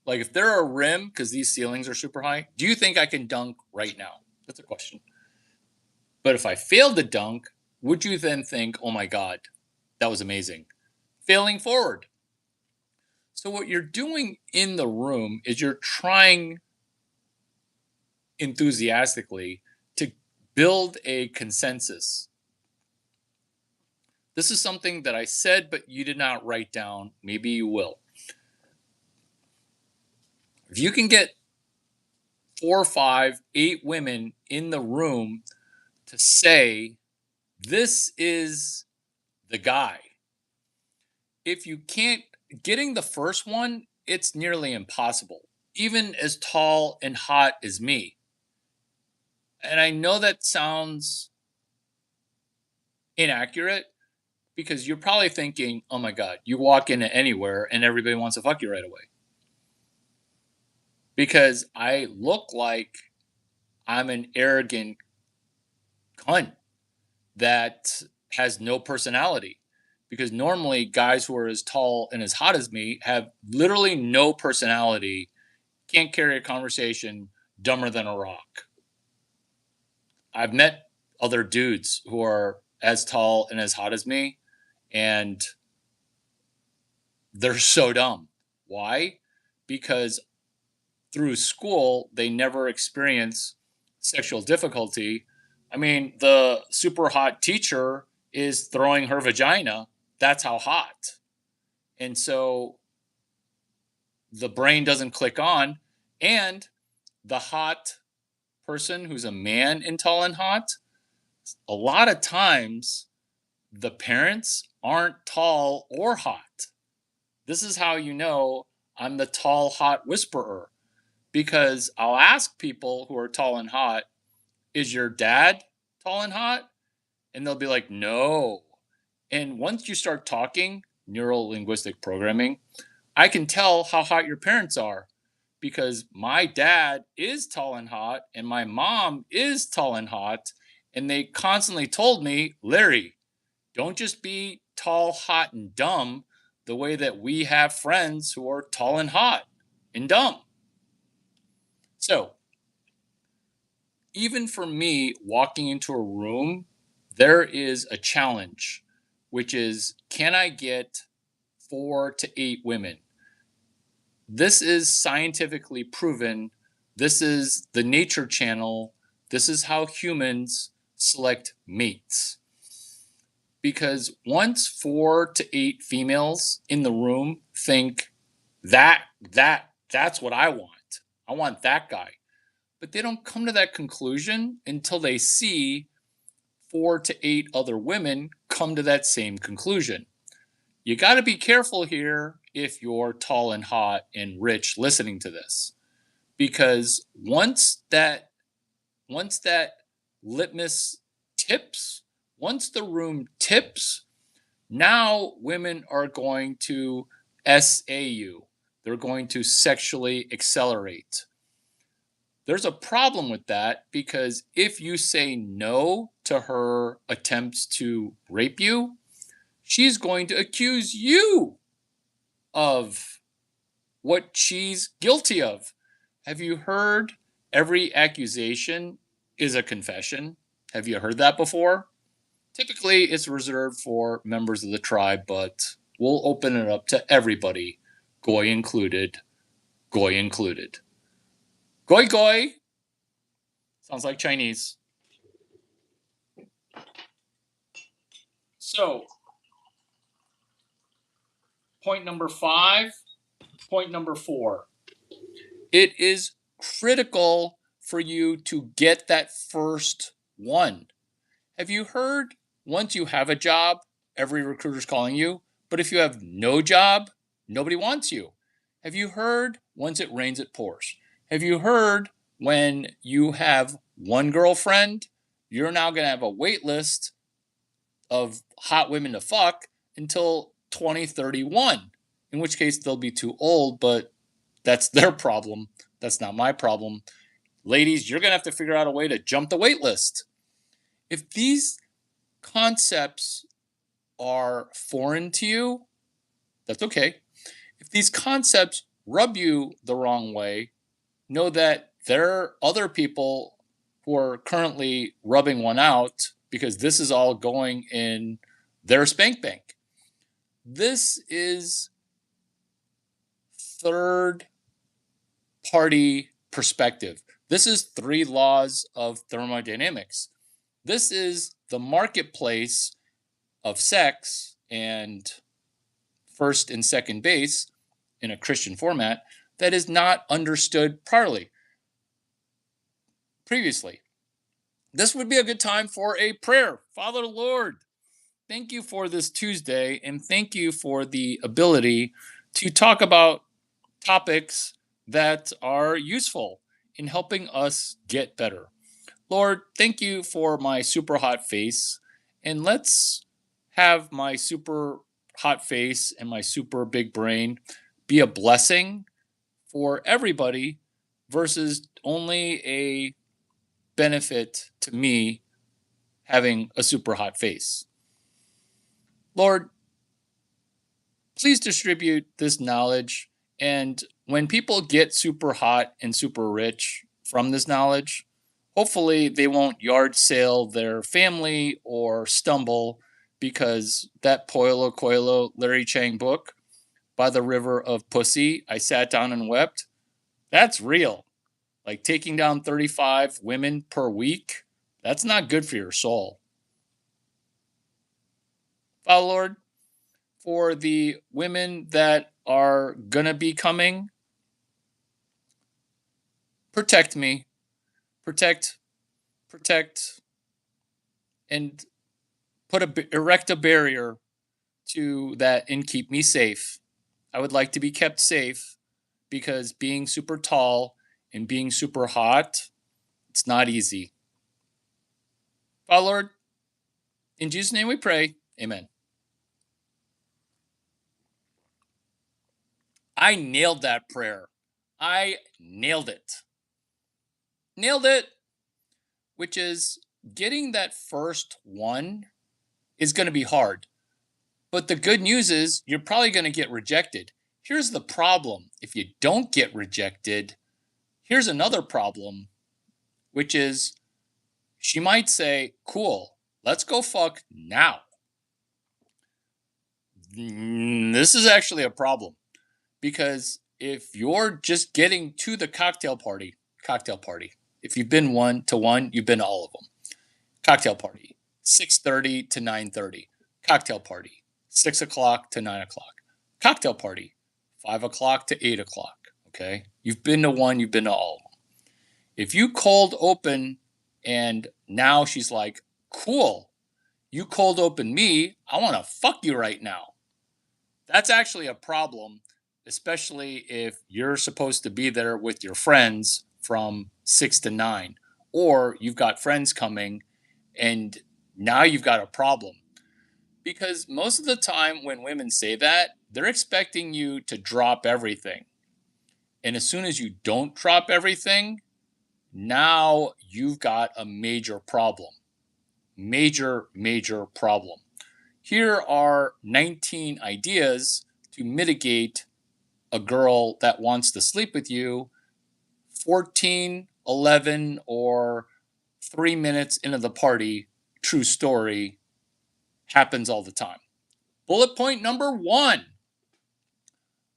Like if there are a rim, because these ceilings are super high, do you think I can dunk right now? That's a question. But if I failed to dunk, would you then think, oh my God, that was amazing? Failing forward. So what you're doing in the room is you're trying enthusiastically to build a consensus. This is something that I said, but you did not write down. Maybe you will. If you can get 4, 5, 8 women in the room to say, this is the guy. If you can't, getting the first one, it's nearly impossible, even as tall and hot as me. And I know that sounds inaccurate because you're probably thinking, oh my God, you walk into anywhere and everybody wants to fuck you right away. Because I look like I'm an arrogant cunt that has no personality. Because normally guys who are as tall and as hot as me have literally no personality, can't carry a conversation, dumber than a rock. I've met other dudes who are as tall and as hot as me, and they're so dumb. Why? Because through school, they never experience sexual difficulty. I mean, the super hot teacher is throwing her vagina. That's how hot. And so the brain doesn't click on. And the hot person who's a man and tall and hot, a lot of times the parents aren't tall or hot. This is how you know I'm the tall, hot whisperer. Because I'll ask people who are tall and hot, is your dad tall and hot? And they'll be like, no. And once you start talking neuro linguistic programming, I can tell how hot your parents are because my dad is tall and hot and my mom is tall and hot. And they constantly told me, Larry, don't just be tall, hot, and dumb the way that we have friends who are tall and hot and dumb. So, even for me, walking into a room, there is a challenge, which is, can I get 4 to 8 women? This is scientifically proven. This is the Nature Channel. This is how humans select mates. Because once 4 to 8 females in the room think that's what I want. I want that guy. But they don't come to that conclusion until they see 4 to 8 other women come to that same conclusion. You got to be careful here if you're tall and hot and rich listening to this. Because once that litmus tips, once the room tips, now women are going to SAU. They're going to sexually accelerate. There's a problem with that because if you say no to her attempts to rape you, she's going to accuse you of what she's guilty of. Have you heard every accusation is a confession? Have you heard that before? Typically, it's reserved for members of the tribe, but we'll open it up to everybody, Goy included. Goy included. Goy goy. Sounds like Chinese. So, point number 5, point number 4. It is critical for you to get that first one. Have you heard once you have a job, every recruiter's calling you, but if you have no job, nobody wants you? Have you heard once it rains, it pours? Have you heard when you have one girlfriend, you're now going to have a wait list of hot women to fuck until 2031, in which case they'll be too old, but that's their problem. That's not my problem. Ladies, you're going to have to figure out a way to jump the wait list. If these concepts are foreign to you, That's okay. If these concepts rub you the wrong way, know that there are other people who are currently rubbing one out because this is all going in their spank bank. This is third party perspective. This is 3 laws of thermodynamics. This is the marketplace of sex and first and second base in a Christian format that is not understood previously. This would be a good time for a prayer. Father Lord, thank you for this Tuesday, and thank you for the ability to talk about topics that are useful in helping us get better. Lord, thank you for my super hot face, and let's have my super hot face and my super big brain be a blessing for everybody versus only a benefit to me having a super hot face. Lord, please distribute this knowledge, and when people get super hot and super rich from this knowledge, hopefully they won't yard sale their family or stumble because that Poilo Coilo Larry Chang book, By the River of Pussy, I Sat Down and Wept, that's real. Like taking down 35 women per week, that's not good for your soul. Father Lord, for the women that are gonna be coming, protect me, protect, and erect a barrier to that and keep me safe. I would like to be kept safe because being super tall and being super hot, it's not easy. Father Lord, in Jesus' name we pray, amen. I nailed that prayer. I nailed it. Nailed it, which is getting that first one is going to be hard. But the good news is you're probably going to get rejected. Here's the problem. If you don't get rejected, here's another problem, which is she might say, cool, let's go fuck now. This is actually a problem because if you're just getting to the cocktail party, if you've been one to one, you've been to all of them. Cocktail party, 6:30 to 9:30. Cocktail party, 6 o'clock to 9 o'clock. Cocktail party, 5 o'clock to 8 o'clock. Okay? You've been to one, you've been to all of them. If you cold open and now she's like, cool, you cold open me, I want to fuck you right now. That's actually a problem, especially if you're supposed to be there with your friends from 6 to 9, or you've got friends coming and now you've got a problem. Because most of the time when women say that, they're expecting you to drop everything. And as soon as you don't drop everything, now you've got a major problem. Major problem. Here are 19 ideas to mitigate a girl that wants to sleep with you 14, 11, or 3 minutes into the party. True story. Happens all the time. Bullet point number 1.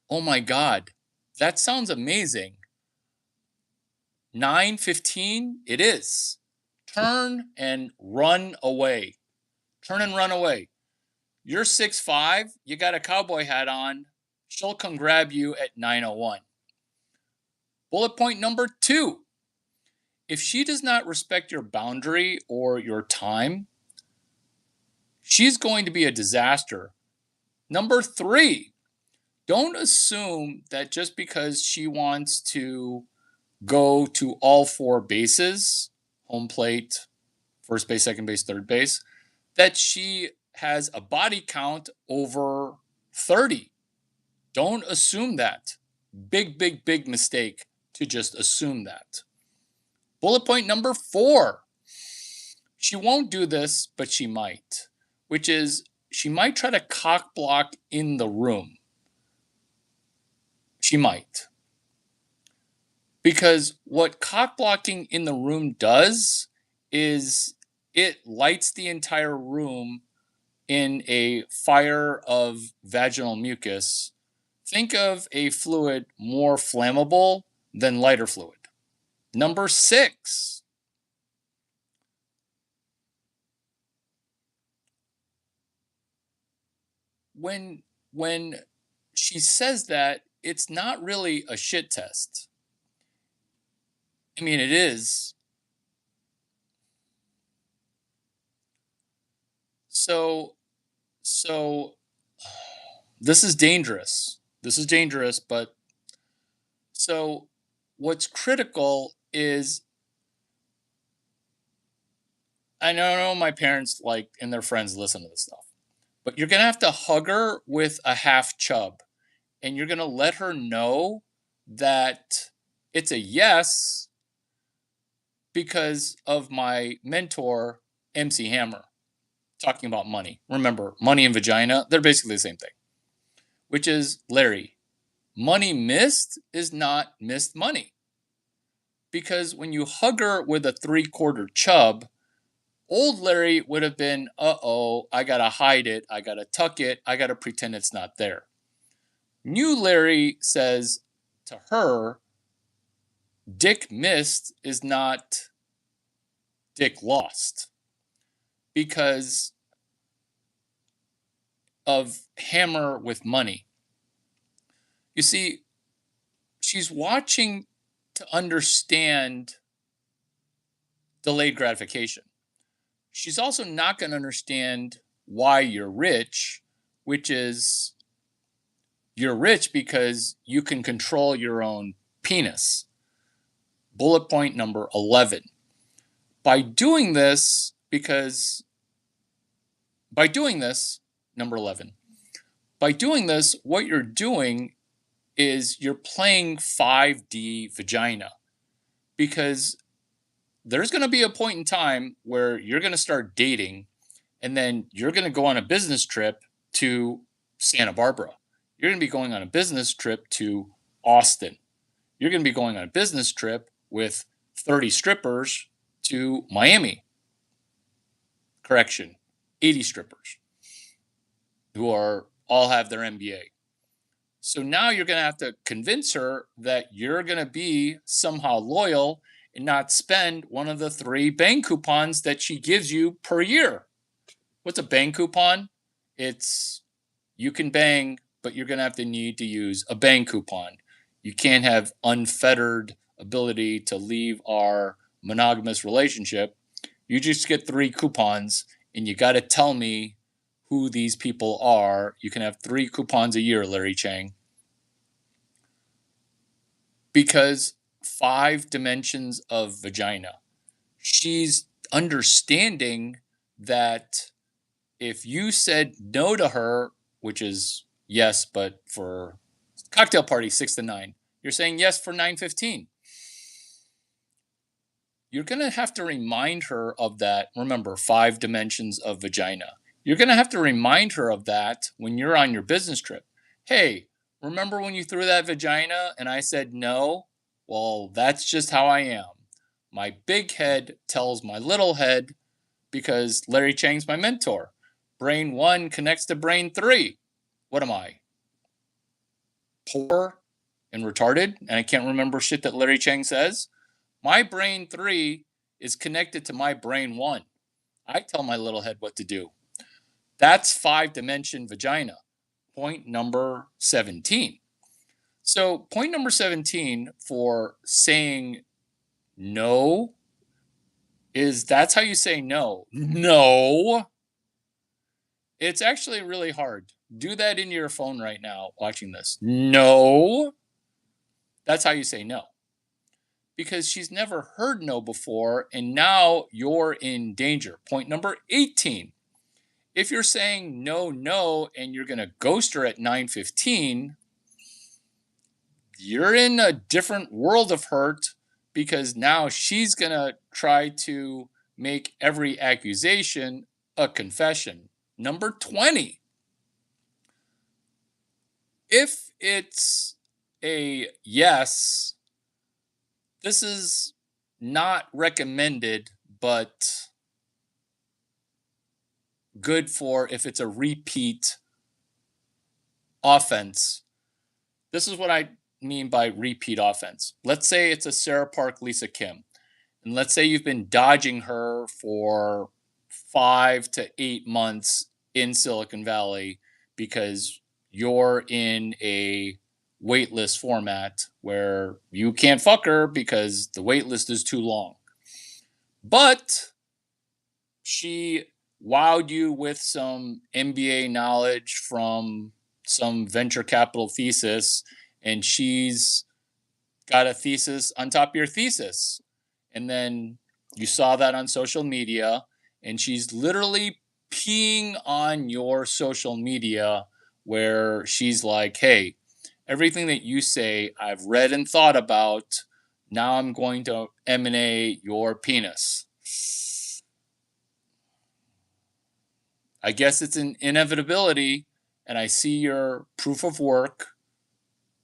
Oh my God, that sounds amazing. 9:15, it is. Turn and run away. Turn and run away. You're 6'5", you got a cowboy hat on. She'll come grab you at 9:01. Bullet point number 2. If she does not respect your boundary or your time, she's going to be a disaster. Number 3, don't assume that just because she wants to go to all 4 bases, home plate, first base, second base, third base, that she has a body count over 30. Don't assume that. Big mistake to just assume that. Bullet point number 4. She won't do this, but she might, which is she might try to cock block in the room. She might. Because what cock blocking in the room does is it lights the entire room in a fire of vaginal mucus. Think of a fluid more flammable than lighter fluid. Number 6. When she says that, it's not really a shit test. I mean, it is. So this is dangerous. This is dangerous, but so what's critical is I know my parents and their friends listen to this stuff, but you're gonna have to hug her with a half chub, and you're gonna let her know that it's a yes because of my mentor, MC Hammer, talking about money. Remember, money and vagina, they're basically the same thing, which is, Larry, money missed is not missed money. Because when you hug her with a 3/4 chub, old Larry would have been, uh-oh, I gotta hide it, I gotta tuck it, I gotta pretend it's not there. New Larry says to her, dick missed is not dick lost. Because of Hammer with money. You see, she's watching to understand delayed gratification. She's also not going to understand why you're rich, which is you're rich because you can control your own penis. Bullet point number 11. By doing this, number 11, by doing this, what you're doing is you're playing 5D vagina, because there's going to be a point in time where you're going to start dating, and then you're going to go on a business trip to Santa Barbara. You're going to be going on a business trip to Austin. You're going to be going on a business trip with 30 strippers to Miami. Correction, 80 strippers who all have their MBA. So now you're going to have to convince her that you're going to be somehow loyal and not spend one of the 3 bang coupons that she gives you per year. What's a bang coupon? It's you can bang, but you're going to have to need to use a bang coupon. You can't have unfettered ability to leave our monogamous relationship. You just get 3 coupons, and you got to tell me who these people are. You can have 3 coupons a year, Larry Chang. Because 5 dimensions of vagina. She's understanding that if you said no to her, which is yes, but for cocktail party 6 to 9, you're saying yes for 9:15. You're going to have to remind her of that. Remember, 5 dimensions of vagina. You're going to have to remind her of that when you're on your business trip. Hey, remember when you threw that vagina and I said no? Well, that's just how I am. My big head tells my little head, because Larry Chang's my mentor. Brain 1 connects to brain 3. What am I? Poor and retarded? And I can't remember shit that Larry Chang says? My brain 3 is connected to my brain 1. I tell my little head what to do. That's 5-dimension vagina. Point number 17. So point number 17 for saying no is that's how you say no. No. It's actually really hard. Do that into your phone right now watching this. No. That's how you say no. Because she's never heard no before, and now you're in danger. Point number 18. If you're saying no, and you're going to ghost her at 9:15, you're in a different world of hurt, because now she's going to try to make every accusation a confession. Number 20. If it's a yes. This is not recommended, but good for if it's a repeat offense. This is what I mean by repeat offense. Let's say it's a Sarah Park, Lisa Kim. And let's say you've been dodging her for 5 to 8 months in Silicon Valley because you're in a waitlist format where you can't fuck her because the waitlist is too long. But she wowed you with some MBA knowledge from some venture capital thesis, and she's got a thesis on top of your thesis. And then you saw that on social media, and she's literally peeing on your social media where she's like, hey, everything that you say, I've read and thought about. Now I'm going to emanate your penis. I guess it's an inevitability, and I see your proof of work,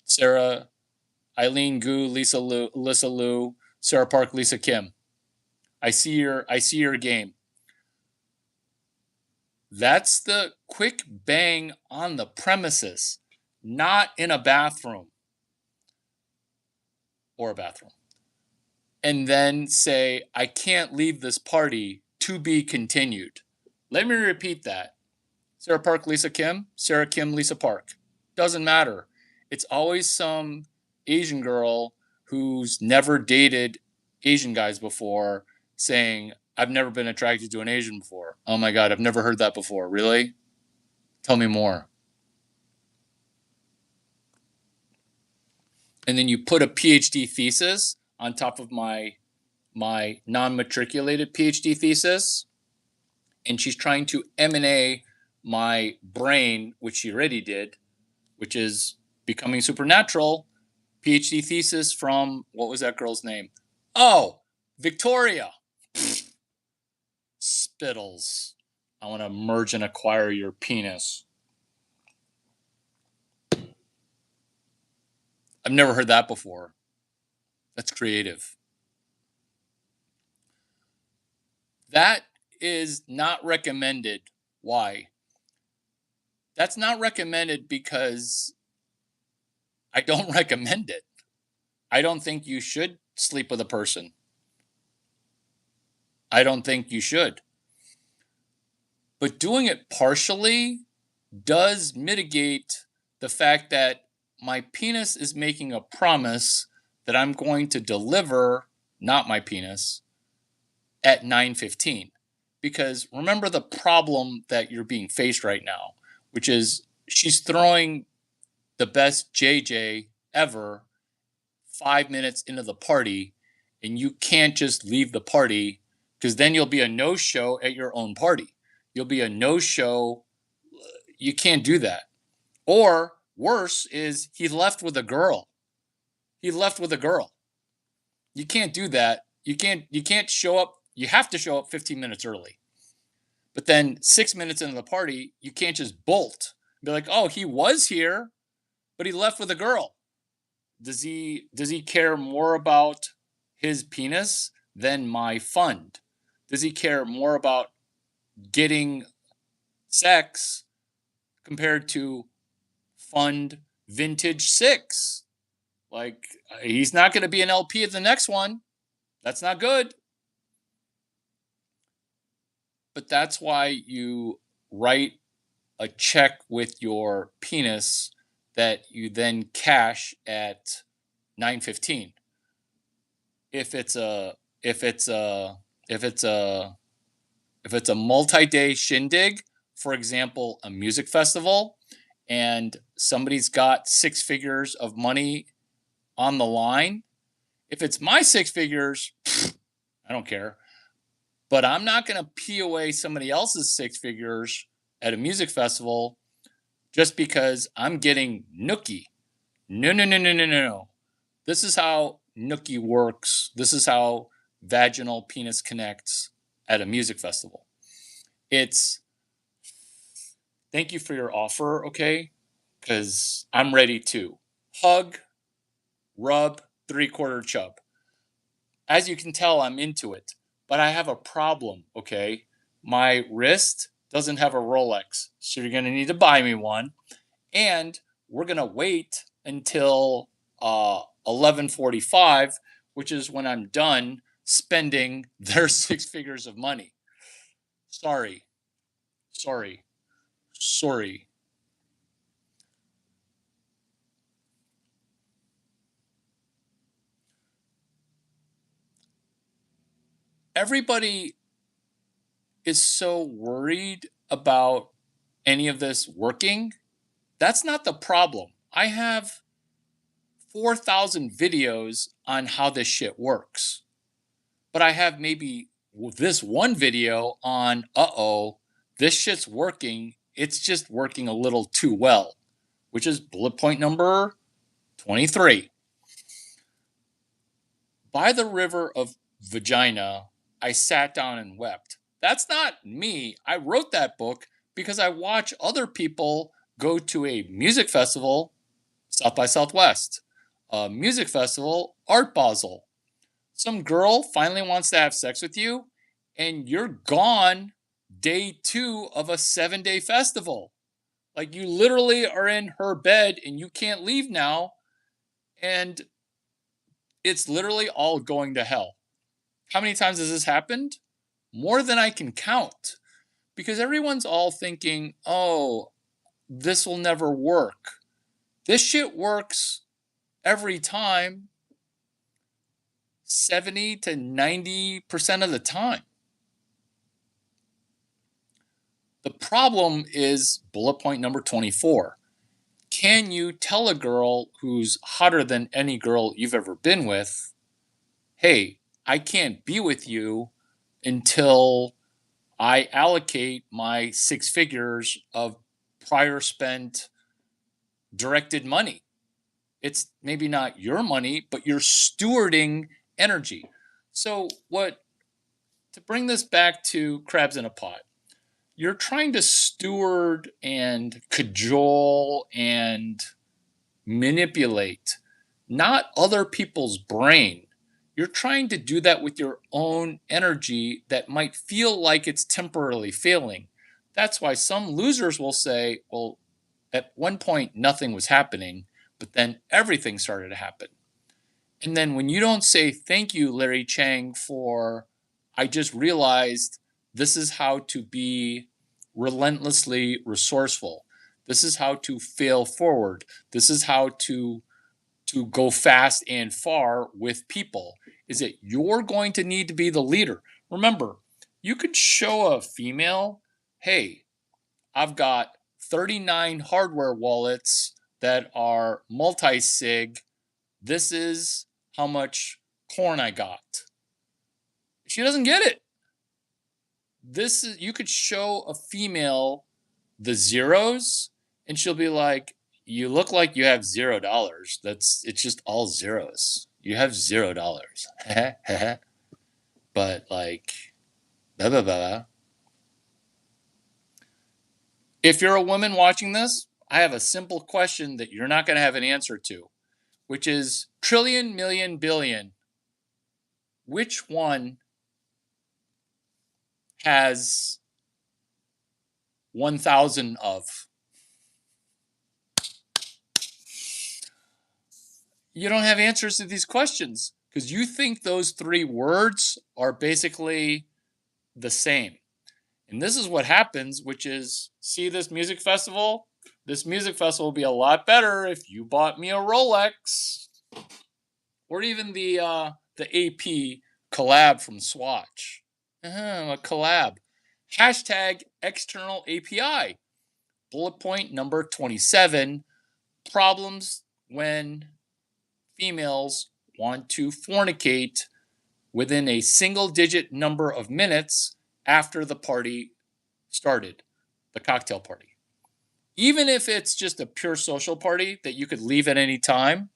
Sarah, Eileen Gu, Lisa Liu, Sarah Park, Lisa Kim. I see your game. That's the quick bang on the premises, not in a bathroom or a bathroom. And then say, I can't leave this party, to be continued. Let me repeat that. Sarah Park, Lisa Kim, Sarah Kim, Lisa Park. Doesn't matter. It's always some Asian girl who's never dated Asian guys before saying, I've never been attracted to an Asian before. Oh my God, I've never heard that before. Really? Tell me more. And then you put a PhD thesis on top of my non-matriculated PhD thesis, and she's trying to emanate my brain, which she already did, which is Becoming Supernatural, PhD thesis from, what was that girl's name? Oh, Victoria. Spittles. I want to merge and acquire your penis. I've never heard that before. That's creative. That is not recommended. Why? That's not recommended because I don't recommend it. I don't think you should sleep with a person. I don't think you should. But doing it partially does mitigate the fact that my penis is making a promise that I'm going to deliver, not my penis, at 9:15. Because remember the problem that you're being faced right now, which is she's throwing the best JJ ever 5 minutes into the party, and you can't just leave the party because then you'll be a no-show at your own party. You'll be a no-show. You can't do that. Or worse is he left with a girl. He left with a girl. You can't do that. You can't show up. You have to show up 15 minutes early. But then 6 minutes into the party, you can't just bolt. Be like, oh, he was here, but he left with a girl. Does he care more about his penis than my fund? Does he care more about getting sex compared to fund vintage 6? Like, he's not going to be an LP at the next one. That's not good. But that's why you write a check with your penis that you then cash at 9:15. If it's a multi-day shindig, for example, a music festival, and somebody's got 6 figures of money on the line, if it's my 6 figures, I don't care. But I'm not going to pee away somebody else's 6 figures at a music festival just because I'm getting nookie. No. This is how nookie works. This is how vaginal penis connects at a music festival. It's thank you for your offer, okay? Because I'm ready to hug, rub, 3/4 chub. As you can tell, I'm into it, but I have a problem, okay? My wrist doesn't have a Rolex, so you're going to need to buy me one. And we're going to wait until 11:45, which is when I'm done spending their 6 figures of money. Sorry. Sorry. Sorry. Everybody is so worried about any of this working. That's not the problem. I have 4,000 videos on how this shit works. But I have maybe this one video on, this shit's working. It's just working a little too well, which is bullet point number 23. By the river of vagina, I sat down and wept. That's not me. I wrote that book because I watch other people go to a music festival, South by Southwest, a music festival, Art Basel. Some girl finally wants to have sex with you, and you're gone day 2 of a 7-day festival. Like, you literally are in her bed and you can't leave now, and it's literally all going to hell. How many times has this happened? More than I can count. Because everyone's all thinking, oh, this will never work. This shit works every time, 70 to 90% of the time. The problem is bullet point number 24. Can you tell a girl who's hotter than any girl you've ever been with, hey, I can't be with you until I allocate my 6 figures of prior spent directed money? It's maybe not your money, but you're stewarding energy. So to bring this back to crabs in a pot, you're trying to steward and cajole and manipulate not other people's brain. You're trying to do that with your own energy that might feel like it's temporarily failing. That's why some losers will say, well, at one point nothing was happening, but then everything started to happen. And then when you don't say thank you, Larry Chang, for I just realized this is how to be relentlessly resourceful. This is how to fail forward. This is how to go fast and far with people. Is that you're going to need to be the leader. Remember, you could show a female, hey, I've got 39 hardware wallets that are multi-sig. This is how much corn I got. She doesn't get it. You could show a female the zeros and she'll be like, you look like you have $0. It's just all zeros. You have $0. But like, blah, blah, blah. If you're a woman watching this, I have a simple question that you're not going to have an answer to, which is trillion, million, billion. Which one has 1,000 of? You don't have answers to these questions because you think those 3 words are basically the same. And this is what happens, which is, see this music festival? This music festival will be a lot better if you bought me a Rolex. Or even the AP collab from Swatch. A collab. Hashtag external API. Bullet point number 27. Problems when females want to fornicate within a single-digit number of minutes after the party started, the cocktail party. Even if it's just a pure social party that you could leave at any time,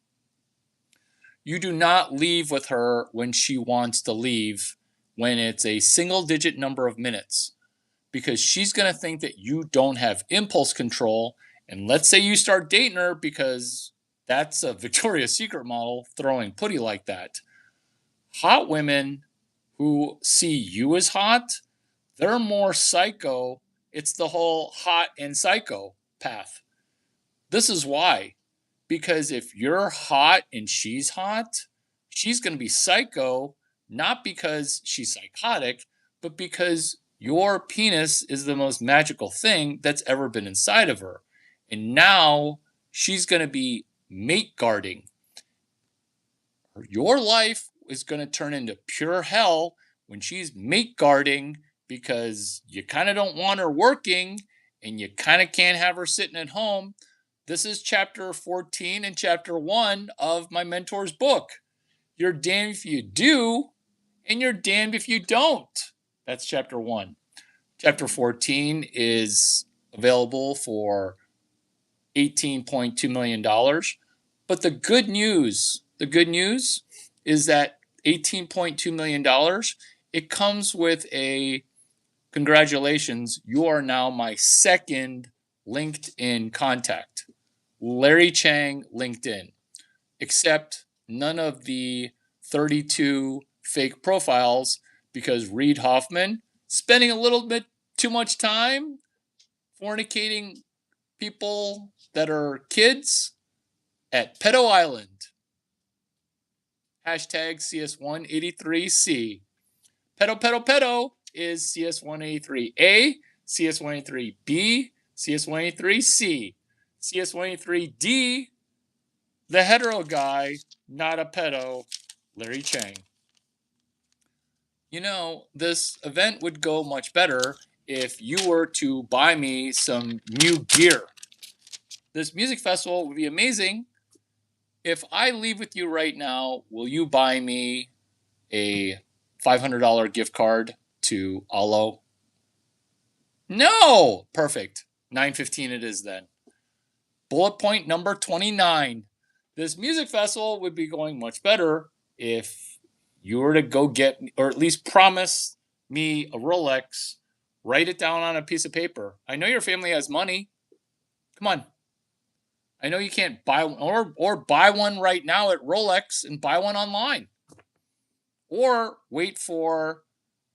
you do not leave with her when she wants to leave when it's a single-digit number of minutes, because she's going to think that you don't have impulse control. And let's say you start dating her because That's a Victoria's Secret model throwing putty like that. Hot women who see you as hot, they're more psycho. It's the whole hot and psycho path. This is why. Because if you're hot and she's hot, she's going to be psycho, not because she's psychotic, but because your penis is the most magical thing that's ever been inside of her. And now she's going to be mate guarding. Your life is going to turn into pure hell when she's mate guarding because you kind of don't want her working and you kind of can't have her sitting at home. This is chapter 14 and chapter 1 of my mentor's book. You're damned if you do, and you're damned if you don't. That's chapter 1. Chapter 14 is available for $18.2 million. But the good news is that $18.2 million, it comes with a congratulations, you are now my second LinkedIn contact. Larry Chang, LinkedIn. Except none of the 32 fake profiles because Reid Hoffman spending a little bit too much time fornicating people that are kids at Pedo Island. Hashtag CS183C. Pedo is CS183A, CS183B, CS183C, CS183D, the hetero guy, not a pedo, Larry Chang. You know, this event would go much better if you were to buy me some new gear. This music festival would be amazing. If I leave with you right now, will you buy me a $500 gift card to Alo? No! Perfect. $9.15 it is then. Bullet point number 29. This music festival would be going much better if you were to go get, or at least promise me a Rolex, write it down on a piece of paper. I know your family has money. Come on. I know you can't buy one, or buy one right now at Rolex and buy one online. Or wait for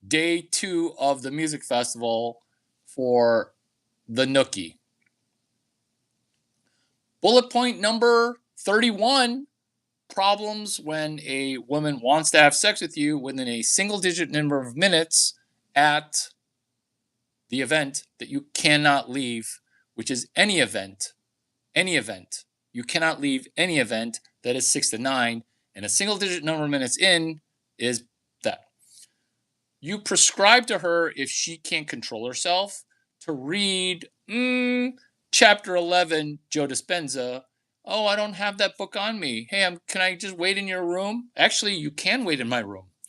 day 2 of the music festival for the Nookie. Bullet point number 31, problems when a woman wants to have sex with you within a single-digit number of minutes at the event that you cannot leave, which is any event. Any event. You cannot leave any event that is 6 to 9, and a single-digit number of minutes in is that. You prescribe to her, if she can't control herself, to read Chapter 11, Joe Dispenza. Oh, I don't have that book on me. Hey, can I just wait in your room? Actually, you can wait in my room.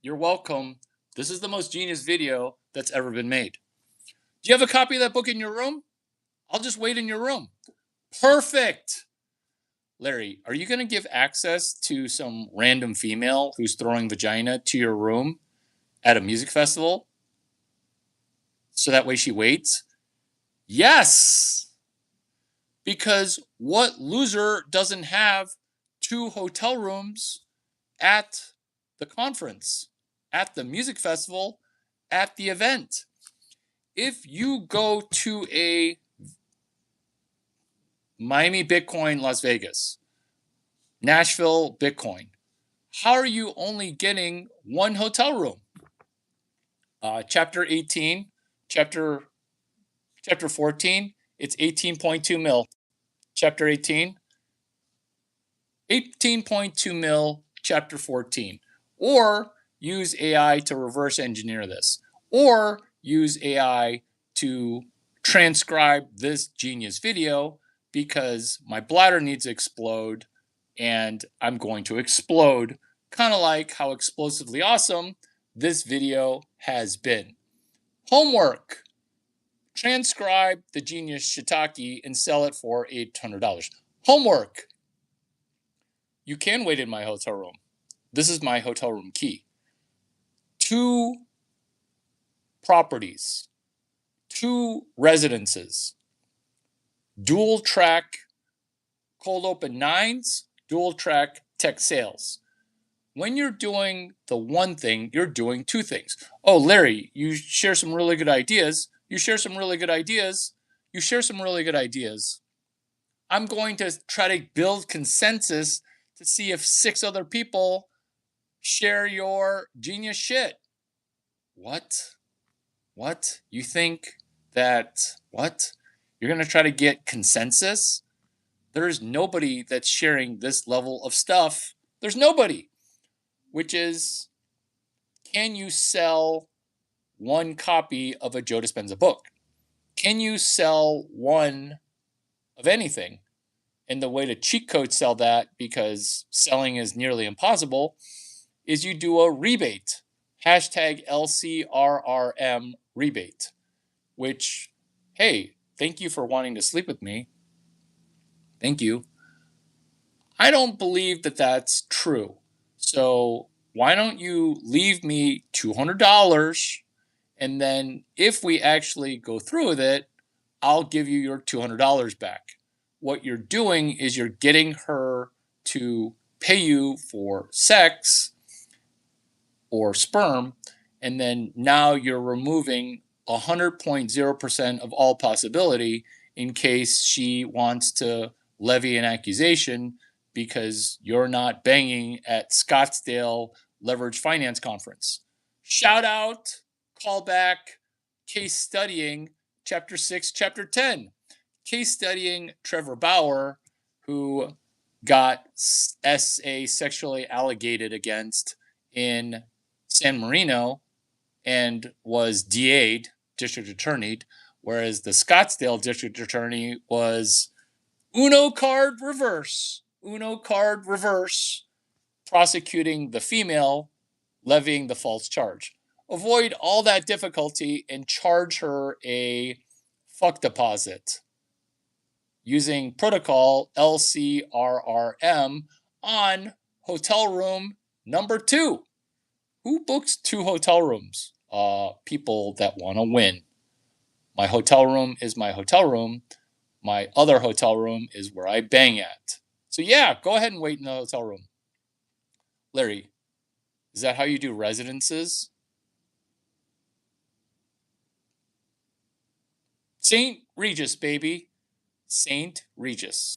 You're welcome. This is the most genius video that's ever been made. Do you have a copy of that book in your room? I'll just wait in your room. Perfect. Larry, are you going to give access to some random female who's throwing vagina to your room at a music festival? So that way she waits? Yes! Because what loser doesn't have 2 hotel rooms at the conference, at the music festival, at the event? If you go to a Miami Bitcoin, Las Vegas, Nashville Bitcoin, how are you only getting 1 hotel room? Chapter 18, chapter 14, it's 18.2 mil. Chapter 18, 18.2 mil, chapter 14. Or use AI to reverse engineer this. Or use AI to transcribe this genius video because my bladder needs to explode and I'm going to explode, kind of like how explosively awesome this video has been. Homework. Transcribe the genius shiitake and sell it for $800. Homework. You can wait in my hotel room. This is my hotel room key. 2 properties, 2 residences, dual track cold open nines, dual track tech sales. When you're doing the one thing, you're doing two things. Oh, Larry, you share some really good ideas. You share some really good ideas. You share some really good ideas. I'm going to try to build consensus to see if 6 other people share your genius shit. What? What? You think that, what? You're going to try to get consensus? There's nobody that's sharing this level of stuff. There's nobody. Which is, can you sell one copy of a Joe Dispenza book? Can you sell one of anything? And the way to cheat code sell that, because selling is nearly impossible, is you do a rebate. Hashtag LCRRM rebate. Which, hey, thank you for wanting to sleep with me. Thank you. I don't believe that that's true. So why don't you leave me $200, and then if we actually go through with it, I'll give you your $200 back. What you're doing is you're getting her to pay you for sex or sperm, and then now you're removing 100.0% of all possibility in case she wants to levy an accusation because you're not banging at Scottsdale Leverage Finance Conference. Shout out, call back, case studying, chapter 6, chapter 10. Case studying Trevor Bauer, who got SA sexually allegated against in San Marino and was DA'd, district attorney, whereas the Scottsdale district attorney was Uno card reverse, prosecuting the female, levying the false charge. Avoid all that difficulty and charge her a fuck deposit using protocol LCRRM on hotel room number 2. Who books 2 hotel rooms? People that want to win. My hotel room is my hotel room. My other hotel room is where I bang at. So yeah, go ahead and wait in the hotel room. Larry, is that how you do residences? St. Regis, baby. St. Regis.